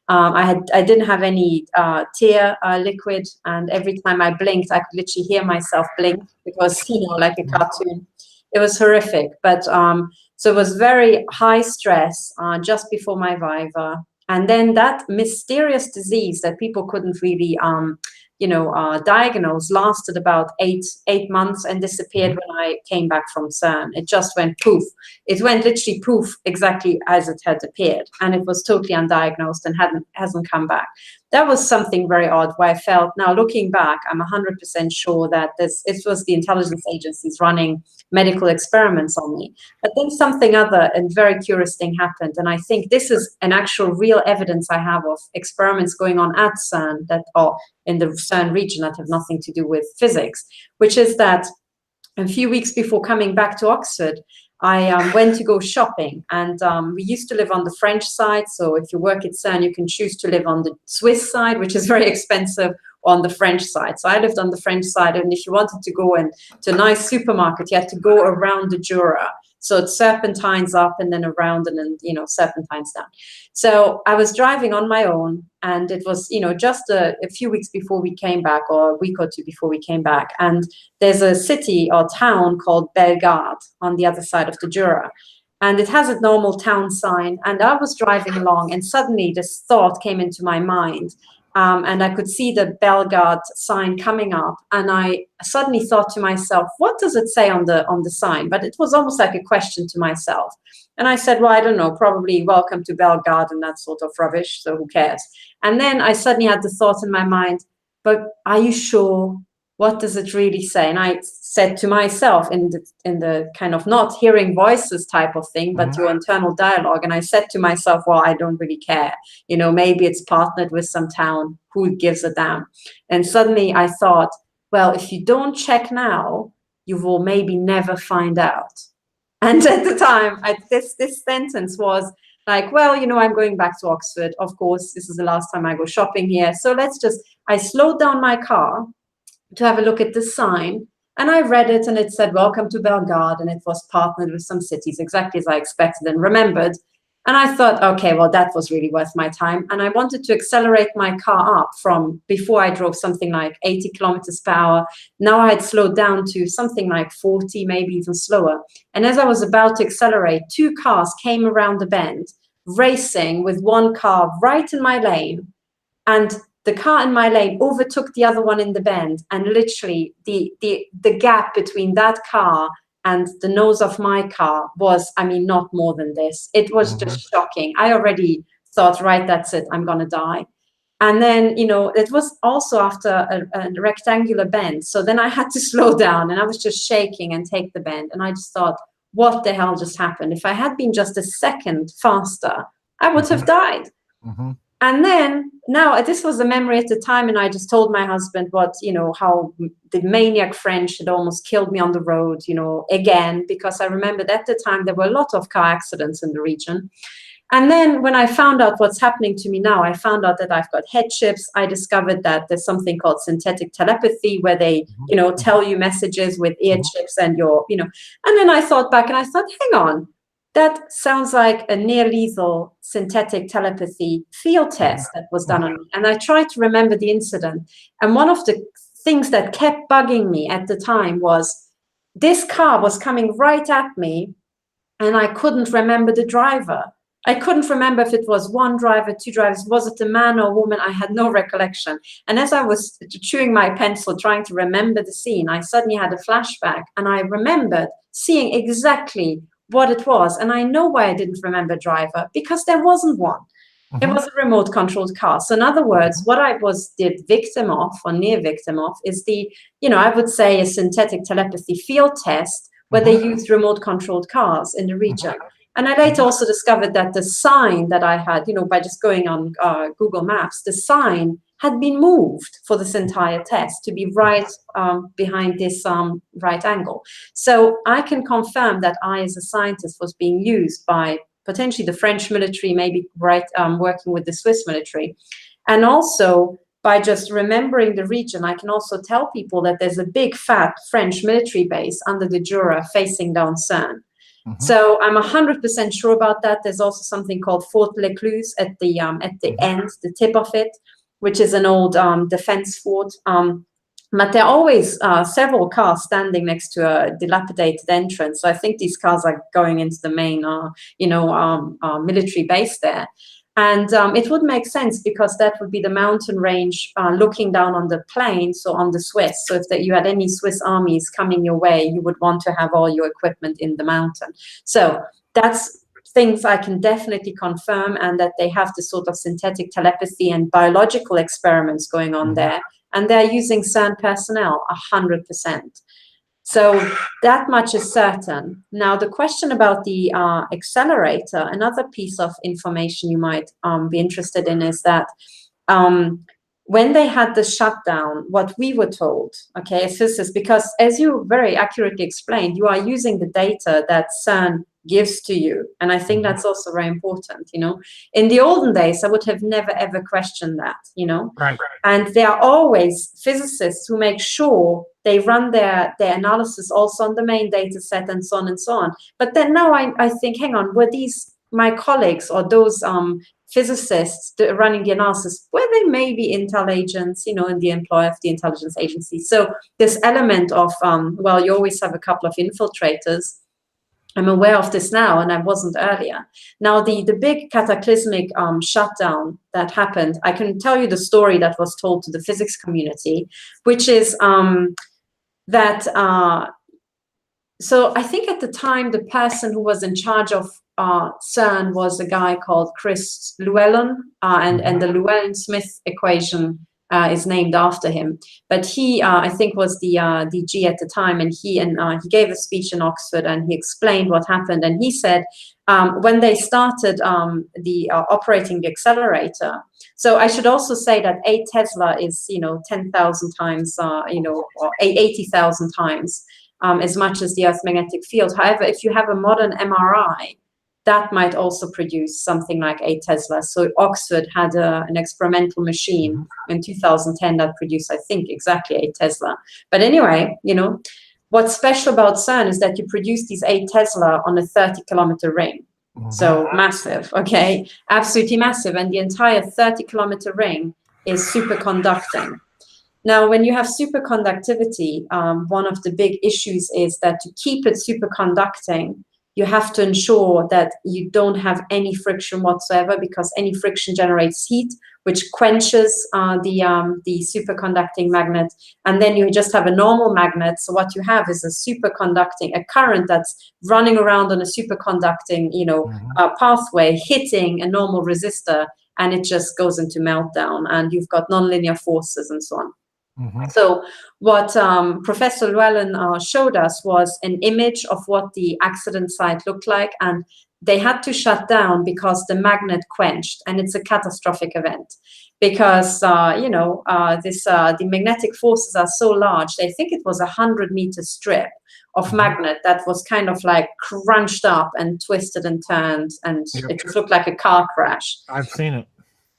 I didn't have any tear liquid, and every time I blinked, I could literally hear myself blink, because like a cartoon. It was horrific, but so it was very high stress just before my Viva. And then that mysterious disease that people couldn't really, diagnose lasted about eight months and disappeared when I came back from CERN. It just went poof. It went literally poof, exactly as it had appeared. And it was totally undiagnosed and hasn't come back. That was something very odd, where I felt, now looking back, I'm 100% sure that it was the intelligence agencies running medical experiments on me. But then something other and very curious thing happened. And I think this is an actual real evidence I have of experiments going on at CERN that are in the CERN region that have nothing to do with physics, which is that a few weeks before coming back to Oxford, I went to go shopping, and we used to live on the French side. So if you work at CERN, you can choose to live on the Swiss side, which is very expensive, or on the French side. So I lived on the French side, and if you wanted to go to a nice supermarket, you had to go around the Jura. So it's serpentines up and then around and then, serpentines down. So I was driving on my own, and it was, just a few weeks before we came back, or a week or two before we came back. And there's a city or town called Bellegarde on the other side of the Jura. And it has a normal town sign. And I was driving along, and suddenly this thought came into my mind. And I could see the Bellegarde sign coming up, and I suddenly thought to myself, what does it say on the sign? But it was almost like a question to myself. And I said, well, I don't know, probably welcome to Bellegarde and that sort of rubbish, so who cares? And then I suddenly had the thought in my mind, but are you sure? What does it really say? And I said to myself in the kind of not hearing voices type of thing, but your internal dialogue. And I said to myself, well, I don't really care. Maybe it's partnered with some town. Who gives a damn? And suddenly I thought, well, if you don't check now, you will maybe never find out. And at the time, this sentence was like, well, you know, I'm going back to Oxford. Of course, this is the last time I go shopping here. So I slowed down my car to have a look at the sign. And I read it, and it said, welcome to Bellegarde. And it was partnered with some cities, exactly as I expected and remembered. And I thought, okay, well, that was really worth my time. And I wanted to accelerate my car up from before I drove something like 80 kilometers per hour. Now I had slowed down to something like 40, maybe even slower. And as I was about to accelerate, two cars came around the bend, racing with one car right in my lane. And the car in my lane overtook the other one in the bend. And literally the gap between that car and the nose of my car was, I mean, not more than this. It was just shocking. I already thought, right, that's it, I'm going to die. And then, you know, it was also after a rectangular bend. So then I had to slow down, and I was just shaking and take the bend. And I just thought, what the hell just happened? If I had been just a second faster, I would have died. And then now this was a memory at the time, and I just told my husband what, you know, how the maniac French had almost killed me on the road, you know, again, because I remembered at the time there were a lot of car accidents in the region. And then when I found out what's happening to me now, I found out that I've got head chips. I discovered that there's something called synthetic telepathy, where they, you know, tell you messages with ear chips and your, you know, and then I thought back and I thought, hang on. That sounds like a near-lethal synthetic telepathy field test that was done on me. And I tried to remember the incident. And one of the things that kept bugging me at the time was this car was coming right at me, and I couldn't remember the driver. I couldn't remember if it was one driver, two drivers. Was it a man or a woman? I had no recollection. And as I was chewing my pencil, trying to remember the scene, I suddenly had a flashback, and I remembered seeing exactly what it was. And I know why I didn't remember driver, because there wasn't one. It was a remote controlled car. So in other words, what I was the victim of, or near victim of, is the, you know, I would say a synthetic telepathy field test where they used remote controlled cars in the region. And I later also discovered that the sign that I had, you know, by just going on Google Maps, the sign had been moved for this entire test to be right behind this right angle. So I can confirm that I, as a scientist, was being used by potentially the French military, maybe working with the Swiss military. And also, by just remembering the region, I can also tell people that there's a big, fat French military base under the Jura facing down Cern. So I'm 100% sure about that. There's also something called Fort L'Écluse at the end, the tip of it, which is an old defense fort. But there are always several cars standing next to a dilapidated entrance. So I think these cars are going into the main, military base there. And it would make sense, because that would be the mountain range looking down on the plain, so on the Swiss. So if you had any Swiss armies coming your way, you would want to have all your equipment in the mountain. So that's things I can definitely confirm, and that they have this sort of synthetic telepathy and biological experiments going on there. And they're using CERN personnel 100%. So that much is certain. Now, the question about the accelerator, another piece of information you might be interested in is that when they had the shutdown, what we were told, okay, as physicists, because as you very accurately explained, you are using the data that CERN gives to you. And I think that's also very important, you know. In the olden days, I would have never, ever questioned that, you know. Right. And there are always physicists who make sure they run their analysis also on the main data set and so on and so on. But then now I think, hang on, were these my colleagues or those physicists running the analysis, were they maybe intel agents, you know, in the employ of the intelligence agency? So this element of, well, you always have a couple of infiltrators. I'm aware of this now, and I wasn't earlier. Now, the big cataclysmic shutdown that happened, I can tell you the story that was told to the physics community, which is that, so I think at the time, the person who was in charge of CERN was a guy called Chris Llewellyn, and the Llewellyn-Smith equation is named after him. But he, I think, was the DG at the time, and he gave a speech in Oxford, and he explained what happened. And he said, when they started operating the accelerator, so I should also say that 8 Tesla is, you know, 10,000 times, you know, or 80,000 times. as much as the Earth's magnetic field. However, if you have a modern MRI, that might also produce something like 8 Tesla. So Oxford had an experimental machine in 2010 that produced, I think, exactly 8 Tesla. But anyway, you know, what's special about CERN is that you produce these 8 Tesla on a 30-kilometer ring. So massive, okay, absolutely massive. And the entire 30-kilometer ring is superconducting. Now, when you have superconductivity, one of the big issues is that to keep it superconducting, you have to ensure that you don't have any friction whatsoever, because any friction generates heat, which quenches the superconducting magnet. And then you just have a normal magnet. So what you have is a current that's running around on a superconducting, pathway, hitting a normal resistor, and it just goes into meltdown, and you've got nonlinear forces and so on. So what Professor Llewellyn showed us was an image of what the accident site looked like, and they had to shut down because the magnet quenched, and it's a catastrophic event because the magnetic forces are so large. They think it was 100-meter strip of magnet that was kind of like crunched up and twisted and turned, and it just looked like a car crash. I've seen it.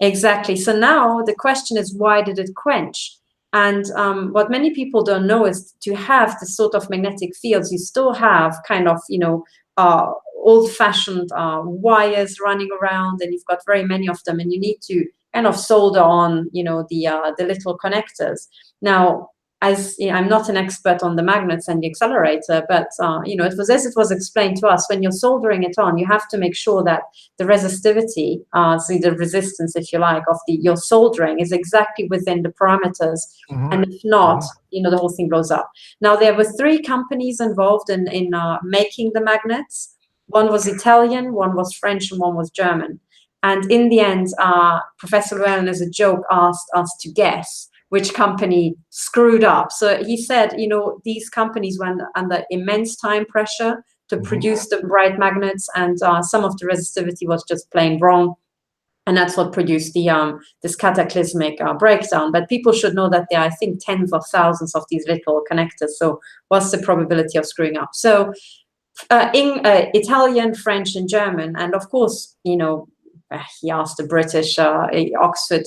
Exactly. So now the question is, why did it quench? And what many people don't know is to have this sort of magnetic fields, you still have kind of, old-fashioned wires running around, and you've got very many of them, and you need to kind of solder on, the little connectors. Now, as I'm not an expert on the magnets and the accelerator, but it was as it was explained to us, when you're soldering it on, you have to make sure that the resistivity, so the resistance, if you like, of your soldering is exactly within the parameters. And if not, the whole thing blows up. Now, there were 3 companies involved in making the magnets. One was Italian, one was French, and one was German. And in the end, Professor Llewellyn, as a joke, asked us to guess which company screwed up. So he said, these companies were under immense time pressure to produce the bright magnets, and some of the resistivity was just plain wrong. And that's what produced this cataclysmic breakdown. But people should know that there are, I think, tens of thousands of these little connectors. So what's the probability of screwing up? So in Italian, French, and German, and of course, he asked the British Oxford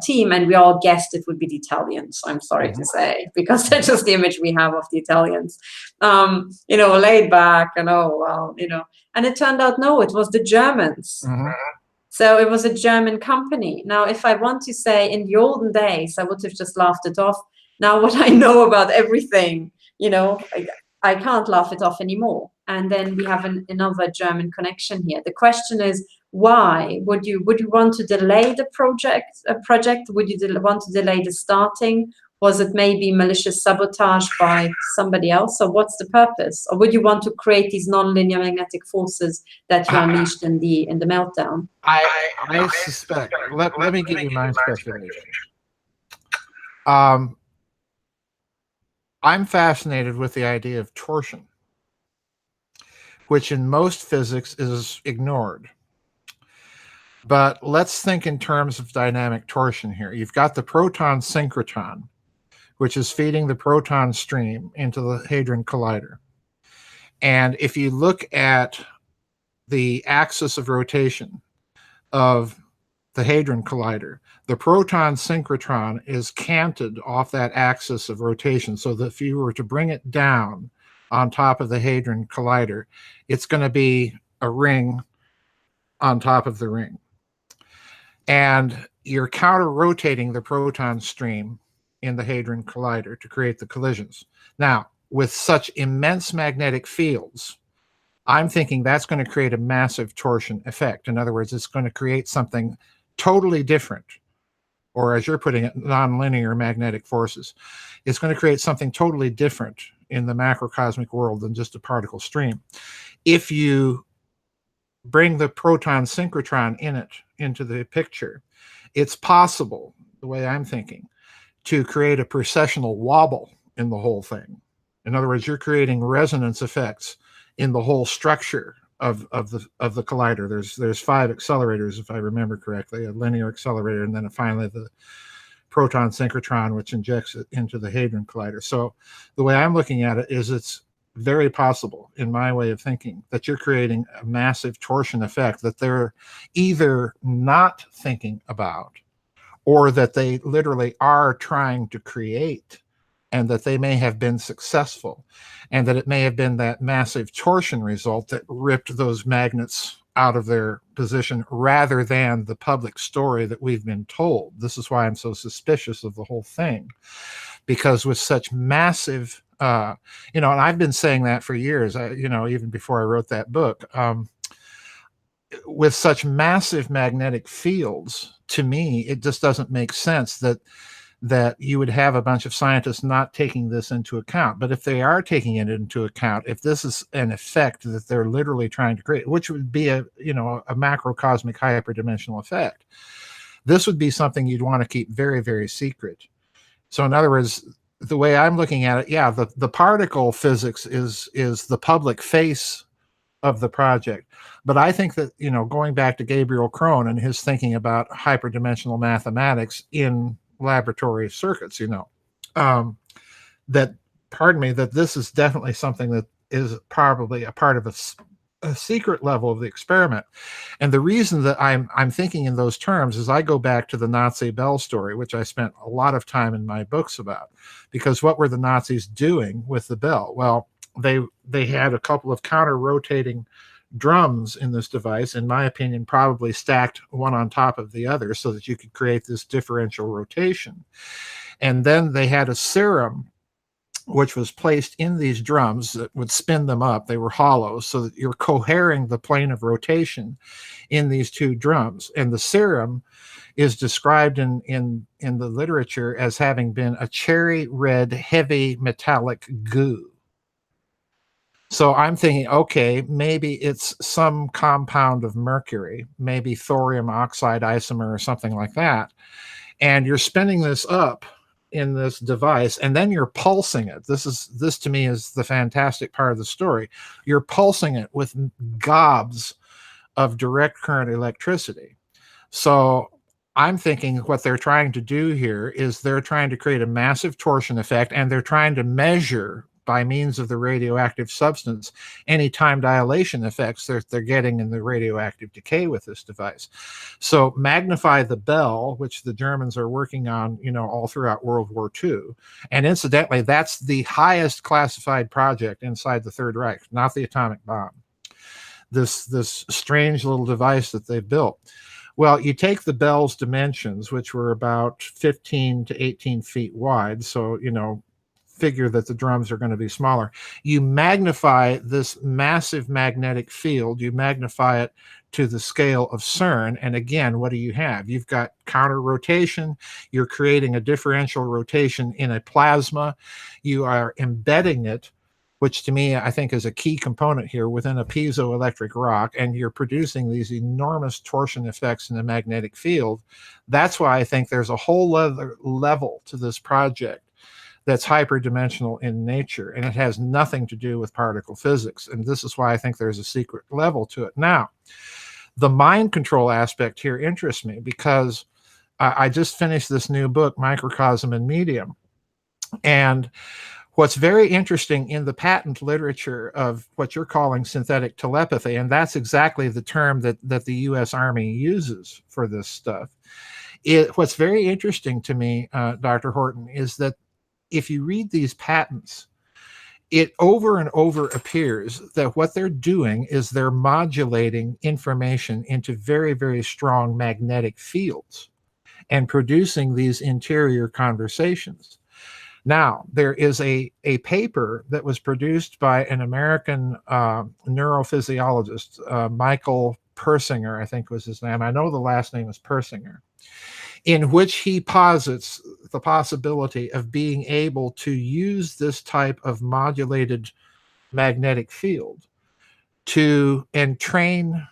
team, and we all guessed it would be the Italians, I'm sorry to say, because that's just the image we have of the Italians, laid back and, and it turned out, no, it was the Germans. So it was a German company. Now, if I want to say in the olden days, I would have just laughed it off. Now, what I know about everything, I can't laugh it off anymore. And then we have another German connection here. The question is, why would you want to delay the project? Would you want to delay the starting? Was it maybe malicious sabotage by somebody else? Or what's the purpose? Or would you want to create these nonlinear magnetic forces that you unleashed in the meltdown? I suspect. Let me give you my speculation. I'm fascinated with the idea of torsion, which in most physics is ignored. But let's think in terms of dynamic torsion here. You've got the proton synchrotron, which is feeding the proton stream into the Hadron Collider. And if you look at the axis of rotation of the Hadron Collider, the proton synchrotron is canted off that axis of rotation, so that if you were to bring it down on top of the Hadron Collider, it's going to be a ring on top of the ring. And you're counter-rotating the proton stream in the Hadron Collider to create the collisions. Now, with such immense magnetic fields, I'm thinking that's going to create a massive torsion effect. In other words, it's going to create something totally different, or as you're putting it, nonlinear magnetic forces. It's going to create something totally different in the macrocosmic world than just a particle stream. If you bring the proton synchrotron into the picture, it's possible, the way I'm thinking, to create a precessional wobble in the whole thing. In other words, you're creating resonance effects in the whole structure of the collider. There's 5 accelerators, if I remember correctly, a linear accelerator, and then finally the proton synchrotron, which injects it into the Hadron Collider. So the way I'm looking at it is it's very possible, in my way of thinking, that you're creating a massive torsion effect that they're either not thinking about, or that they literally are trying to create, and that they may have been successful, and that it may have been that massive torsion result that ripped those magnets out of their position, rather than the public story that we've been told. This is why I'm so suspicious of the whole thing, because with such massive, and I've been saying that for years, even before I wrote that book, with such massive magnetic fields, to me, it just doesn't make sense that you would have a bunch of scientists not taking this into account. But if they are taking it into account, if this is an effect that they're literally trying to create, which would be a macrocosmic hyperdimensional effect, this would be something you'd want to keep very, very secret. So in other words, the way I'm looking at it, the particle physics is the public face of the project. But I think that, going back to Gabriel Krohn and his thinking about hyperdimensional mathematics in laboratory circuits, that this is definitely something that is probably a part of a secret level of the experiment. And the reason that I'm thinking in those terms is I go back to the Nazi bell story, which I spent a lot of time in my books about, because what were the Nazis doing with the bell? Well, they had a couple of counter-rotating drums in this device, in my opinion, probably stacked one on top of the other so that you could create this differential rotation. And then they had a serum which was placed in these drums that would spin them up. They were hollow, so that you're cohering the plane of rotation in these two drums. And the serum is described in the literature as having been a cherry red, heavy metallic goo. So I'm thinking, okay, maybe it's some compound of mercury, maybe thorium oxide isomer or something like that. And you're spinning this up in this device, and then you're pulsing it. This to me is the fantastic part of the story. You're pulsing it with gobs of direct current electricity. So I'm thinking what they're trying to do here is they're trying to create a massive torsion effect, and they're trying to measure, by means of the radioactive substance, any time dilation effects they're getting in the radioactive decay with this device. So magnify the bell, which the Germans are working on, all throughout World War II. And incidentally, that's the highest classified project inside the Third Reich, not the atomic bomb. This strange little device that they've built. Well, you take the bell's dimensions, which were about 15 to 18 feet wide, so, figure that the drums are going to be smaller. You magnify this massive magnetic field, you magnify it to the scale of CERN, and again, what do you have? You've got counter rotation, you're creating a differential rotation in a plasma, you are embedding it, which to me I think is a key component here, within a piezoelectric rock, and you're producing these enormous torsion effects in the magnetic field. That's why I think there's a whole other level to this project that's hyperdimensional in nature, and it has nothing to do with particle physics. And this is why I think there's a secret level to it. Now, the mind control aspect here interests me, because I just finished this new book, Microcosm and Medium. And what's very interesting in the patent literature of what you're calling synthetic telepathy, and that's exactly the term that the U.S. Army uses for this stuff. What's very interesting to me, Dr. Horton, is that if you read these patents, it over and over appears that what they're doing is they're modulating information into very, very strong magnetic fields and producing these interior conversations. Now, there is a paper that was produced by an American neurophysiologist, Michael Persinger, I think was his name. I know the last name is Persinger, in which he posits the possibility of being able to use this type of modulated magnetic field to entrain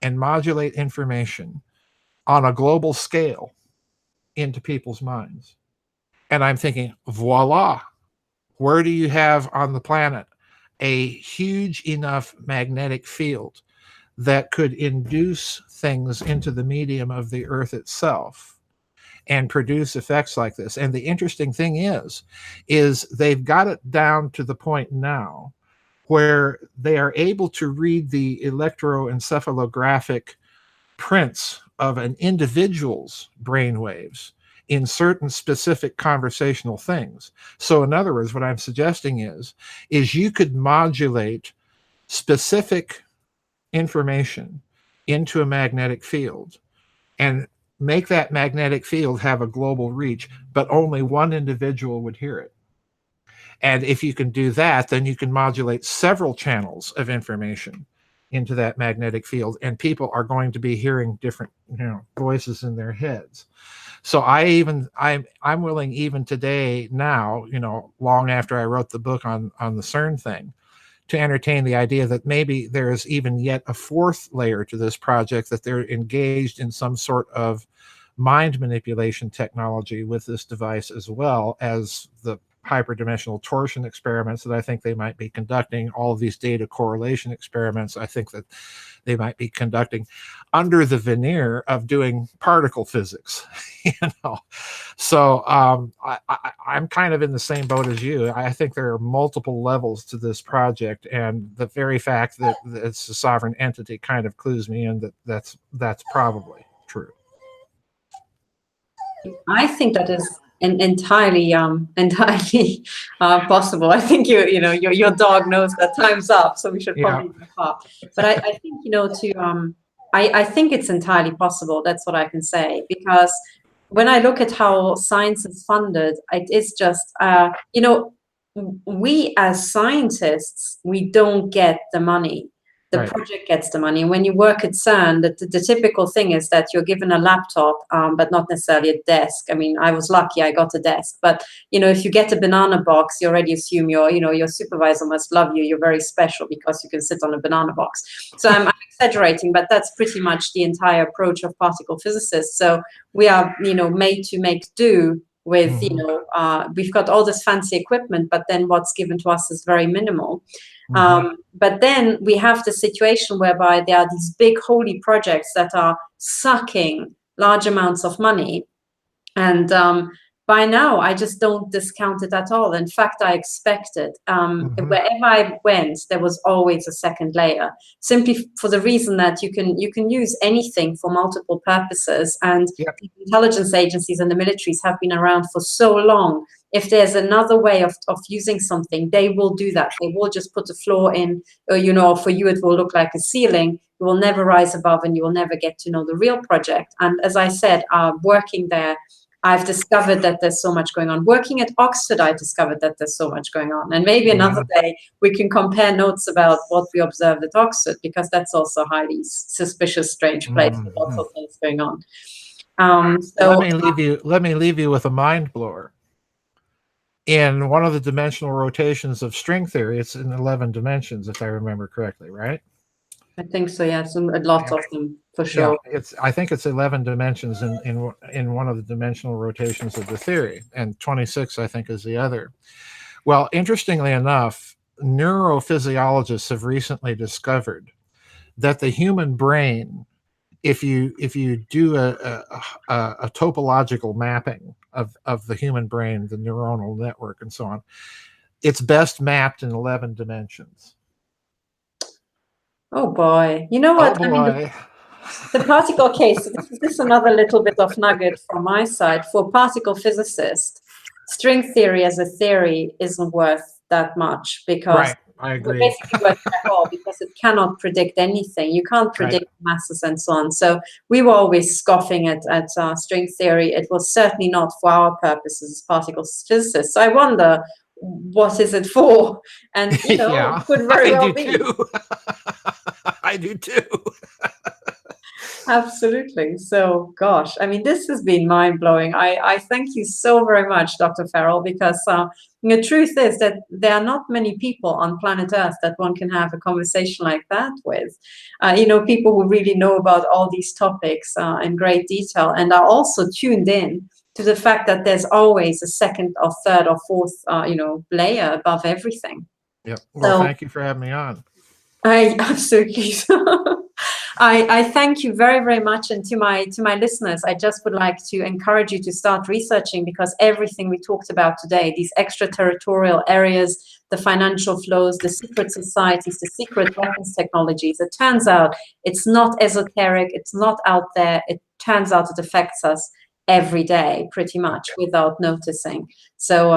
and modulate information on a global scale into people's minds. And I'm thinking, voila, where do you have on the planet a huge enough magnetic field that could induce things into the medium of the Earth itself and produce effects like this. And the interesting thing is they've got it down to the point now where they are able to read the electroencephalographic prints of an individual's brainwaves in certain specific conversational things. So in other words, what I'm suggesting is you could modulate specific information into a magnetic field and make that magnetic field have a global reach, but only one individual would hear it. And if you can do that, then you can modulate several channels of information into that magnetic field, and people are going to be hearing different, voices in their heads. So I'm willing even today now, long after I wrote the book on the CERN thing, to entertain the idea that maybe there is even yet a fourth layer to this project, that they're engaged in some sort of mind manipulation technology with this device, as well as the hyperdimensional torsion experiments that I think they might be conducting, all of these data correlation experiments I think that they might be conducting under the veneer of doing particle physics. So I'm kind of in the same boat as you. I think there are multiple levels to this project, and the very fact that it's a sovereign entity kind of clues me in that that's probably true. I think that is entirely possible. I think your dog knows that time's up, so we should probably wrap up. But I think I think it's entirely possible. That's what I can say, because when I look at how science is funded, it is just we as scientists, we don't get the money. The Right. project gets the money. And when you work at CERN, the typical thing is that you're given a laptop, but not necessarily a desk. I mean, I was lucky, I got a desk. But, if you get a banana box, you already assume your supervisor must love you. You're very special because you can sit on a banana box. So I'm exaggerating, but that's pretty much the entire approach of particle physicists. So we are, made to make do with, we've got all this fancy equipment, but then what's given to us is very minimal. But then we have the situation whereby there are these big holy projects that are sucking large amounts of money. And by now, I just don't discount it at all. In fact, I expect it. Wherever I went, there was always a second layer, simply for the reason that you can use anything for multiple purposes. And the intelligence agencies and the militaries have been around for so long. If there's another way of using something, they will do that. They will just put a floor in, or, for you, it will look like a ceiling. You will never rise above, and you will never get to know the real project. And as I said, working there, I've discovered that there's so much going on. Working at Oxford, I discovered that there's so much going on. And maybe another day we can compare notes about what we observed at Oxford, because that's also a highly suspicious, strange place with lots of things going on. So let me leave you with a mind blower. In one of the dimensional rotations of string theory, it's in 11 dimensions, if I remember correctly, right? I think so, yeah. A lot of them, for sure. Yeah, I think it's 11 dimensions in one of the dimensional rotations of the theory, and 26, I think, is the other. Well, interestingly enough, neurophysiologists have recently discovered that the human brain, if you do a topological mapping of the human brain, the neuronal network and so on, it's best mapped in 11 dimensions. Oh boy. You know what? Oh boy. I mean, the particle case, this is another little bit of nugget from my side. For particle physicists, string theory as a theory isn't worth that much, because I agree. basically worth at all, because it cannot predict anything. You can't predict masses and so on. So we were always scoffing at string theory. It was certainly not for our purposes as particle physicists. So I wonder, what is it for? And it could very well be. I do too. Absolutely. So, gosh, I mean, this has been mind-blowing. I thank you so very much, Dr. Farrell, because the truth is that there are not many people on planet Earth that one can have a conversation like that with. People who really know about all these topics in great detail, and are also tuned in to the fact that there's always a second or third or fourth, layer above everything. Yeah. Well, thank you for having me on. I absolutely. I thank you very, very much. And to my listeners, I just would like to encourage you to start researching, because everything we talked about today, these extraterritorial areas, the financial flows, the secret societies, the secret weapons technologies, it turns out it's not esoteric, it's not out there. It turns out it affects us every day, pretty much, without noticing. So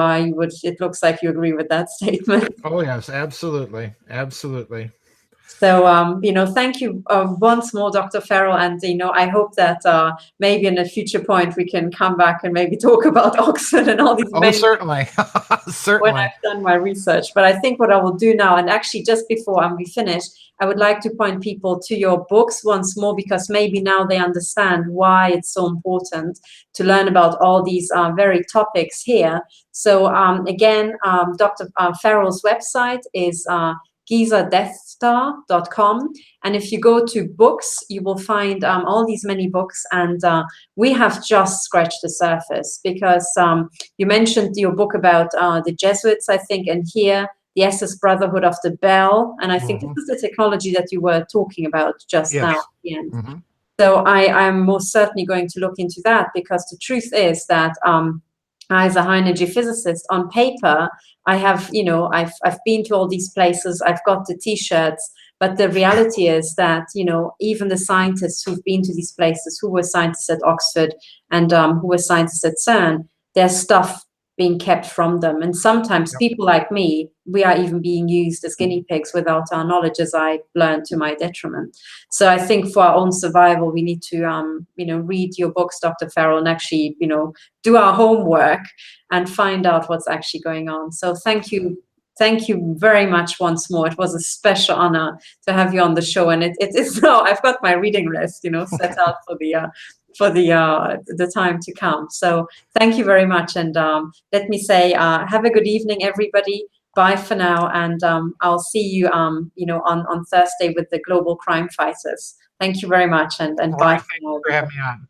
it looks like you agree with that statement. Oh yes, absolutely, absolutely. So, thank you once more, Dr. Farrell. And, I hope that maybe in a future point we can come back and maybe talk about Oxford and all these Oh, many certainly. when Certainly. I've done my research. But I think what I will do now, and actually just before we finish, I would like to point people to your books once more, because maybe now they understand why it's so important to learn about all these very topics here. So again, Dr. Farrell's website is gizadeathstar.com. And if you go to books, you will find all these many books. And we have just scratched the surface, because you mentioned your book about the Jesuits, I think, and here, the SS Brotherhood of the Bell. And I think this is the technology that you were talking about just now at the end. So I'm most certainly going to look into that, because the truth is that as a high energy physicist, on paper, I have, I've been to all these places, I've got the t-shirts, but the reality is that, even the scientists who've been to these places, who were scientists at Oxford and who were scientists at CERN, there's stuff being kept from them. And sometimes people like me, we are even being used as guinea pigs without our knowledge, as I learned to my detriment. So I think for our own survival, we need to, read your books, Dr. Farrell, and actually, do our homework and find out what's actually going on. So thank you. Thank you very much once more. It was a special honor to have you on the show. And it is now, I've got my reading list, set out for the time to come. So thank you very much. And let me say, have a good evening, everybody. Bye for now. And I'll see you, on Thursday with the Global Crime Fighters. Thank you very much. And bye. Thank you for having me on.